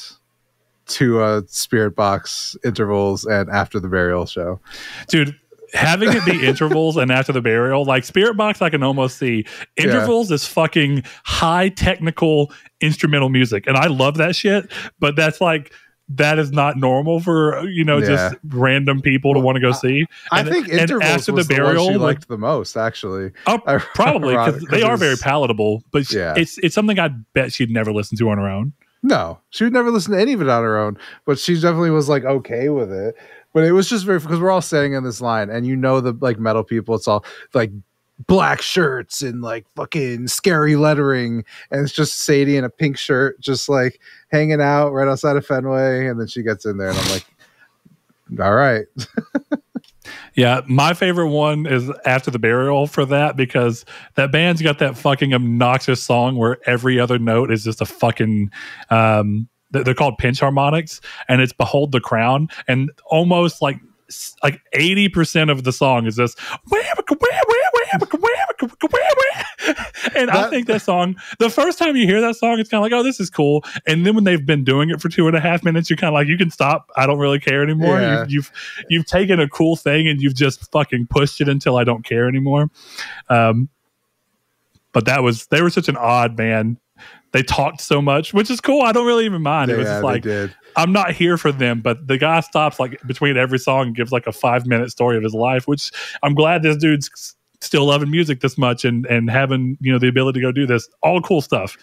to a Spirit Box intervals and After the Burial show. Dude, having it be intervals and After the Burial, like Spirit Box I can almost see. Intervals is fucking high technical instrumental music, and I love that shit, but that is not normal for just random people to want to go see. I think intervals After was the Burial the one she liked the most, actually. Oh, probably because they are very palatable, but it's something I bet she'd never listen to on her own. No, she would never listen to any of it on her own, but she definitely was like okay with it. But it was just very, because we're all standing in this line, and the like metal people, it's all like black shirts and like fucking scary lettering, and it's just Sadie in a pink shirt, just like hanging out right outside of Fenway, and then she gets in there, and I'm like, all right. Yeah, my favorite one is After the Burial for that, because that band's got that fucking obnoxious song where every other note is just a fucking they're called pinch harmonics, and it's Behold the Crown, and almost like 80% of the song is this And I think that song, the first time you hear that song, it's kind of like, oh, this is cool. And then when they've been doing it for 2.5 minutes, you're kind of like, you can stop. I don't really care anymore. Yeah. You've taken a cool thing and you've just fucking pushed it until I don't care anymore. But they were such an odd band. They talked so much, which is cool. I don't really even mind. It was just like, I'm not here for them, but the guy stops like between every song and gives like a 5-minute story of his life, which I'm glad this dude's still loving music this much and having, the ability to go do this. All cool stuff.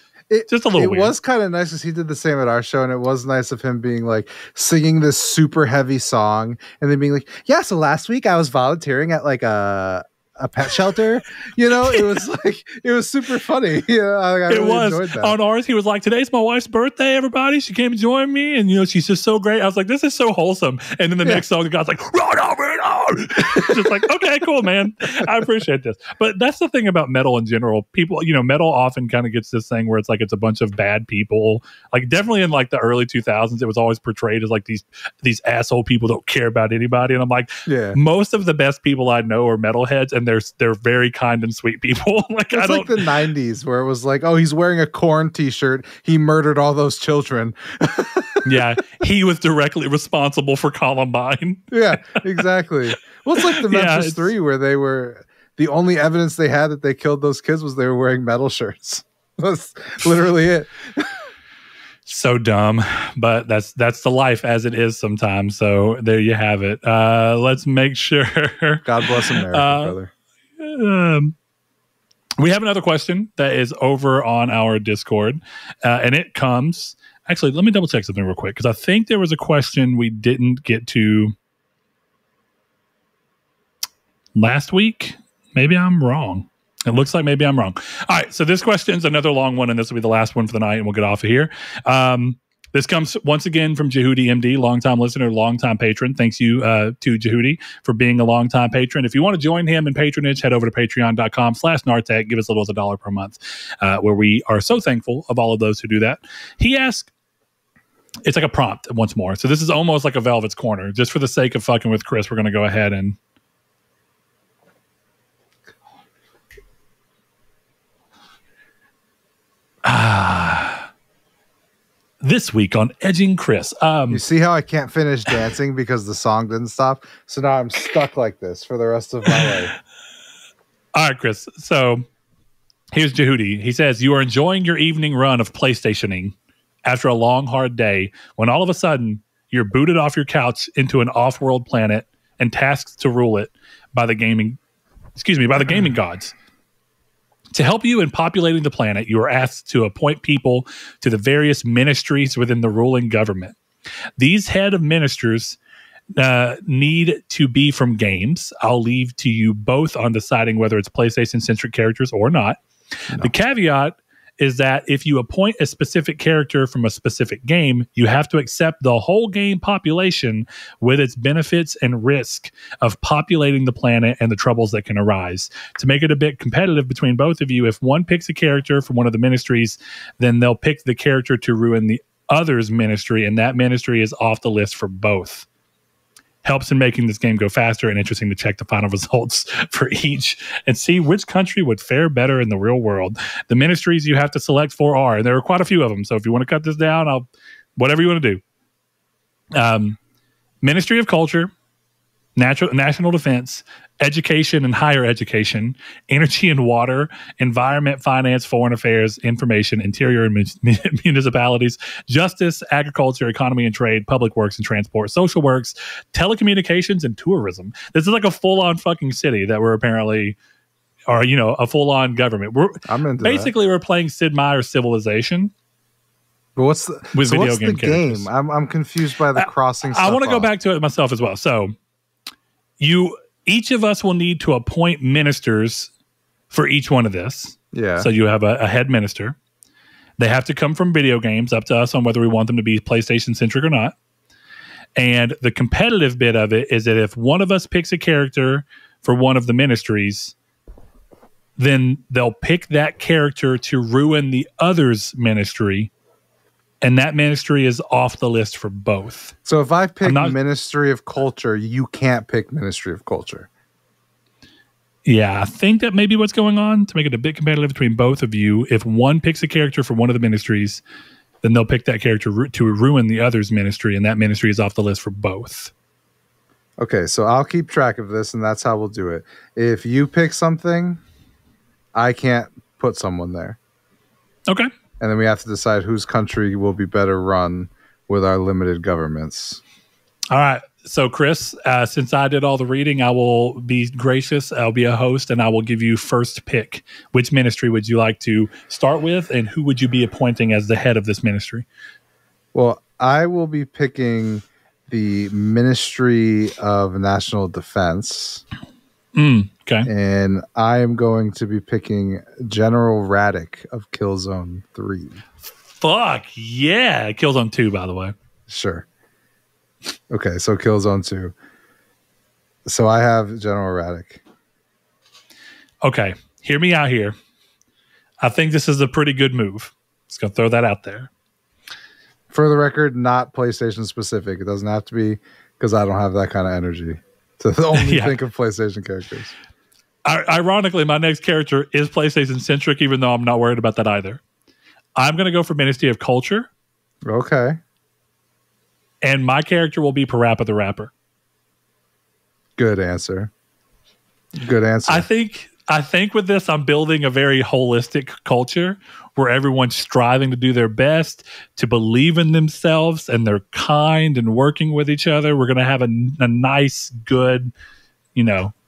Just a little weird. It was kind of nice because he did the same at our show, and it was nice of him being like singing this super heavy song and then being like, yeah, so last week I was volunteering at like a pet shelter. It was super funny. I really enjoyed that. On ours, he was like, today's my wife's birthday, everybody. She came to join me, and she's just so great. I was like, this is so wholesome. And then the next song, the guy's like, run over it on. Just like, okay, cool, man. I appreciate this. But that's the thing about metal in general. People, metal often kind of gets this thing where it's like it's a bunch of bad people. Like definitely in like the early 2000s, it was always portrayed as like these asshole people don't care about anybody. And I'm like, most of the best people I know are metalheads, and they're very kind and sweet people. Like it's like the 90s where it was like, oh, he's wearing a Korn t-shirt, he murdered all those children. Yeah, he was directly responsible for Columbine. Yeah, exactly. Well, it's like the Memphis 3 where they were the only evidence they had that they killed those kids was they were wearing metal shirts. That's literally it. So dumb, but that's the life as it is sometimes. So there you have it. Let's make sure. God bless America, brother. We have another question that is over on our Discord, and it comes. Actually, let me double check something real quick because I think there was a question we didn't get to last week. Maybe I'm wrong. It looks like maybe I'm wrong. All right, so this question is another long one, and this will be the last one for the night, and we'll get off of here. This comes once again from Jehudi MD, longtime listener, longtime patron. Thanks you to Jehudi for being a longtime patron. If you want to join him in patronage, head over to patreon.com/Nartech. Give us a little as $1 per month, where we are so thankful of all of those who do that. He asked, it's like a prompt once more. So this is almost like a Velvet's Corner. Just for the sake of fucking with Chris, we're going to go ahead and this week on Edging Chris. You see how I can't finish dancing because the song didn't stop? So now I'm stuck like this for the rest of my life. All right, Chris. So here's Jehudi. He says, you are enjoying your evening run of PlayStationing after a long, hard day when all of a sudden you're booted off your couch into an off-world planet and tasked to rule it by the gaming gods. To help you in populating the planet, you are asked to appoint people to the various ministries within the ruling government. These head of ministers need to be from games. I'll leave to you both on deciding whether it's PlayStation-centric characters or not. No. The caveat is that if you appoint a specific character from a specific game, you have to accept the whole game population with its benefits and risk of populating the planet and the troubles that can arise. To make it a bit competitive between both of you, if one picks a character from one of the ministries, then they'll pick the character to ruin the other's ministry, and that ministry is off the list for both. Helps in making this game go faster and interesting to check the final results for each and see which country would fare better in the real world. The ministries you have to select for are, and there are quite a few of them, so if you want to cut this down, whatever you want to do. Ministry of Culture, National Defense, Education and Higher Education, Energy and Water, Environment, Finance, Foreign Affairs, Information, Interior and Municipalities, Justice, Agriculture, Economy and Trade, Public Works and Transport, Social Works, Telecommunications, and Tourism. This is like a full-on fucking city that we're apparently, or, a full-on government. We're playing Sid Meier's Civilization. But what's the game? I'm confused by the crossing stuff. I want to go back to it myself as well. So each of us will need to appoint ministers for each one of this. Yeah. So you have a head minister. They have to come from video games, up to us on whether we want them to be PlayStation-centric or not. And the competitive bit of it is that if one of us picks a character for one of the ministries, then they'll pick that character to ruin the other's ministry. And that ministry is off the list for both. So if I pick Ministry of Culture, you can't pick Ministry of Culture. Yeah, I think that may be what's going on to make it a bit competitive between both of you. If one picks a character for one of the ministries, then they'll pick that character to ruin the other's ministry, and that ministry is off the list for both. Okay, so I'll keep track of this, and that's how we'll do it. If you pick something, I can't put someone there. Okay. And then we have to decide whose country will be better run with our limited governments. All right. So, Chris, since I did all the reading, I will be gracious. I'll be a host, and I will give you first pick. Which ministry would you like to start with, and who would you be appointing as the head of this ministry? Well, I will be picking the Ministry of National Defense. Okay. And I am going to be picking General Radek of Killzone 3. Fuck, yeah. Killzone 2, by the way. Sure. Okay, so Killzone 2. So I have General Radek. Okay, hear me out here. I think this is a pretty good move. Just going to throw that out there. For the record, not PlayStation specific. It doesn't have to be, because I don't have that kind of energy to only think of PlayStation characters. Ironically, my next character is PlayStation centric, even though I'm not worried about that either. I'm going to go for Ministry of Culture. Okay. And my character will be Parappa the Rapper. Good answer. Good answer. I think with this, I'm building a very holistic culture where everyone's striving to do their best, to believe in themselves, and they're kind and working with each other. We're going to have a nice, good,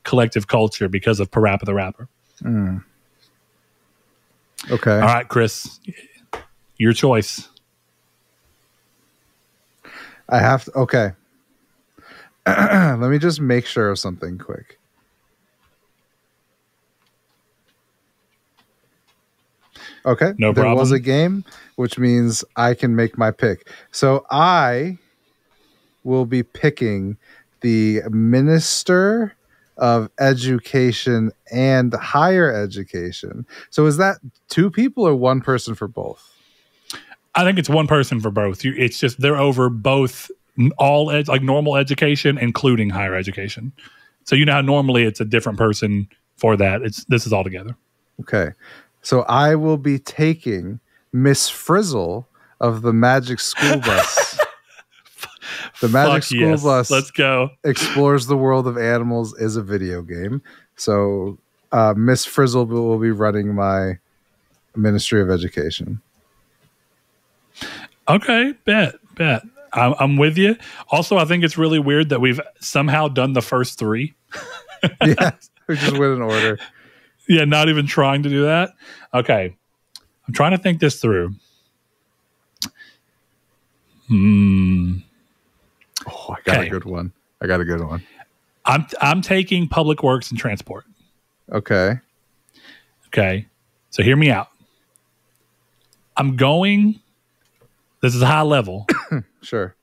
collective culture because of Parappa the Rapper. Okay. All right, Chris, your choice. I have to. Okay. Let me just make sure of something quick. Okay. No problem. There was a game, which means I can make my pick. So I will be picking the Minister of Education and Higher Education. So is that two people or one person for both? I think it's one person for both. It's just they're over both like normal education, including higher education. So you know how normally it's a different person for that. This is all together. Okay. So I will be taking Miss Frizzle of the Magic School Bus. The Magic School Bus. Let's go. Explores the World of Animals is a video game. So Miss Frizzle will be running my Ministry of Education. Okay, bet. I'm with you. Also, I think it's really weird that we've somehow done the first three. Yeah, we just went in order. Yeah, not even trying to do that. Okay, I'm trying to think this through. Oh, I got a good one. I'm taking Public Works and Transport. Okay. So hear me out. This is high level. Sure.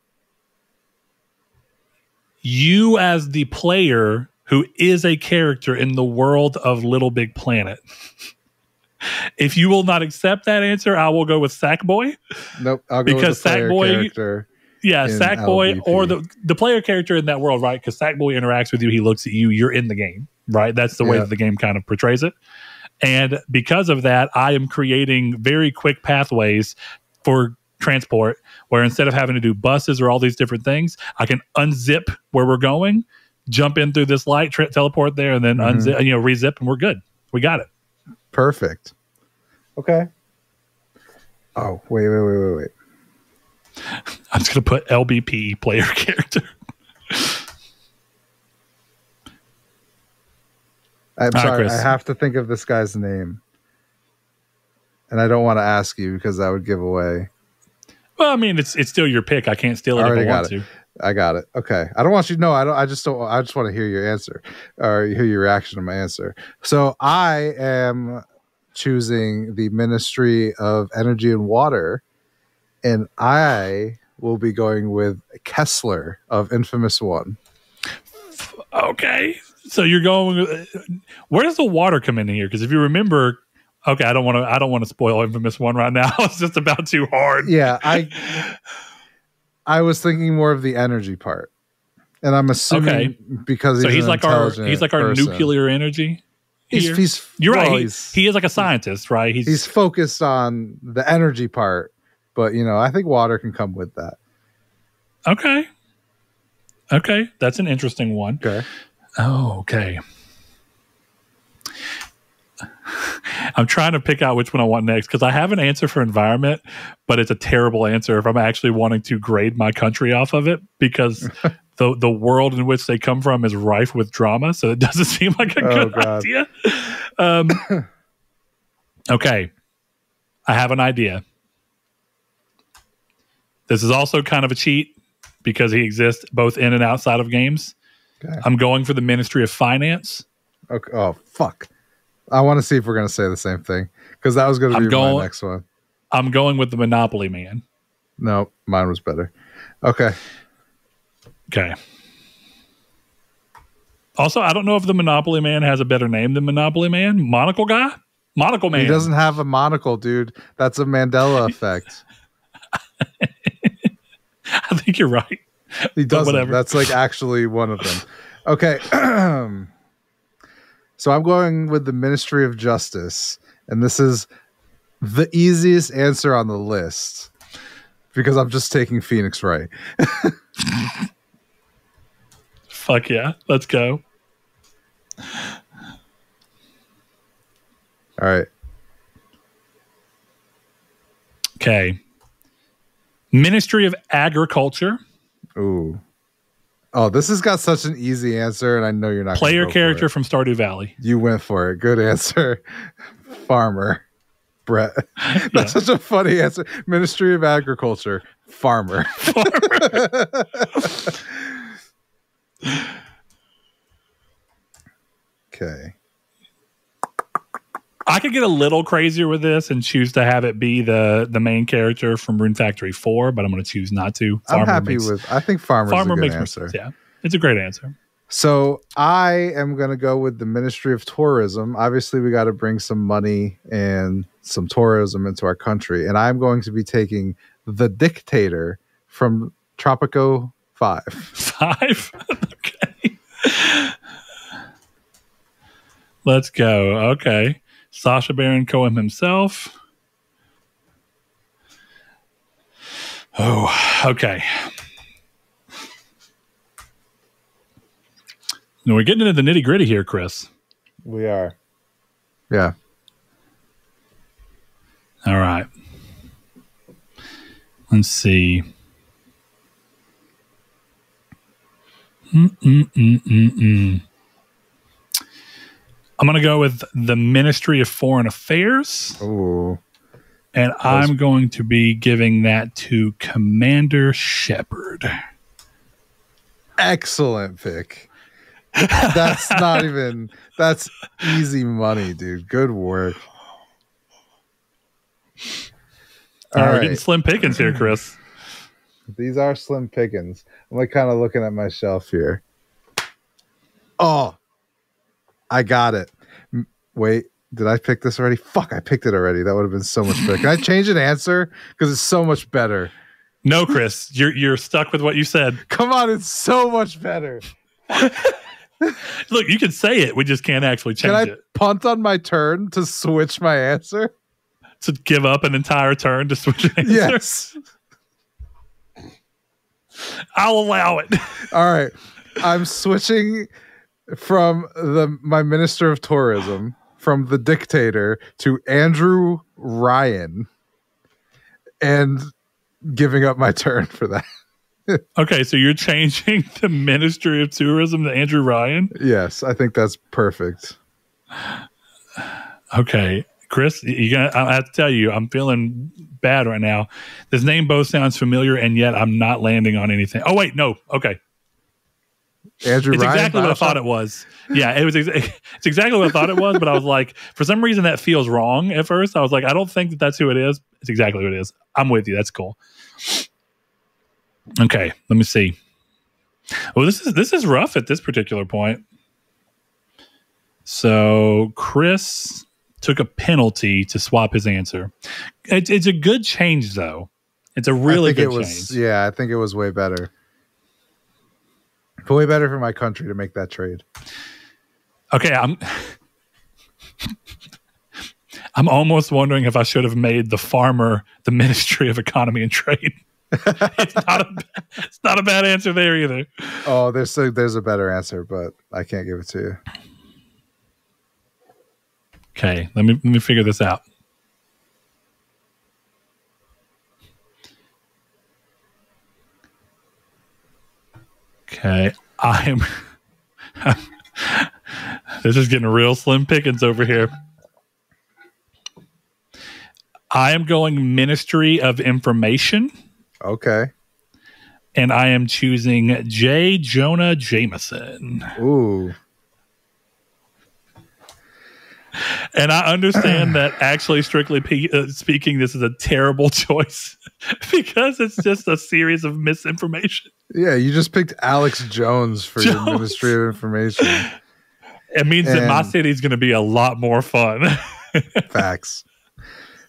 You as the player who is a character in the world of Little Big Planet. If you will not accept that answer, I will go with Sackboy. Nope. I'll go with the player character. Yeah, Sackboy or the player character in that world, right? Because Sackboy interacts with you. He looks at you. You're in the game, right? That's the way that the game kind of portrays it. And because of that, I am creating very quick pathways for transport where instead of having to do buses or all these different things, I can unzip where we're going, jump in through this light, teleport there, and then unzip, rezip, and we're good. We got it. Perfect. Okay. Oh, wait. I'm just going to put LBP player character. I'm sorry. I have to think of this guy's name. And I don't want to ask you because that would give away. Well, I mean, it's still your pick. I can't steal it if I want to. I got it. Okay. I don't want you to know. I just want to hear your answer or hear your reaction to my answer. So I am choosing the Ministry of Energy and Water, and I will be going with Kessler of Infamous One. Okay. So you're going. Where does the water come in here? Because if you remember. Okay, I don't want to spoil Infamous One right now. It's just about too hard. Yeah, I was thinking more of the energy part, and I'm assuming because he's like our nuclear energy. here? You're right. He is like a scientist, right? He's focused on the energy part, but I think water can come with that. Okay, that's an interesting one. Okay. Oh, okay. I'm trying to pick out which one I want next because I have an answer for environment, but it's a terrible answer if I'm actually wanting to grade my country off of it because the world in which they come from is rife with drama, so it doesn't seem like a good idea. Okay. I have an idea. This is also kind of a cheat because he exists both in and outside of games. Okay. I'm going for the Ministry of Finance. Okay. Oh, fuck. I want to see if we're going to say the same thing because that was going to be my next one. I'm going with the Monopoly Man. No, mine was better. Okay. Also, I don't know if the Monopoly Man has a better name than Monopoly Man. Monocle guy? Monocle Man. He doesn't have a monocle, dude. That's a Mandela effect. I think you're right. He doesn't. Whatever. That's like actually one of them. Okay. So I'm going with the Ministry of Justice. And this is the easiest answer on the list because I'm just taking Phoenix Wright. Fuck yeah. Let's go. All right. Okay. Ministry of Agriculture. Ooh. Oh, this has got such an easy answer, and I know you're not. Player character from Stardew Valley. You went for it. Good answer. Farmer. Brett. That's such a funny answer. Ministry of Agriculture. Farmer. Okay. I could get a little crazier with this and choose to have it be the main character from Rune Factory 4, but I'm going to choose not to. I think Farmer's a good answer. Yeah, it's a great answer. So I am going to go with the Ministry of Tourism. Obviously, we got to bring some money and some tourism into our country. And I'm going to be taking the Dictator from Tropico 5. 5? Okay. Let's go. Okay. Sacha Baron Cohen himself. Oh, okay. Now we're getting into the nitty gritty here, Chris. We are. Yeah. All right. Let's see. I'm going to go with the Ministry of Foreign Affairs. Ooh. And I'm going to be giving that to Commander Shepard. Excellent pick. That's not even... That's easy money, dude. Good work. All right, we're getting slim pickings here, Chris. These are slim pickings. I'm like kind of looking at my shelf here. Oh, I got it. Wait, did I pick this already? Fuck, I picked it already. That would have been so much better. Can I change an answer? Because it's so much better. No, Chris, you're stuck with what you said. Come on, it's so much better. Look, you can say it. We just can't actually change it. Can I punt on my turn to switch my answer? To give up an entire turn to switch an answer? Yes. I'll allow it. All right. I'm switching from my Minister of Tourism, from the Dictator, to Andrew Ryan, and giving up my turn for that. Okay, so you're changing the Ministry of Tourism to Andrew Ryan? Yes, I think that's perfect. Okay, Chris, I have to tell you, I'm feeling bad right now. This name both sounds familiar, and yet I'm not landing on anything. Oh, wait, no. Okay. Andrew It's Ryan, exactly what I thought it was. Yeah, it's exactly what I thought it was, but I was like, for some reason that feels wrong at first. I was like, I don't think that's who it is. It's exactly who it is. I'm with you. That's cool. Okay, let me see. Well, this is rough at this particular point. So Chris took a penalty to swap his answer. It's a good change, though. It's a really good change. Yeah, I think it was way better. Way better for my country to make that trade. Okay, I'm almost wondering if I should have made the farmer the Ministry of Economy and Trade. It's not a bad answer there either. Oh, there's a better answer, but I can't give it to you. Okay, let me figure this out. Okay, this is getting real slim pickings over here. I am going Ministry of Information. Okay. And I am choosing J. Jonah Jameson. Ooh. And I understand that actually, strictly speaking, this is a terrible choice because it's just a series of misinformation. Yeah, you just picked Alex Jones for your Ministry of Information. It means that my city is going to be a lot more fun. Facts.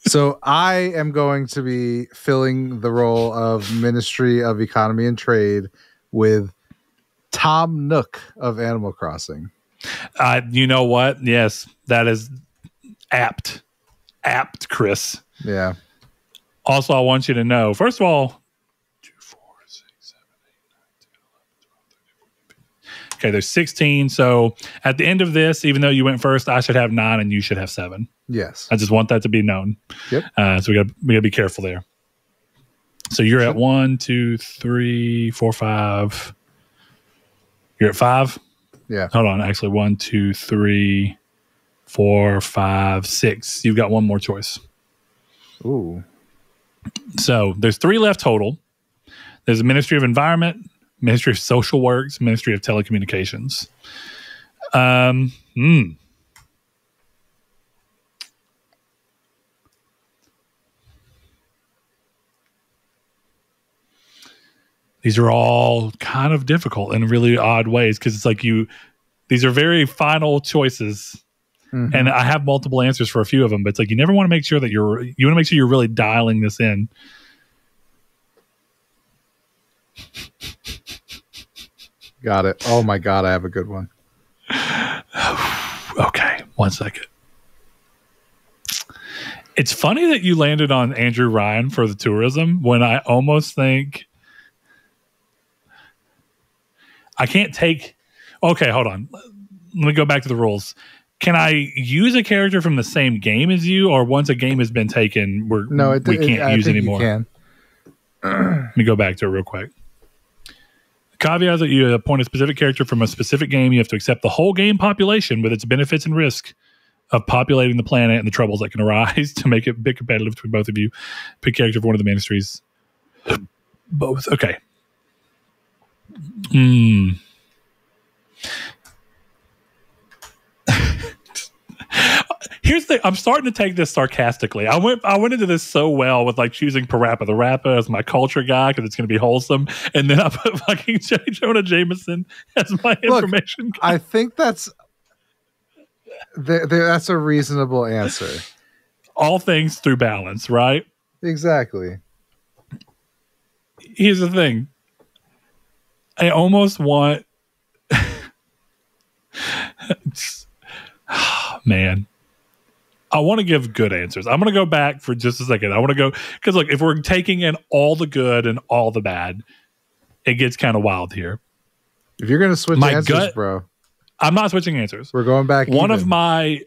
So I am going to be filling the role of Ministry of Economy and Trade with Tom Nook of Animal Crossing. You know what? Yes, that is apt. Apt, Chris. Yeah. Also, I want you to know, first of all, 2, 4, 6, 7, 8, 9, 10, 11, 12, 13, 14, 15. Okay, there's 16. So at the end of this, even though you went first, I should have 9 and you should have 7. Yes. I just want that to be known. Yep. So we gotta be careful there. So you're at 1, 2, 3, 4, 5. You're at 5? Yeah. Hold on. Actually, 1, 2, 3, 4, 5, 6. You've got one more choice. Ooh. So there's 3 left total. There's the Ministry of Environment, Ministry of Social Works, Ministry of Telecommunications. These are all kind of difficult in really odd ways because it's like these are very final choices. Mm-hmm. And I have multiple answers for a few of them, but it's like you never want to make sure that you want to make sure you're really dialing this in. Got it. Oh my God, I have a good one. Okay, 1 second. It's funny that you landed on Andrew Ryan for the tourism when I almost think I can't take. Okay, hold on. Let me go back to the rules. Can I use a character from the same game as you, or once a game has been taken, we can't use anymore? You can. Let me go back to it real quick. The caveat is that you appoint a specific character from a specific game. You have to accept the whole game population with its benefits and risk of populating the planet and the troubles that can arise to make it a bit competitive between both of you. Pick a character for one of the ministries. Both. Okay. Here's the thing. I'm starting to take this sarcastically. I went into this so well with like choosing Parappa the Rapper as my culture guy because it's going to be wholesome, and then I put fucking J. Jonah Jameson as my information guy. I think that's a reasonable answer. All things through balance, right? Exactly. Here's the thing. I almost want man. I want to give good answers. I'm going to go back for just a second. I want to go because look, if we're taking in all the good and all the bad, it gets kind of wild here. If you're going to switch answers, bro, I'm not switching answers. We're going back. One of my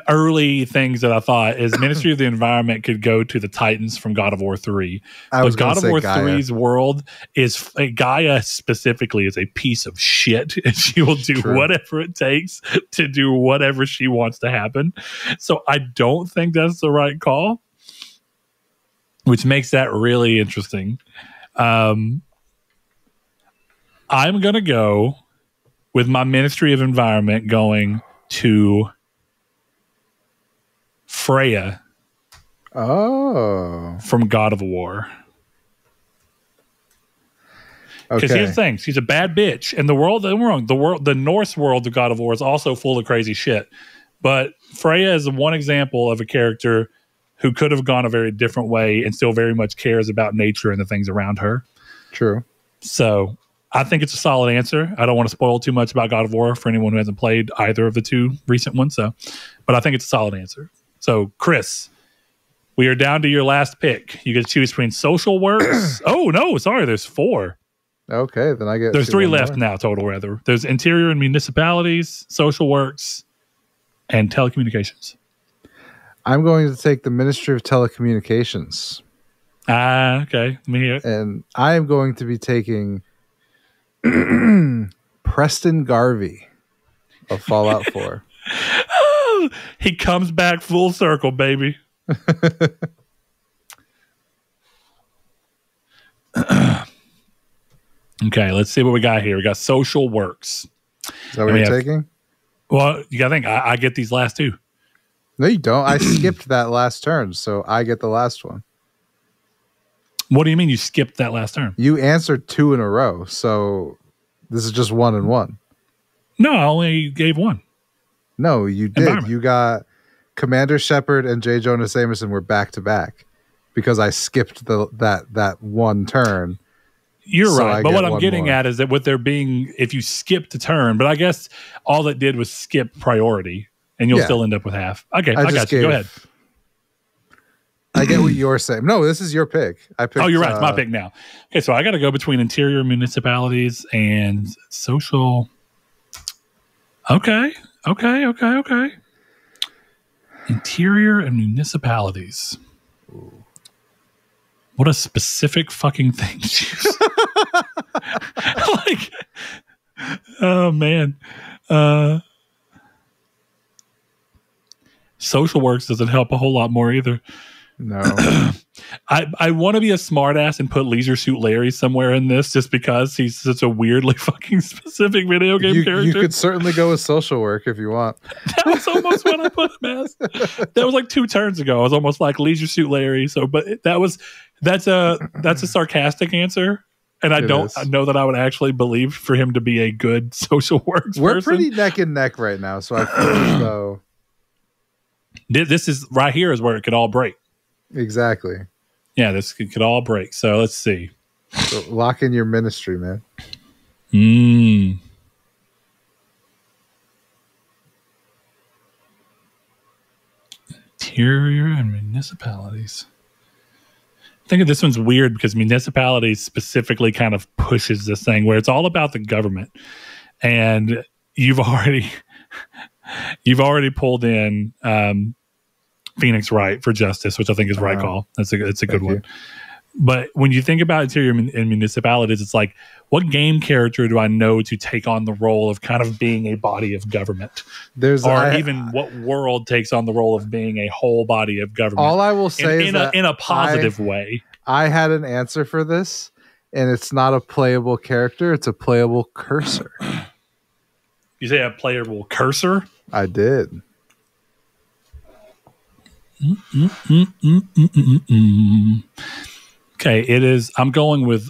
early things that I thought is Ministry of the Environment could go to the Titans from God of War 3. But God of War 3's world is Gaia specifically is a piece of shit, and she will do whatever it takes to do whatever she wants to happen. So I don't think that's the right call, which makes that really interesting. I'm going to go with my Ministry of Environment going to Freya. Oh. From God of War. Because here's the thing, she's a bad bitch. And the Norse world of God of War is also full of crazy shit. But Freya is one example of a character who could have gone a very different way and still very much cares about nature and the things around her. True. So I think it's a solid answer. I don't want to spoil too much about God of War for anyone who hasn't played either of the two recent ones. But I think it's a solid answer. So, Chris, we are down to your last pick. You get to choose between social works. Oh, no, sorry. There's 4. Okay, then I get. There's 3 left now total, rather. There's interior and municipalities, social works, and telecommunications. I'm going to take the Ministry of Telecommunications. Okay. Let me hear it. And I am going to be taking Preston Garvey of Fallout 4. He comes back full circle, baby. Okay, let's see what we got here. We got social works. Is that what you're taking? Well, you got to think. I get these last 2. No, you don't. I skipped that last turn, so I get the last one. What do you mean you skipped that last turn? You answered 2 in a row, so this is just 1 and 1. No, I only gave 1. No, you did. You got Commander Shepard and J. Jonah Jameson were back to back because I skipped that 1 turn. You're right. But what I'm getting at is that with there being, if you skipped a turn, but I guess all it did was skip priority and you'll still end up with half. Okay, I got you. Go ahead. I get what you're saying. No, this is your pick. I picked. Oh, you're right. It's my pick now. Okay, so I got to go between interior municipalities and social. Okay. Interior and municipalities. Ooh. What a specific fucking thing to choose. Like, oh man. Social works doesn't help a whole lot more either. No. I want to be a smartass and put Leisure Suit Larry somewhere in this just because he's such a weirdly fucking specific video game character. You could certainly go with social work if you want. That was almost what I put him as. That was like 2 turns ago. I was almost like Leisure Suit Larry. So, but that's a sarcastic answer. And I don't know that I would actually believe for him to be a good social works We're person. pretty neck and neck right now. So I feel as though this is right here is where it could all break. Exactly. Yeah, this could all break. So let's see. So lock in your ministry, man. Interior and municipalities. I think this one's weird because municipalities specifically kind of pushes this thing where it's all about the government. And you've already pulled in Phoenix Wright for Justice, which I think is right call. It's a good one. But when you think about interior and municipalities, it's like, what game character do I know to take on the role of kind of being a body of government? Even what world takes on the role of being a whole body of government? All I will say is in a positive way. I had an answer for this, and it's not a playable character; it's a playable cursor. You say a playable cursor? I did. Okay, it is. I'm going with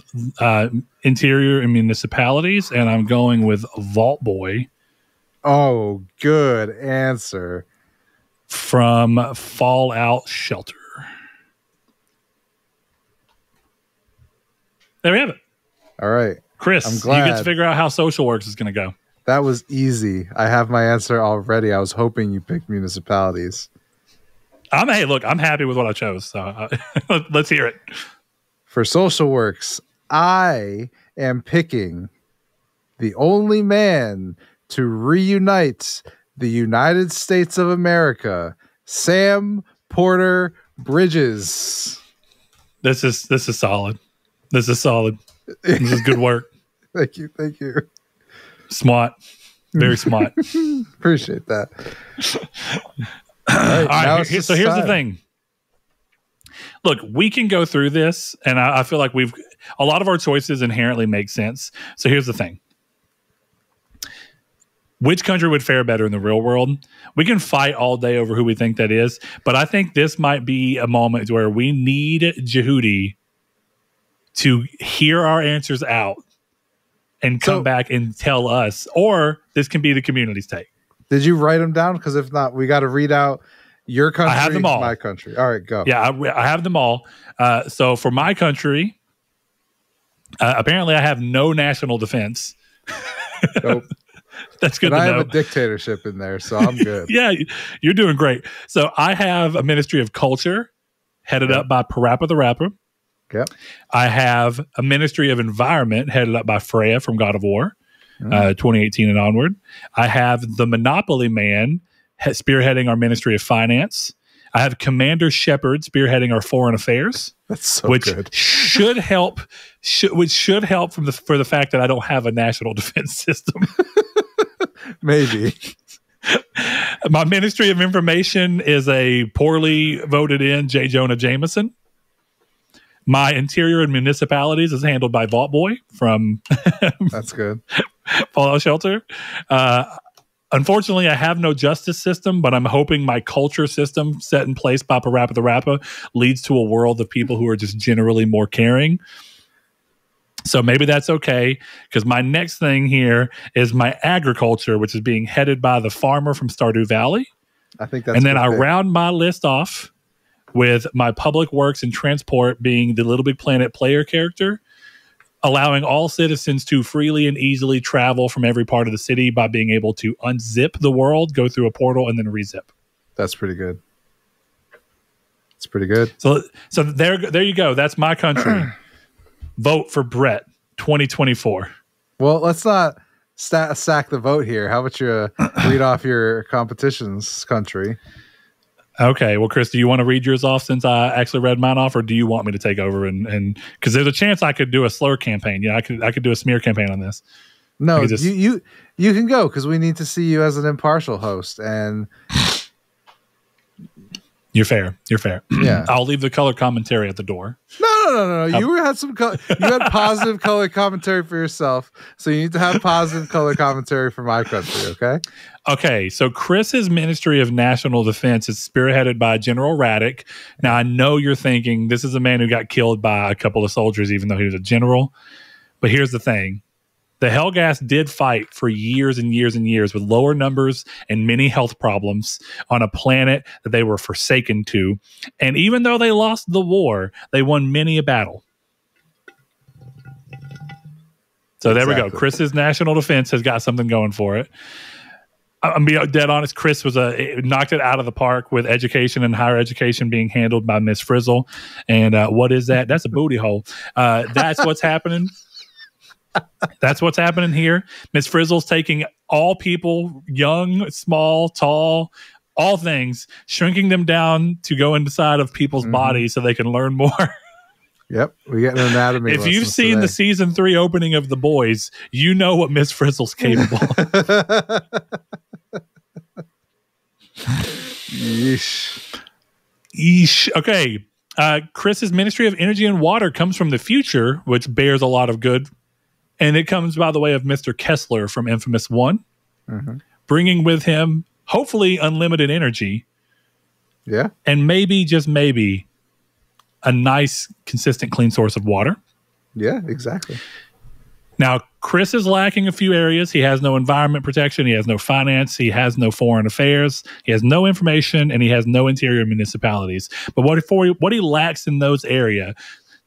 interior and municipalities, and I'm going with Vault Boy. Oh, good answer. From Fallout Shelter. There we have it. All right. Chris, I'm glad. You get to figure out how social works is going to go. That was easy. I have my answer already. I was hoping you picked municipalities. Hey, look, I'm happy with what I chose. So let's hear it. For social works, I am picking the only man to reunite the United States of America, Sam Porter Bridges. This is solid. This is solid. This is good work. Thank you. Thank you. Smart. Very smart. Appreciate that. All right. Here's the thing. Look, we can go through this, and I feel like a lot of our choices inherently make sense. So here's the thing. Which country would fare better in the real world? We can fight all day over who we think that is, but I think this might be a moment where we need Jehudi to hear our answers out and come back and tell us, or this can be the community's take. Did you write them down? Because if not, we got to read out your country. I have them all. My country. All right, go. Yeah, I have them all. So for my country, Apparently, I have no national defense. Nope. That's good but to I know. have a dictatorship in there, so I'm good. Yeah, you're doing great. So I have a Ministry of Culture headed up by Parappa the Rapper. Yep. I have a Ministry of Environment headed up by Freya from God of War, 2018 and onward. I have the Monopoly Man spearheading our Ministry of Finance. I have Commander Shepard spearheading our Foreign Affairs. That's so which good. should help. Which should help for the fact that I don't have a national defense system. Maybe. My Ministry of Information is a poorly voted in J. Jonah Jameson. My Interior and Municipalities is handled by Vault Boy from That's good. Fallout Shelter. Unfortunately, I have no justice system, but I'm hoping my culture system set in place by Parappa the Rapper leads to a world of people who are just generally more caring. So maybe that's okay, because my next thing here is my agriculture, which is being headed by the farmer from Stardew Valley. I think that's and then I round my list off with my public works and transport being the Little Big Planet player character, allowing all citizens to freely and easily travel from every part of the city by being able to unzip the world, go through a portal, and then rezip. That's pretty good. It's pretty good. So there you go. That's my country. Vote for Brett 2024. Well, let's not sack the vote here. How about you read off your competition's country? Okay, well, Chris, do you want to read yours off since I actually read mine off, or do you want me to take over and because there's a chance I could do a slur campaign. Yeah, I could do a smear campaign on this. No, you can go because we need to see you as an impartial host, and you're fair. You're fair. Yeah, I'll leave the color commentary at the door. No. You had you had positive color commentary for yourself, so you need to have positive color commentary for my country. Okay. Okay, so Chris's Ministry of National Defense is spearheaded by General Raddick. Now, I know you're thinking this is a man who got killed by a couple of soldiers, even though he was a general. But here's the thing. The Helghast did fight for years and years and years with lower numbers and many health problems on a planet that they were forsaken to. And even though they lost the war, they won many a battle. So there we go. Chris's National Defense has got something going for it. I'm being dead honest. Chris knocked it out of the park with education and higher education being handled by Miss Frizzle. And what is that? That's a booty hole. That's what's happening. That's what's happening here. Miss Frizzle's taking all people, young, small, tall, all things, shrinking them down to go inside of people's bodies so they can learn more. Yep, we get an anatomy. If you've seen the season 3 opening of The Boys, you know what Miss Frizzle's capable of. Yeesh. Okay. Chris's Ministry of Energy and Water comes from the future, which bears a lot of good. And it comes by the way of Mr. Kessler from Infamous 1, bringing with him, hopefully, unlimited energy. Yeah. And maybe, just maybe, a nice, consistent, clean source of water. Yeah, exactly. Now, Chris is lacking a few areas. He has no environment protection. He has no finance. He has no foreign affairs. He has no information, and he has no interior municipalities. But what he lacks in those areas,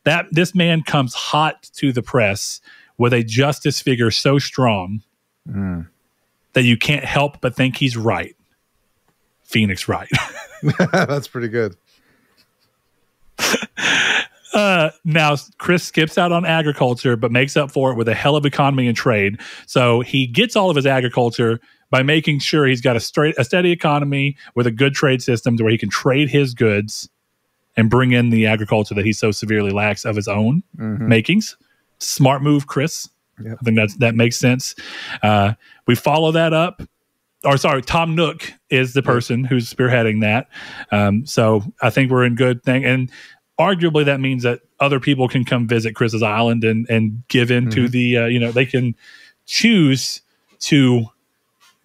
that this man comes hot to the press with a justice figure so strong that you can't help but think he's right. Phoenix Wright. That's pretty good. Now, Chris skips out on agriculture, but makes up for it with a hell of economy and trade. So he gets all of his agriculture by making sure he's got a steady economy with a good trade system to where he can trade his goods and bring in the agriculture that he so severely lacks of his own makings. Smart move, Chris. Yep. I think that makes sense. We follow that up. Or sorry, Tom Nook is the person who's spearheading that. So I think we're in good thing. And arguably that means that other people can come visit Chris's island and give in to the, they can choose to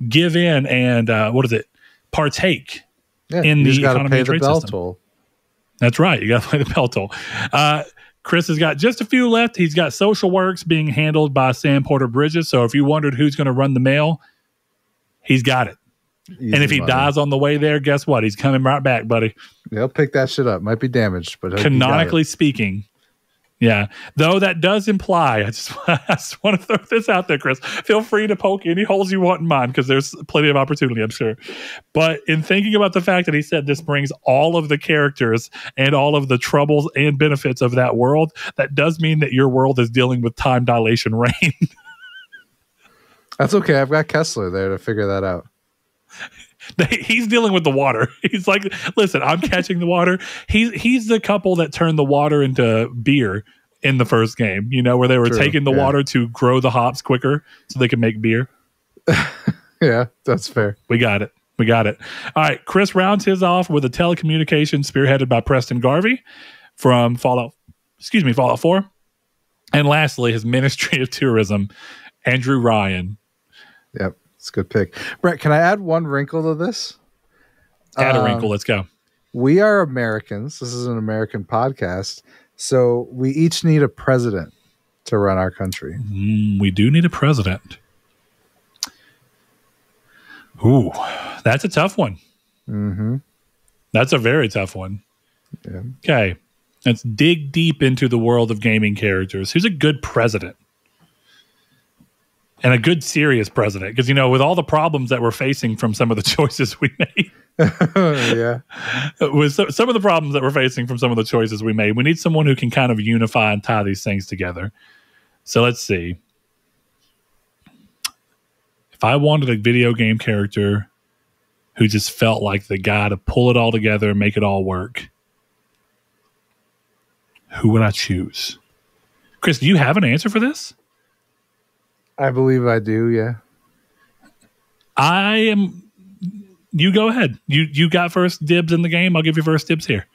give in and, partake in the economy and trade system. Toll. That's right. You got to pay the bell toll. Chris has got just a few left. He's got social works being handled by Sam Porter Bridges. So if you wondered who's going to run the mail, he's got it. Easy, and if he dies on the way there, guess what? He's coming right back, buddy. He'll pick that shit up. Might be damaged, but canonically speaking, Yeah. Though that does imply, I just want to throw this out there, Chris. Feel free to poke any holes you want in mine because there's plenty of opportunity, I'm sure. But in thinking about the fact that he said this brings all of the characters and all of the troubles and benefits of that world, that does mean that your world is dealing with time dilation rain. That's okay. I've got Kessler there to figure that out. He's dealing with the water. He's like, listen, I'm catching the water. He's the couple that turned the water into beer in the first game, you know, where they were taking the water to grow the hops quicker so they could make beer. Yeah, that's fair. We got it. All right. Chris rounds his off with a telecommunication spearheaded by Preston Garvey from Fallout 4. And lastly, his Ministry of Tourism, Andrew Ryan. Yep. It's a good pick. Brett, can I add one wrinkle to this? Add a wrinkle. Let's go. We are Americans. This is an American podcast. So we each need a president to run our country. We do need a president. Ooh, that's a tough one. Mm-hmm. That's a very tough one. Yeah. Okay. Let's dig deep into the world of gaming characters. Who's a good president? And a good, serious president. Because, you know, with all the problems that we're facing from some of the choices we made. Yeah. With some of the problems that we're facing from some of the choices we made, we need someone who can kind of unify and tie these things together. So let's see. If I wanted a video game character who just felt like the guy to pull it all together and make it all work, who would I choose? Chris, do you have an answer for this? I believe I do, yeah. You go ahead. You got first dibs in the game. I'll give you first dibs here.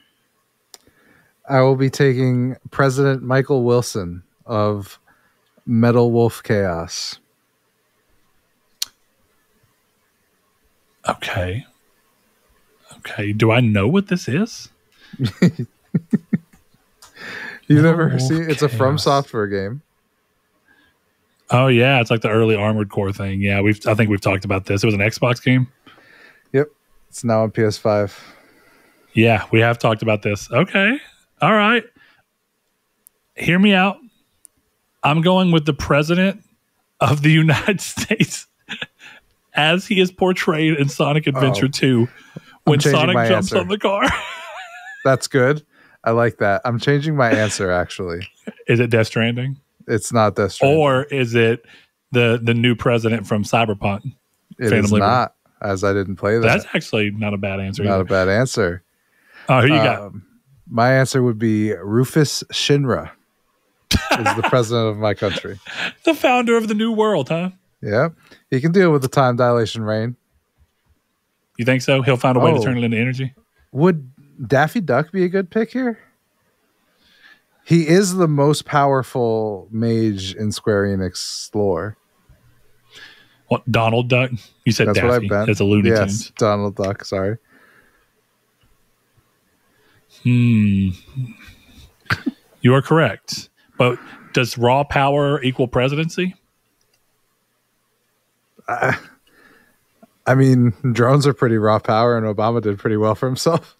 I will be taking President Michael Wilson of Metal Wolf Chaos. Okay. Do I know what this is? You never see it? It's a From Software game. Oh yeah, it's like the early Armored Core thing. Yeah, I think we've talked about this. It was an Xbox game. Yep, it's now on PS5. Yeah, we have talked about this. Okay, all right. Hear me out. I'm going with the President of the United States as he is portrayed in Sonic Adventure 2 when Sonic jumps on the car. That's good. I like that. I'm changing my answer, actually. Is it Death Stranding? It's not Death Stranding. Or is it the new president from Cyberpunk? It is not, as I didn't play that. That's actually not a bad answer. Not a bad answer. Oh, who you got? My answer would be Rufus Shinra. Is the president of my country. The founder of the new world, huh? Yeah. He can deal with the time dilation rain. You think so? He'll find a way to turn it into energy? Would Daffy Duck be a good pick here? He is the most powerful mage in Square Enix lore. What, Donald Duck? You said that's Daffy. What I bet. It's a Looney Tunes. Yes, Donald Duck, sorry. You are correct. But does raw power equal presidency? I mean, drones are pretty raw power, and Obama did pretty well for himself.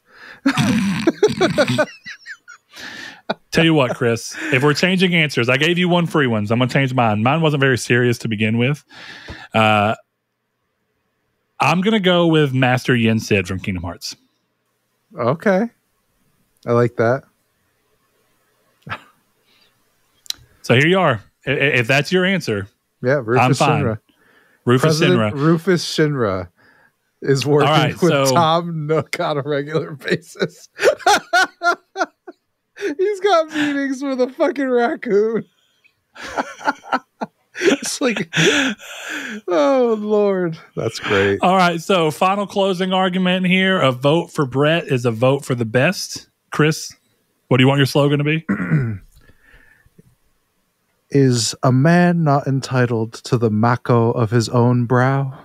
Tell you what, Chris, if we're changing answers, I gave you one free one, so I'm going to change mine. Mine wasn't very serious to begin with. I'm going to go with Master Yen Sid from Kingdom Hearts. Okay. I like that. So here you are. If that's your answer, yeah, Rufus Shinra. Rufus Shinra is working with Tom Nook on a regular basis. He's got meetings with a fucking raccoon. It's like, oh, Lord. That's great. All right. So final closing argument here. A vote for Brett is a vote for the best. Chris, what do you want your slogan to be? Is a man not entitled to the mako of his own brow?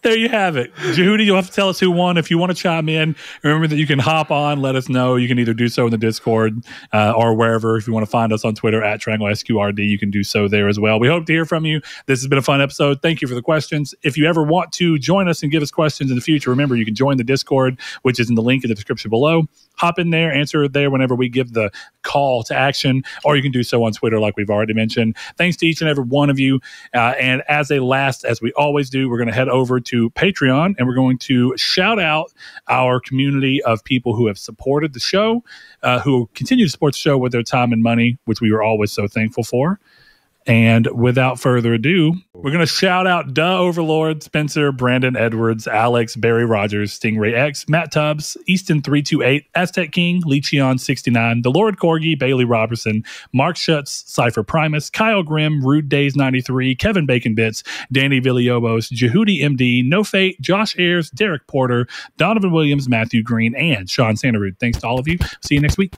There you have it. Jehudi, you'll have to tell us who won. If you want to chime in, remember that you can hop on, let us know. You can either do so in the Discord or wherever. If you want to find us on Twitter at TriangleSQRD, you can do so there as well. We hope to hear from you. This has been a fun episode. Thank you for the questions. If you ever want to join us and give us questions in the future, remember you can join the Discord, which is in the link in the description below. hop in there, answer there whenever we give the call to action, or you can do so on Twitter like we've already mentioned. Thanks to each and every one of you. And as we always do, we're going to head over to Patreon and we're going to shout out our community of people who have supported the show, who continue to support the show with their time and money, which we are always so thankful for. And without further ado, we're going to shout out Duh Overlord, Spencer, Brandon Edwards, Alex, Barry Rogers, Stingray X, Matt Tubbs, Easton328, Aztec King, Lecheon69, The Lord Corgi, Bailey Robertson, Mark Schutz, Cypher Primus, Kyle Grimm, Rude Days 93, Kevin Bacon Bits, Danny Villiobos, Jehudi MD, No Fate, Josh Ayers, Derek Porter, Donovan Williams, Matthew Green, and Sean Santarud. Thanks to all of you. See you next week.